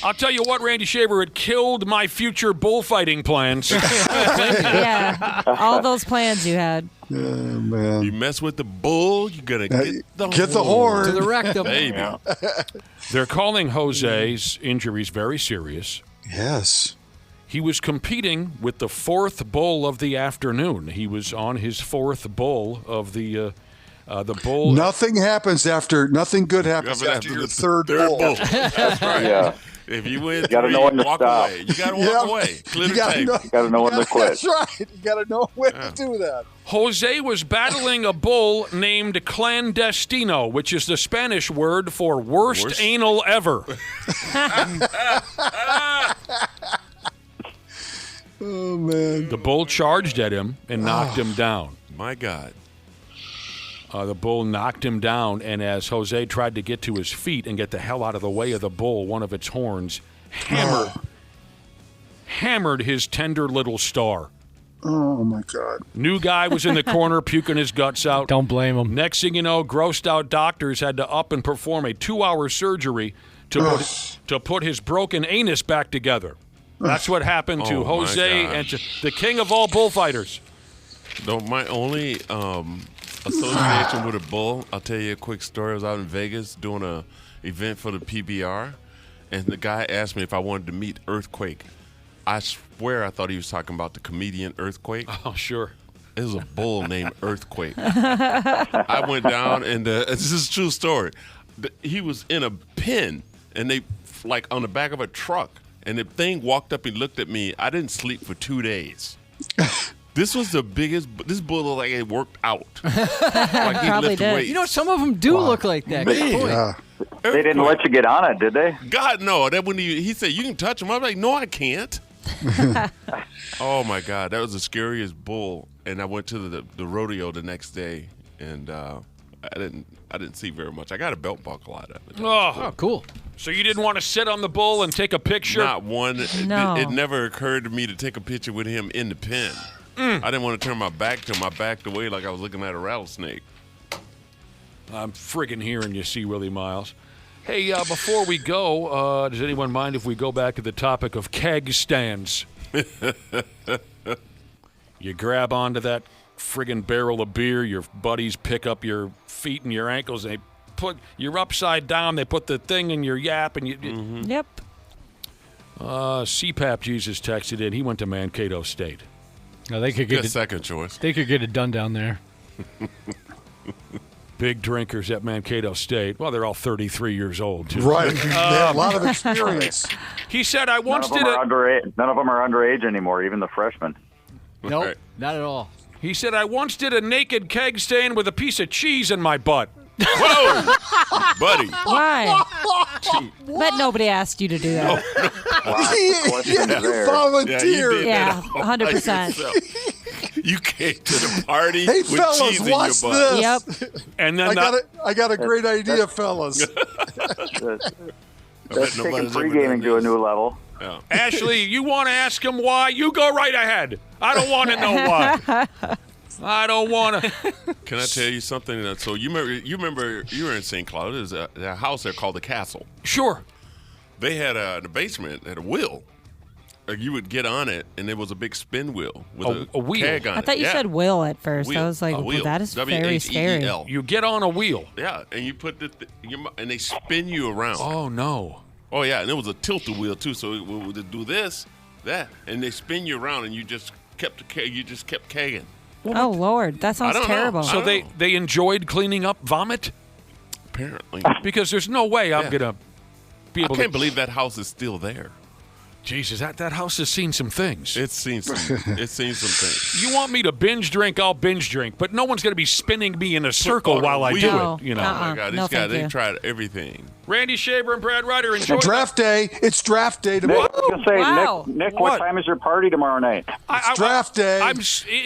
I'll tell you what, Randy Shaver, it killed my future bullfighting plans. Yeah. All those plans you had. Man. You mess with the bull, you're going to Get the horn. To the rectum. Baby. They're calling Jose's injuries very serious. Yes. He was competing with the fourth bull of the afternoon. He was on his fourth bull of the bull. Nothing good happens after your third bull. That's right. Yeah. If you win, You gotta know when to walk stop. away. You got to walk away. Clear the table. You gotta know when to quit. That's right. You got to know when to do that. Jose was battling a bull named clandestino, which is the Spanish word for worst anal ever. Oh, man. The bull charged at him and knocked him down. My God. The bull knocked him down, and as Jose tried to get to his feet and get the hell out of the way of the bull, one of its horns hammered his tender little star. Oh, my God. New guy was in the corner puking his guts out. Don't blame him. Next thing you know, grossed out doctors had to up and perform a 2-hour surgery to put his broken anus back together. That's what happened to Oh, my Jose gosh. and to the king of all bullfighters. No, my only association with a bull, I'll tell you a quick story. I was out in Vegas doing a event for the PBR, and the guy asked me if I wanted to meet Earthquake. I swear I thought he was talking about the comedian Earthquake. Oh, sure. It was a bull named Earthquake. I went down, and this is a true story. He was in a pen, and they, like, on the back of a truck, and the thing walked up and looked at me. I didn't sleep for 2 days. This was the biggest. This bull looked like it worked out. Like he Probably lifted did. weights. You know, some of them do look like that. Good point. They didn't let you get on it, did they? God, no. That when he said you can touch him. I was like, no, I can't. Oh my God, that was the scariest bull. And I went to the rodeo the next day, and I didn't see very much. I got a belt buckle out of it. Oh, cool. So you didn't want to sit on the bull and take a picture? Not one. No. It never occurred to me to take a picture with him in the pen. I didn't want to turn my back to him. I backed away like I was looking at a rattlesnake. I'm friggin' hearing you, see, Willie Miles. Hey, before we go, does anyone mind if we go back to the topic of keg stands? You grab onto that friggin' barrel of beer, your buddies pick up your feet and your ankles, and you're upside down, they put the thing in your yap, and you... Yep. CPAP Jesus texted in. He went to Mankato State. No, they could get Good second choice. They could get it done down there. big drinkers at Mankato State. Well, they're all 33 years old, too. Right. They have a lot of experience. He said, I once did none of them are underage anymore, even the freshmen. Nope, not at all. He said, I once did a naked keg stand with a piece of cheese in my butt. Whoa! Buddy. Why? Bet nobody asked you to do that. You volunteered. Yeah, 100%. You came to the party Hey, with fellas, cheese in your watch butt. this. Yep. And then I got a great idea, fellas. That's taking pre-gaming to a new level. Yeah. Ashley, you want to ask him why? You go right ahead. I don't want to know why. I don't want to. Can I tell you something? So you remember you were in St. Cloud. There's a house there called the Castle. Sure. They had in the basement had a wheel. You would get on it, and there was a big spin wheel with a wheel. keg on it. I thought you said will at first. Wheel. I was like, A wheel. well, that is very scary. W-H-E-E-L. You get on a wheel. Yeah, and you put and they spin you around. Oh, no. Oh, yeah, and it was a tilt-a-wheel, too, so it would do this, that, and they spin you around, and you just kept kegging. Oh, Lord. That sounds terrible. So they enjoyed cleaning up vomit? Apparently. Because there's no way I'm going to be able I can't believe that house is still there. Jesus, that house has seen some things. It's seen some things. You want me to binge drink, I'll binge drink, but no one's going to be spinning me in a circle while I do it. You know. Oh, my God. These guys, they tried everything. Randy Shaver and Brad Ryder, enjoy Draft day. It's draft day tomorrow. Nick, what time is your party tomorrow night? It's draft day.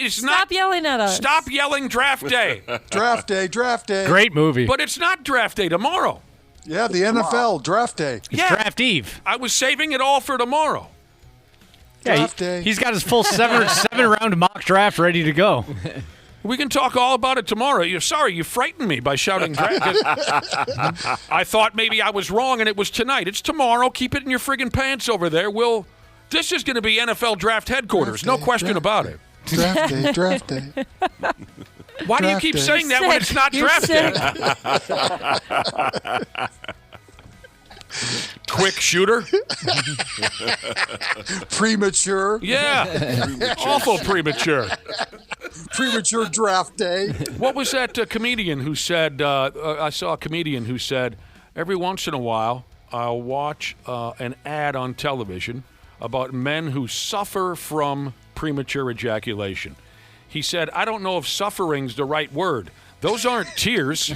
Stop yelling at us. Stop yelling draft day. Draft day, draft day. Great movie. But it's not draft day tomorrow. Yeah, the NFL draft day. It's draft eve. I was saving it all for tomorrow. Yeah, Draft day. He's got his full seven-round mock draft ready to go. We can talk all about it tomorrow. You frightened me by shouting draft. I thought maybe I was wrong and it was tonight. It's tomorrow. Keep it in your friggin' pants over there. This is going to be NFL draft headquarters. No question about it. Draft day, draft day. Why do you keep saying that when it's not draft day? Quick shooter? Premature. Yeah. Awful premature. Premature draft day. What was that comedian who said, I saw a comedian who said, every once in a while I'll watch an ad on television about men who suffer from premature ejaculation. He said, I don't know if suffering's the right word. Those aren't tears.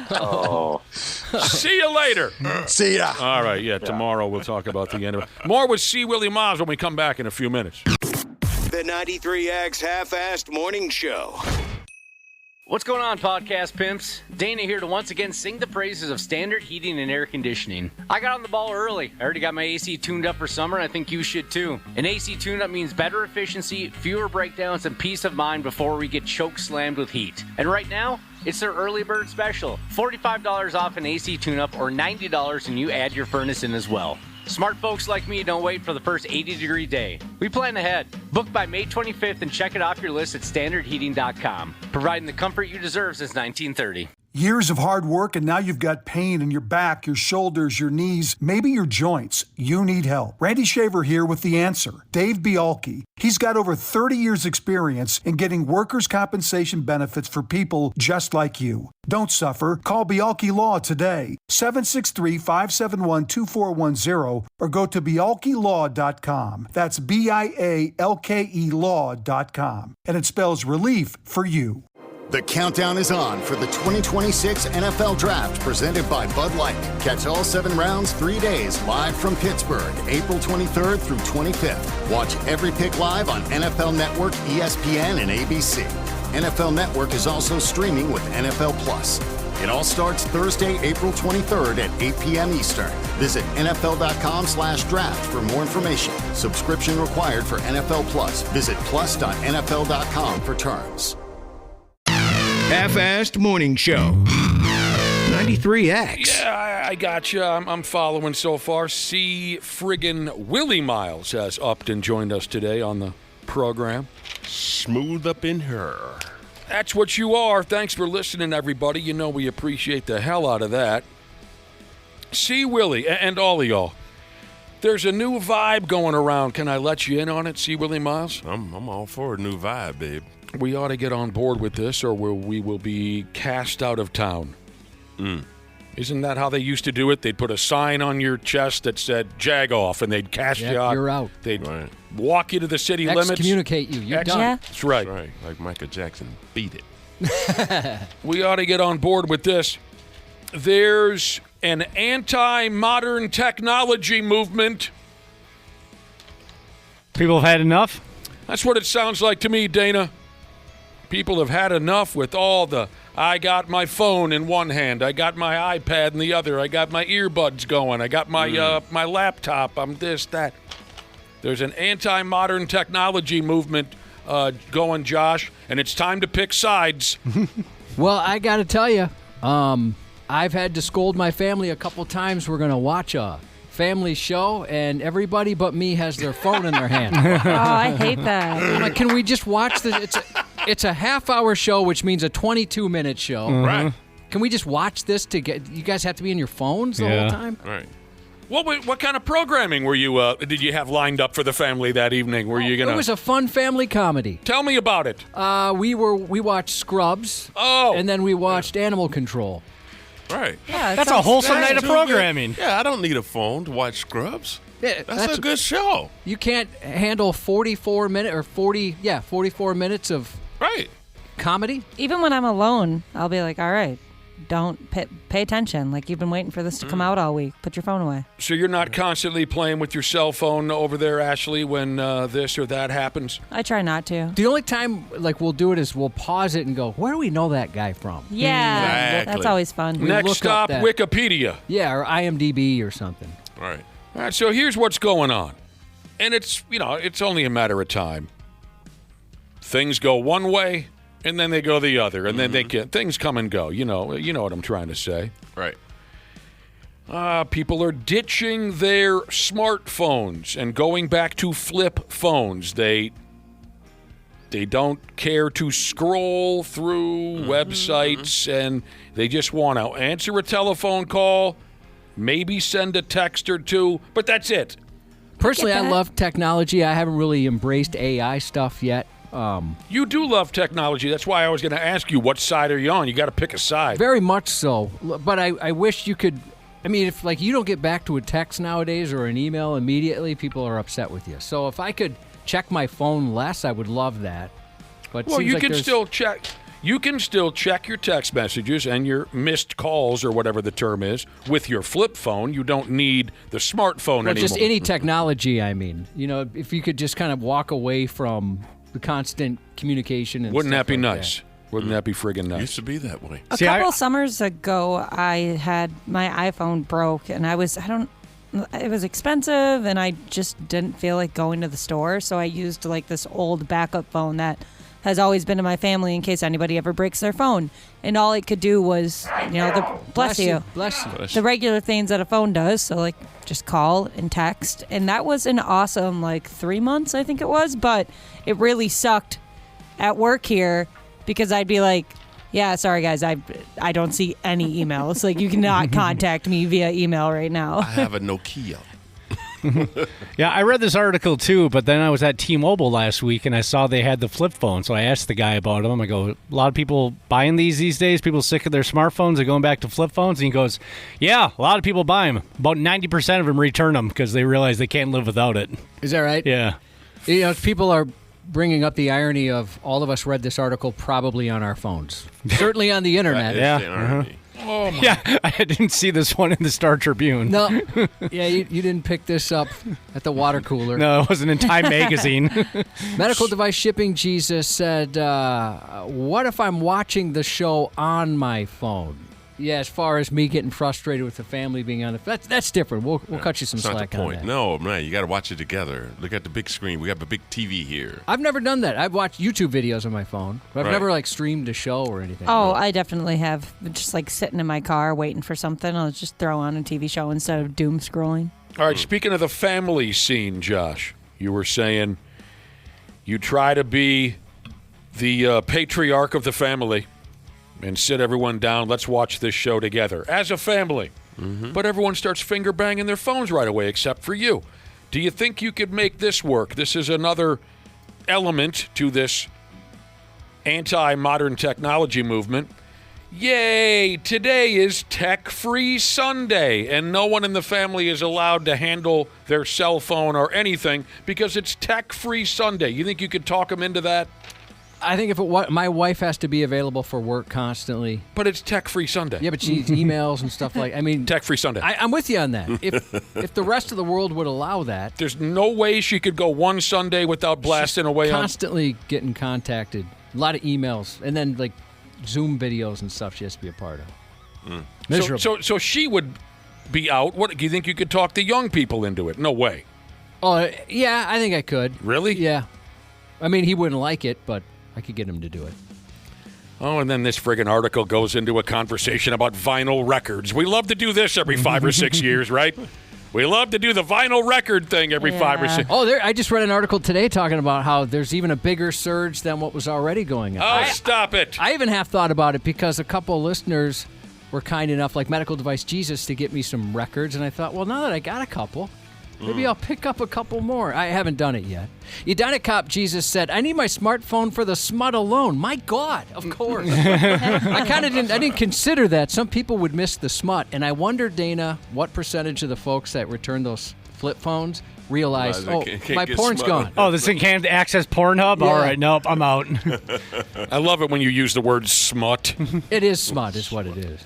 Oh. See you later. See ya. All right, tomorrow we'll talk about the end of it. More with C. Willie Miles when we come back in a few minutes. The 93X Half-Assed Morning Show. What's going on, podcast pimps? Dana here to once again sing the praises of Standard Heating and Air Conditioning. I got on the ball early. I already got my AC tuned up for summer, and I think you should too. An AC tune-up means better efficiency, fewer breakdowns, and peace of mind before we get choke slammed with heat. And right now, it's their early bird special. $45 off an AC tune-up or $90 and you add your furnace in as well. Smart folks like me don't wait for the first 80-degree day. We plan ahead. Book by May 25th and check it off your list at standardheating.com. Providing the comfort you deserve since 1930. Years of hard work, and now you've got pain in your back, your shoulders, your knees, maybe your joints. You need help. Randy Shaver here with the answer. Dave Bialke. He's got over 30 years experience in getting workers' compensation benefits for people just like you. Don't suffer. Call Bialke Law today. 763-571-2410 or go to bialkelaw.com. That's BIALKE law.com. And it spells relief for you. The countdown is on for the 2026 NFL Draft presented by Bud Light. Catch all 7 rounds, 3 days, live from Pittsburgh, April 23rd through 25th. Watch every pick live on NFL Network, ESPN, and ABC. NFL Network is also streaming with NFL Plus. It all starts Thursday, April 23rd at 8 p.m. Eastern. Visit NFL.com/draft for more information. Subscription required for NFL Plus. Visit plus.nfl.com for terms. Half-Assed Morning Show. 93X. Yeah, I got you. I'm following so far. C. Friggin' Willie Miles has upped and joined us today on the program. Smooth up in her. That's what you are. Thanks for listening, everybody. You know we appreciate the hell out of that. C. Willie, and all of y'all, there's a new vibe going around. Can I let you in on it, C. Willie Miles? I'm all for a new vibe, babe. We ought to get on board with this, or we will be cast out of town. Isn't that how they used to do it? They'd put a sign on your chest that said "Jag off," and they'd cast you out. You're out. They'd walk you to the city limits. Excommunicate you. You're done. Yeah. That's right. Right, like Michael Jackson. Beat it. We ought to get on board with this. There's an anti-modern technology movement. People have had enough? That's what it sounds like to me, Dana. People have had enough with all the, I got my phone in one hand, I got my iPad in the other, I got my earbuds going, I got my my laptop, I'm this, that. There's an anti-modern technology movement going, Josh, and it's time to pick sides. Well, I got to tell you, I've had to scold my family a couple times. We're going to watch a family show, and everybody but me has their phone in their hand. Oh, I hate that. I'm like, can we just watch this? It's a half-hour show, which means a 22-minute show. Right. Can we just watch this to get? You guys have to be in your phones the whole time. Right. What kind of programming were you? Did you have lined up for the family that evening? Were you gonna? It was a fun family comedy. Tell me about it. We watched Scrubs. Oh. And then we watched Animal Control. Right. Yeah, That's a wholesome night of programming. Yeah, I don't need a phone to watch Scrubs. Yeah, That's a good show. You can't handle 44 minutes of comedy. Even when I'm alone, I'll be like, all right, don't pay attention. Like, you've been waiting for this to come out all week. Put your phone away. So you're not constantly playing with your cell phone over there, Ashley, when this or that happens? I try not to. The only time we'll do it is we'll pause it and go, where do we know that guy from? Yeah, Exactly. that's always fun. Next stop, Wikipedia. Yeah, or IMDb or something. Right. All right, so here's what's going on. And it's only a matter of time. Things go one way, and then they go the other, and then things come and go. You know what I'm trying to say. Right. People are ditching their smartphones and going back to flip phones. They don't care to scroll through websites, and they just want to answer a telephone call, maybe send a text or two, but that's it. Personally, I love technology. I haven't really embraced AI stuff yet. You do love technology. That's why I was going to ask you, what side are you on? You got to pick a side. Very much so. But I wish you could. I mean, if you don't get back to a text nowadays or an email immediately, people are upset with you. So if I could check my phone less, I would love that. But well, you can still check. You can still check your text messages and your missed calls or whatever the term is with your flip phone. You don't need the smartphone anymore. Just any technology, I mean. If you could just kind of walk away from the constant communication and Wouldn't that be like nice? Wouldn't that be friggin' nice? Used to be that way. A couple summers ago, I had my iPhone broke, and it was expensive, and I just didn't feel like going to the store, so I used this old backup phone that has always been in my family in case anybody ever breaks their phone. And all it could do was, bless you. The regular things that a phone does. So, just call and text. And that was an awesome, 3 months, I think it was. But it really sucked at work here because I'd be like, yeah, sorry, guys, I don't see any emails. You cannot contact me via email right now. I have a Nokia. Yeah, I read this article too, but then I was at T-Mobile last week and I saw they had the flip phone. So I asked the guy about them. I go, a lot of people buying these days? People sick of their smartphones and going back to flip phones? And he goes, yeah, a lot of people buy them. About 90% of them return them because they realize they can't live without it. Is that right? Yeah. People are bringing up the irony of all of us read this article probably on our phones. Certainly on the internet. Yeah. Oh my. Yeah, I didn't see this one in the Star Tribune. No. Yeah, you didn't pick this up at the water cooler. No, it wasn't in Time Magazine. Medical Device Shipping Jesus said, what if I'm watching the show on my phone? Yeah, as far as me getting frustrated with the family being on that's different. We'll cut you some That's slack not the on point. that. No, man, you got to watch it together. Look at the big screen. We have a big TV here. I've never done that. I've watched YouTube videos on my phone, but I've never streamed a show or anything. Oh, I definitely have. Just sitting in my car waiting for something. I'll just throw on a TV show instead of doom scrolling. All right, speaking of the family scene, Josh, you were saying you try to be the patriarch of the family and sit everyone down. Let's watch this show together as a family. Mm-hmm. But everyone starts finger banging their phones right away, except for you. Do you think you could make this work? This is another element to this anti-modern technology movement. Yay, today is Tech-Free Sunday, and no one in the family is allowed to handle their cell phone or anything because it's Tech-Free Sunday. You think you could talk them into that? I think my wife has to be available for work constantly. But it's Tech-Free Sunday. Yeah, but she needs emails and stuff like. I mean, Tech-Free Sunday. I'm with you on that. If the rest of the world would allow that, there's no way she could go one Sunday without blasting away. Constantly getting contacted, a lot of emails, and then like Zoom videos and stuff. She has to be a part of. Miserable. So she would be out. What do you think you could talk the young people into it? No way. Oh yeah, I think I could. Really? Yeah. I mean, he wouldn't like it, but I could get him to do it. Oh, and then this friggin' article goes into a conversation about vinyl records. We love to do this every 5 or 6 years, right? We love to do the vinyl record thing every 5 or 6. Oh, I just read an article today talking about how there's even a bigger surge than what was already going on. Oh, stop it. I even half thought about it because a couple of listeners were kind enough, like Medical Device Jesus, to get me some records, and I thought, well, now that I got a couple, maybe I'll pick up a couple more. I haven't done it yet. Edina Cop Jesus said, I need my smartphone for the smut alone. My God, of course. I didn't consider that. Some people would miss the smut. And I wonder, Dana, what percentage of the folks that return those flip phones realize, my porn's gone. Oh, this thing can't access Pornhub? Yeah. All right, nope, I'm out. I love it when you use the word smut. It is smut, is what it is.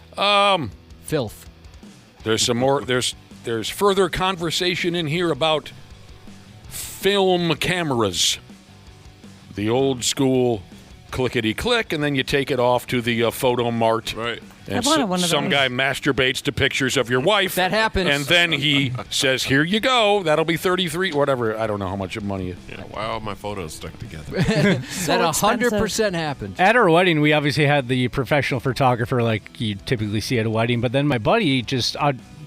Filth. There's some more. There's further conversation in here about film cameras. The old school clickety-click, and then you take it off to the photo mart. Right. And I wanted one of some those. guy masturbates to pictures of your wife. That happens. And then he says, here you go. That'll be 33, whatever. I don't know how much money. Yeah, wow, my photos stuck together. That 100% happens. At our wedding, we obviously had the professional photographer like you typically see at a wedding, but then my buddy just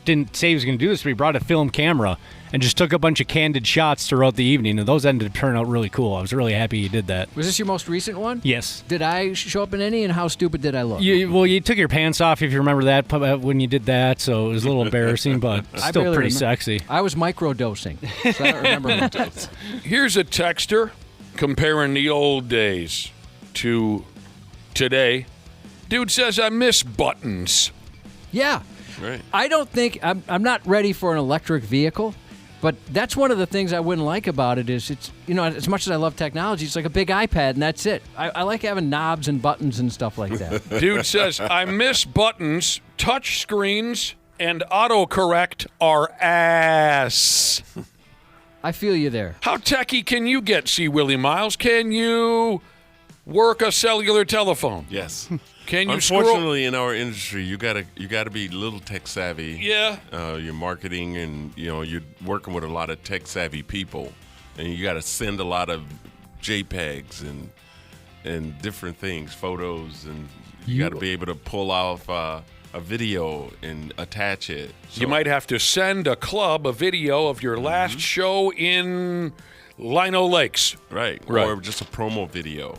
didn't say he was going to do this, but he brought a film camera and just took a bunch of candid shots throughout the evening, and those ended up turning out really cool. I was really happy he did that. Was this your most recent one? Yes. Did I show up in any, and how stupid did I look? You took your pants off, if you remember that, when you did that, so it was a little embarrassing, but still pretty sexy. I was microdosing, so I don't remember much. Here's a texter comparing the old days to today. Dude says, I miss buttons. Yeah. Right. I don't think I'm not ready for an electric vehicle, but that's one of the things I wouldn't like about it is it's, as much as I love technology, it's like a big iPad and that's it. I like having knobs and buttons and stuff like that. Dude says, I miss buttons, touch screens, and autocorrect are ass. I feel you there. How techie can you get, C. Willie Miles? Can you work a cellular telephone? Yes. Can you Unfortunately, in our industry, you gotta be a little tech savvy. Yeah. You're marketing, and you're working with a lot of tech savvy people, and you got to send a lot of JPEGs and different things, photos, and you got to be able to pull off a video and attach it. So, you might have to send a club a video of your last show in Lino Lakes. Right. Or just a promo video.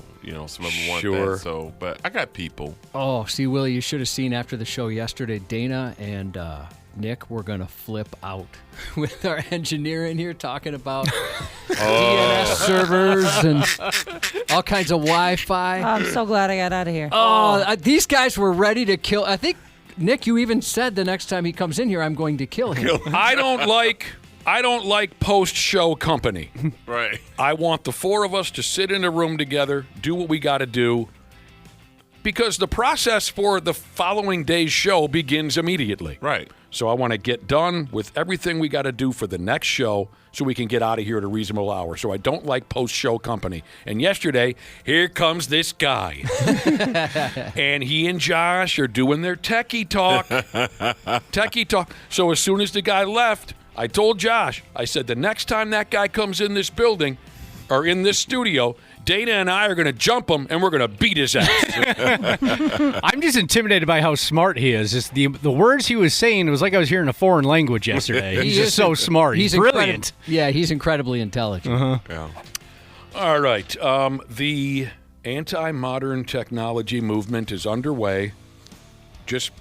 Some of them want that. So, but I got people. Oh, see, Willie, you should have seen after the show yesterday, Dana and Nick were going to flip out with our engineer in here talking about DNS servers and all kinds of Wi-Fi. Oh, I'm so glad I got out of here. These guys were ready to kill. I think, Nick, you even said the next time he comes in here, I'm going to kill him. I don't like post-show company. Right. I want the four of us to sit in a room together, do what we got to do, because the process for the following day's show begins immediately. Right. So I want to get done with everything we got to do for the next show so we can get out of here at a reasonable hour. So I don't like post-show company. And yesterday, here comes this guy. And he and Josh are doing their techie talk. Techie talk. So as soon as the guy left, I told Josh, I said, the next time that guy comes in this building or in this studio, Dana and I are going to jump him, and we're going to beat his ass. I'm just intimidated by how smart he is. Just the words he was saying, it was like I was hearing a foreign language yesterday. He's just so smart. He's brilliant. Yeah, he's incredibly intelligent. Uh-huh. Yeah. All right. The anti-modern technology movement is underway. Just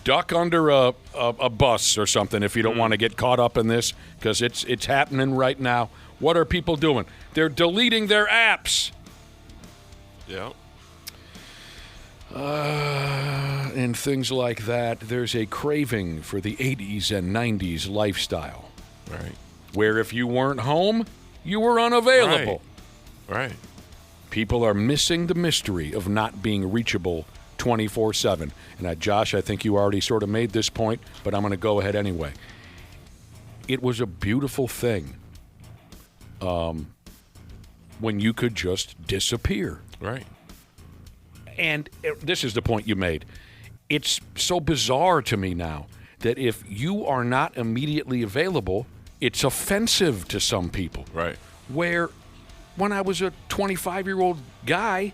duck under a bus or something if you don't want to get caught up in this, because it's happening right now. What are people doing? They're deleting their apps. Yeah. And things like that. There's a craving for the 80s and 90s lifestyle. Right. Where if you weren't home, you were unavailable. Right. People are missing the mystery of not being reachable 24/7. And Josh, I think you already sort of made this point, but I'm going to go ahead anyway. It was a beautiful thing when you could just disappear. Right. And this is the point you made. It's so bizarre to me now that if you are not immediately available, it's offensive to some people. Right. Where when I was a 25-year-old guy,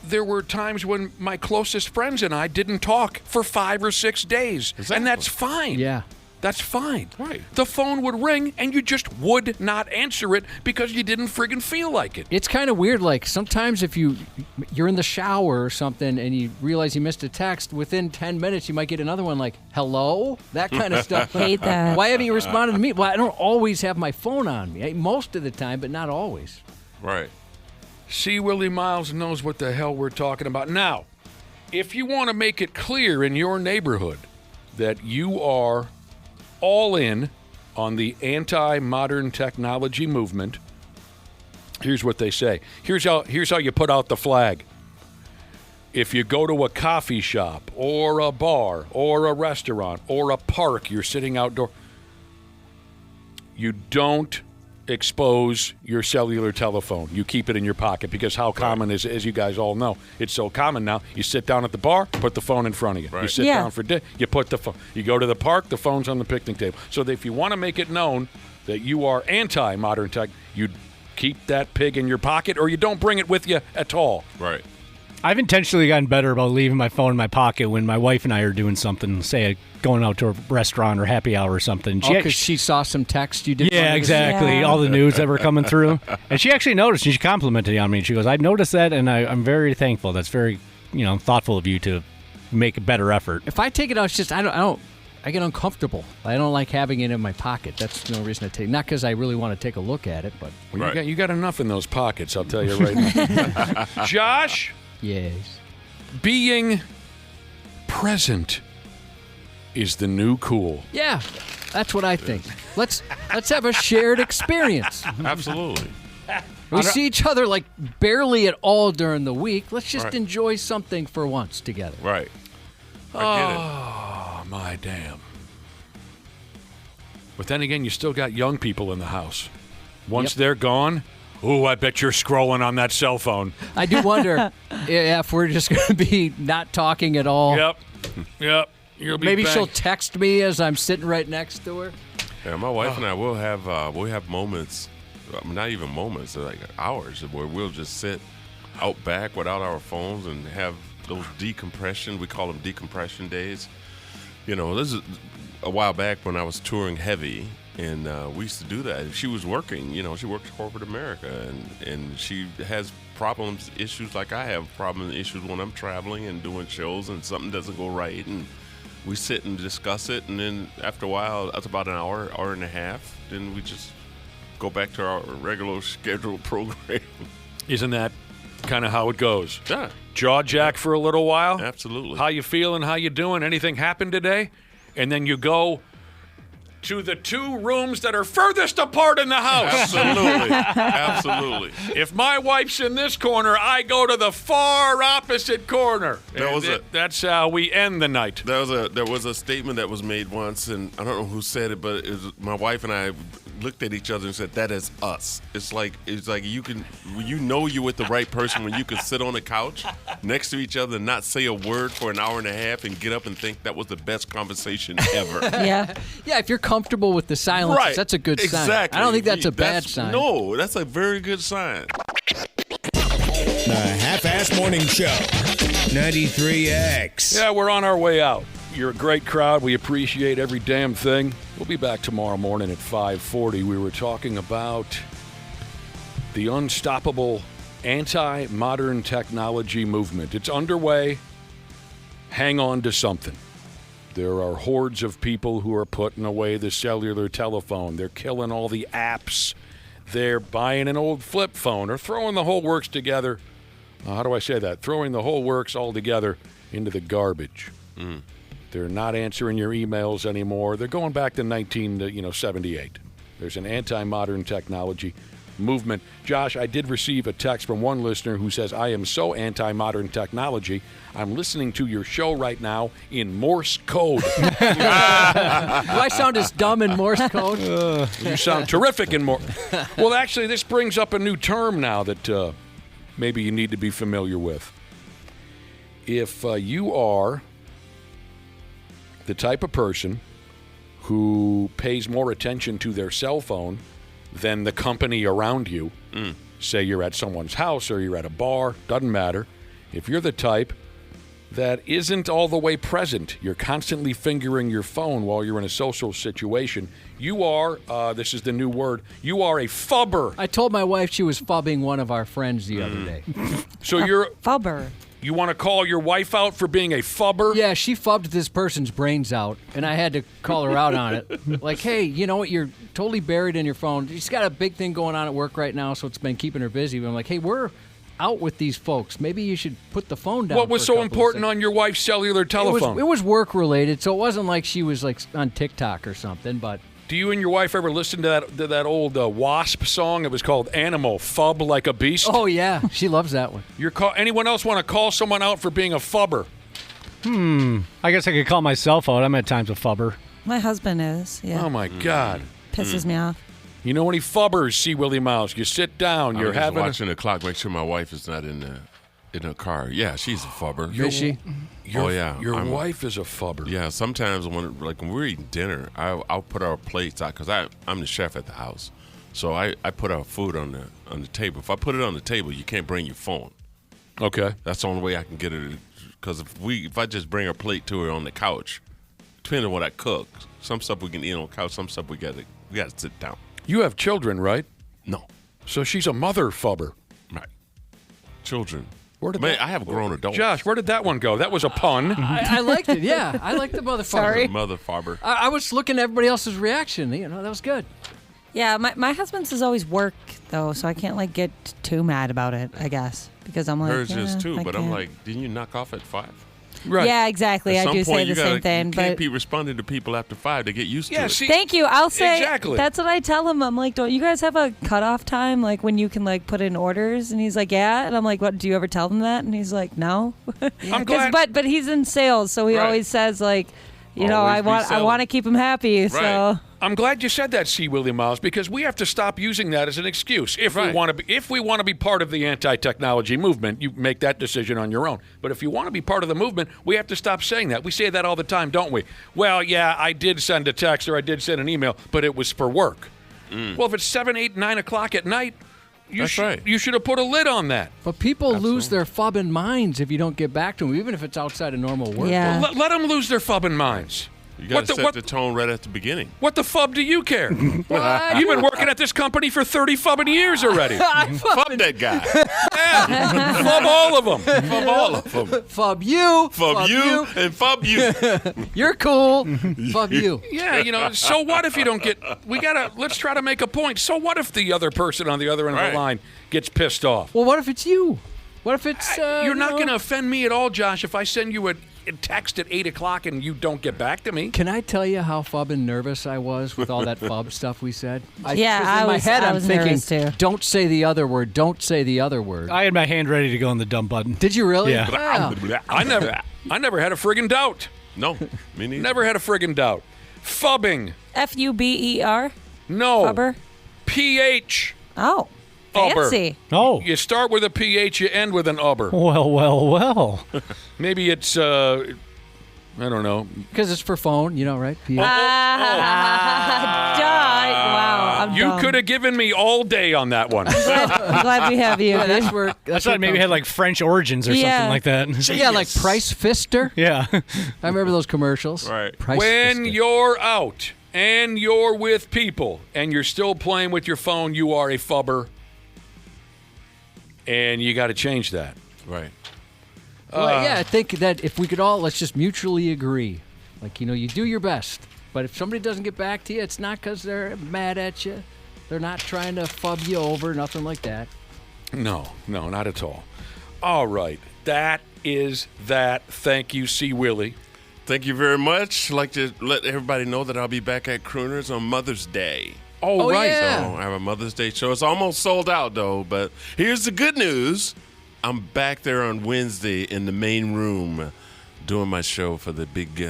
there were times when my closest friends and I didn't talk for 5 or 6 days. Exactly. And that's fine. Yeah. That's fine. Right. The phone would ring and you just would not answer it because you didn't friggin' feel like it. It's kind of weird. Like sometimes if you're in the shower or something and you realize you missed a text, within 10 minutes you might get another one like, hello? That kind of stuff. Hate that. Why haven't you responded to me? Well, I don't always have my phone on me. Most of the time, but not always. Right. See, Willie Miles knows what the hell we're talking about. Now, if you want to make it clear in your neighborhood that you are all in on the anti-modern technology movement, here's what they say. Here's how you put out the flag. If you go to a coffee shop or a bar or a restaurant or a park, you're sitting outdoor, you don't expose your cellular telephone. You keep it in your pocket because how common is, as you guys all know, it's so common now. You sit down at the bar, put the phone in front of you. Right. You sit down for dinner, you put the phone. You go to the park, the phone's on the picnic table. So that if you want to make it known that you are anti-modern tech, you keep that pig in your pocket or you don't bring it with you at all. Right. I've intentionally gotten better about leaving my phone in my pocket when my wife and I are doing something, say going out to a restaurant or happy hour or something. Because she saw some text you did. Yeah, exactly. Yeah. All the news that were coming through. And she actually noticed, and she complimented on me. And she goes, I've noticed that, and I'm very thankful. That's very, thoughtful of you to make a better effort. If I take it out, it's just I get uncomfortable. I don't like having it in my pocket. That's no reason to take. Not because I really want to take a look at it, but Well, you got enough in those pockets, I'll tell you right now. Josh? yes. Being present is the new cool. Yeah, that's what I think. Let's have a shared experience. Absolutely. We see each other like barely at all during the week. Let's just Right. enjoy something for once together. Right. I get it. Oh, my damn. But then again, you still got young people in the house. Once they're gone, ooh, I bet you're scrolling on that cell phone. I do wonder if we're just going to be not talking at all. Yep. You'll be Maybe back. she'll text me as I'm sitting right next to her. Yeah, my wife and I will have moments, not even moments, like hours, where we'll just sit out back without our phones and have those decompression. We call them decompression days. This is a while back when I was touring heavy, and we used to do that. She was working, she worked for corporate America, and she has issues like I have issues when I'm traveling and doing shows and something doesn't go right, and we sit and discuss it, and then after a while, that's about an hour and a half, then we just go back to our regular scheduled program. Isn't that kind of how it goes? Yeah. Jaw jack for a little while? Absolutely. How you feeling? How you doing? Anything happened today? And then you go to the two rooms that are furthest apart in the house. Absolutely. If my wife's in this corner, I go to the far opposite corner. That's how we end the night. There was a statement that was made once, and I don't know who said it, but it was my wife and I looked at each other and said, "That is us." It's like you can, you're with the right person when you can sit on the couch next to each other and not say a word for an hour and a half and get up and think that was the best conversation ever. Yeah. If you're comfortable with the silence, Right. that's a good sign. Exactly. I don't think that's a bad sign. No, that's a very good sign. The Half-Ass Morning Show, 93X. Yeah, we're on our way out. You're a great crowd. We appreciate every damn thing. We'll be back tomorrow morning at 5:40. We were talking about the unstoppable anti-modern technology movement. It's underway. Hang on to something. There are hordes of people who are putting away the cellular telephone. They're killing all the apps they're buying an old flip phone or throwing the whole works together. How do I say that? Throwing the whole works all together into the garbage. They're not answering your emails anymore. They're going back to 1978. There's an anti-modern technology movement. Josh, I did receive a text from one listener who says, I am so anti-modern technology, I'm listening to your show right now in Morse code. Do I sound as dumb in Morse code? You sound terrific in Morse. Well, actually, this brings up a new term now that maybe you need to be familiar with. If you are the type of person who pays more attention to their cell phone than the company around you, say you're at someone's house or you're at a bar, doesn't matter. If you're the type that isn't all the way present, you're constantly fingering your phone while you're in a social situation, you are, this is the new word, you are a phubber. I told my wife she was phubbing one of our friends the other day. So you're... Phubber. You want to call your wife out for being a phubber? Yeah, she phubbed this person's brains out, and I had to call her out on it. Like, hey, you know what? You're totally buried in your phone. She's got a big thing going on at work right now, so it's been keeping her busy. But I'm like, hey, we're out with these folks. Maybe you should put the phone down. What was so important on your wife's cellular telephone? It was work-related, so it wasn't like she was like on TikTok or something, but... Do you and your wife ever listen to that old Wasp song? It was called Animal, Phub Like a Beast. Oh, yeah. She loves that one. Anyone else want to call someone out for being a phubber? I guess I could call myself out. I'm at times a phubber. My husband is, yeah. Oh, my God. Pisses me off. You know any phubbers, see Willie Mouse? You sit down, you're just having... watching the clock, make sure my wife is not in the car. Yeah, she's a phubber. Is she? Your wife is a phubber. Yeah, sometimes when we're eating dinner, I'll put our plates out because I'm the chef at the house. So I put our food on the table. If I put it on the table, you can't bring your phone. Okay. That's the only way I can get it. Because if I just bring our plate to her on the couch, depending on what I cook, some stuff we can eat on the couch, some stuff we got to sit down. You have children, right? No. So she's a mother phubber. Right. Children. I have grown adults. Josh, where did that one go? That was a pun. I liked it, yeah. I liked the mother phubber. Sorry. Mother phubber. I was looking at everybody else's reaction. You know, that was good. Yeah, my husband's is always work, though, so I can't, get too mad about it, I guess. Because I'm like, hers is too, I but can't. I'm like, didn't you knock off at 5? Right. Yeah, exactly. At I do some point, say the same thing. You can't be responding to people after 5. They get used to it. Thank you. I'll say exactly. That's what I tell him. I'm like, don't you guys have a cutoff time, like when you can put in orders? And he's like, yeah. And I'm like, what? Do you ever tell them that? And he's like, no. I'm glad. But he's in sales, so he always says I want to keep him happy. Right. So I'm glad you said that, C. Willie Miles, because we have to stop using that as an excuse. If we want to be part of the anti-technology movement, you make that decision on your own. But if you want to be part of the movement, we have to stop saying that. We say that all the time, don't we? Well, yeah, I did send a text or I did send an email, but it was for work. Well, if it's 7, 8, 9 o'clock at night, you should have put a lid on that. But people lose their phubbing minds if you don't get back to them, even if it's outside of normal work. Yeah. Well, let them lose their phubbing minds. You got to set the tone right at the beginning. What the phub do you care? You've been working at this company for 30 phubbing years already. Phub that guy. Yeah. Phub all of them. Phub all of them. Phub you. Phub you and phub you. You're cool. Phub you. Yeah, so what if you don't get... Let's try to make a point. So what if the other person on the other end of the line gets pissed off? Well, what if it's you? What if it's... You're not going to offend me at all, Josh, if I send you a text at 8 o'clock and you don't get back to me. Can I tell you how fubbing nervous I was with all that phub stuff we said? In my head, I'm thinking, too. don't say the other word. Don't say the other word. I had my hand ready to go on the dumb button. Did you really? Yeah. Wow. I never had a friggin' doubt. No, me neither. Never had a friggin' doubt. Phubbing. Fubber? No. Phubber? PH. Oh. Fancy. Oh. You start with a PH, you end with an ubber. Well. Maybe it's, I don't know. Because it's for phone, right? Wow, I'm You dumb. could have given me all day on that one. I'm glad we have you. That's why maybe it had French origins or something like that. Yeah, like Price Fister. Yeah. I remember those commercials. Right. When you're out and you're with people and you're still playing with your phone, you are a phubber. And you got to change that. Right. Well, I think that if we could all, let's just mutually agree. You do your best. But if somebody doesn't get back to you, it's not because they're mad at you. They're not trying to phub you over, nothing like that. No, not at all. All right. That is that. Thank you, C. Willie. Thank you very much. I'd like to let everybody know that I'll be back at Crooners on Mother's Day. Oh, right. Yeah. So I have a Mother's Day show. It's almost sold out, though. But here's the good news. I'm back there on Wednesday in the main room doing my show for the big,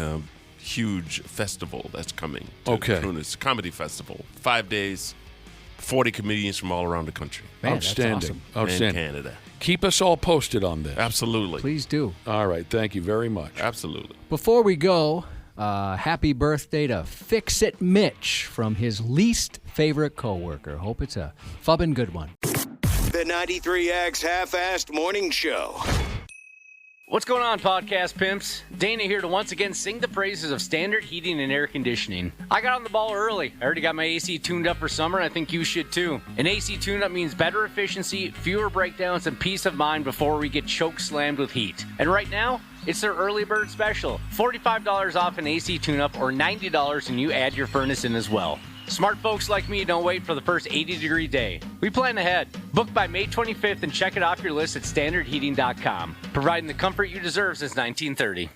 huge festival that's coming to Crooners Comedy Festival. 5 days, 40 comedians from all around the country. Man, Outstanding. that's awesome. Outstanding. And Canada. Keep us all posted on this. Absolutely. Please do. All right. Thank you very much. Absolutely. Before we go, happy birthday to Fix It Mitch from his least favorite coworker. Hope it's a fubbing good one. The 93X Half-Assed Morning Show. What's going on, podcast pimps? Dana here to once again sing the praises of standard heating and air conditioning. I got on the ball early. I already got my AC tuned up for summer, and I think you should too. An AC tune-up means better efficiency, fewer breakdowns, and peace of mind before we get choke slammed with heat. And right now, it's their early bird special. $45 off an AC tune-up or $90 and you add your furnace in as well. Smart folks like me don't wait for the first 80-degree day. We plan ahead. Book by May 25th and check it off your list at standardheating.com. Providing the comfort you deserve since 1930.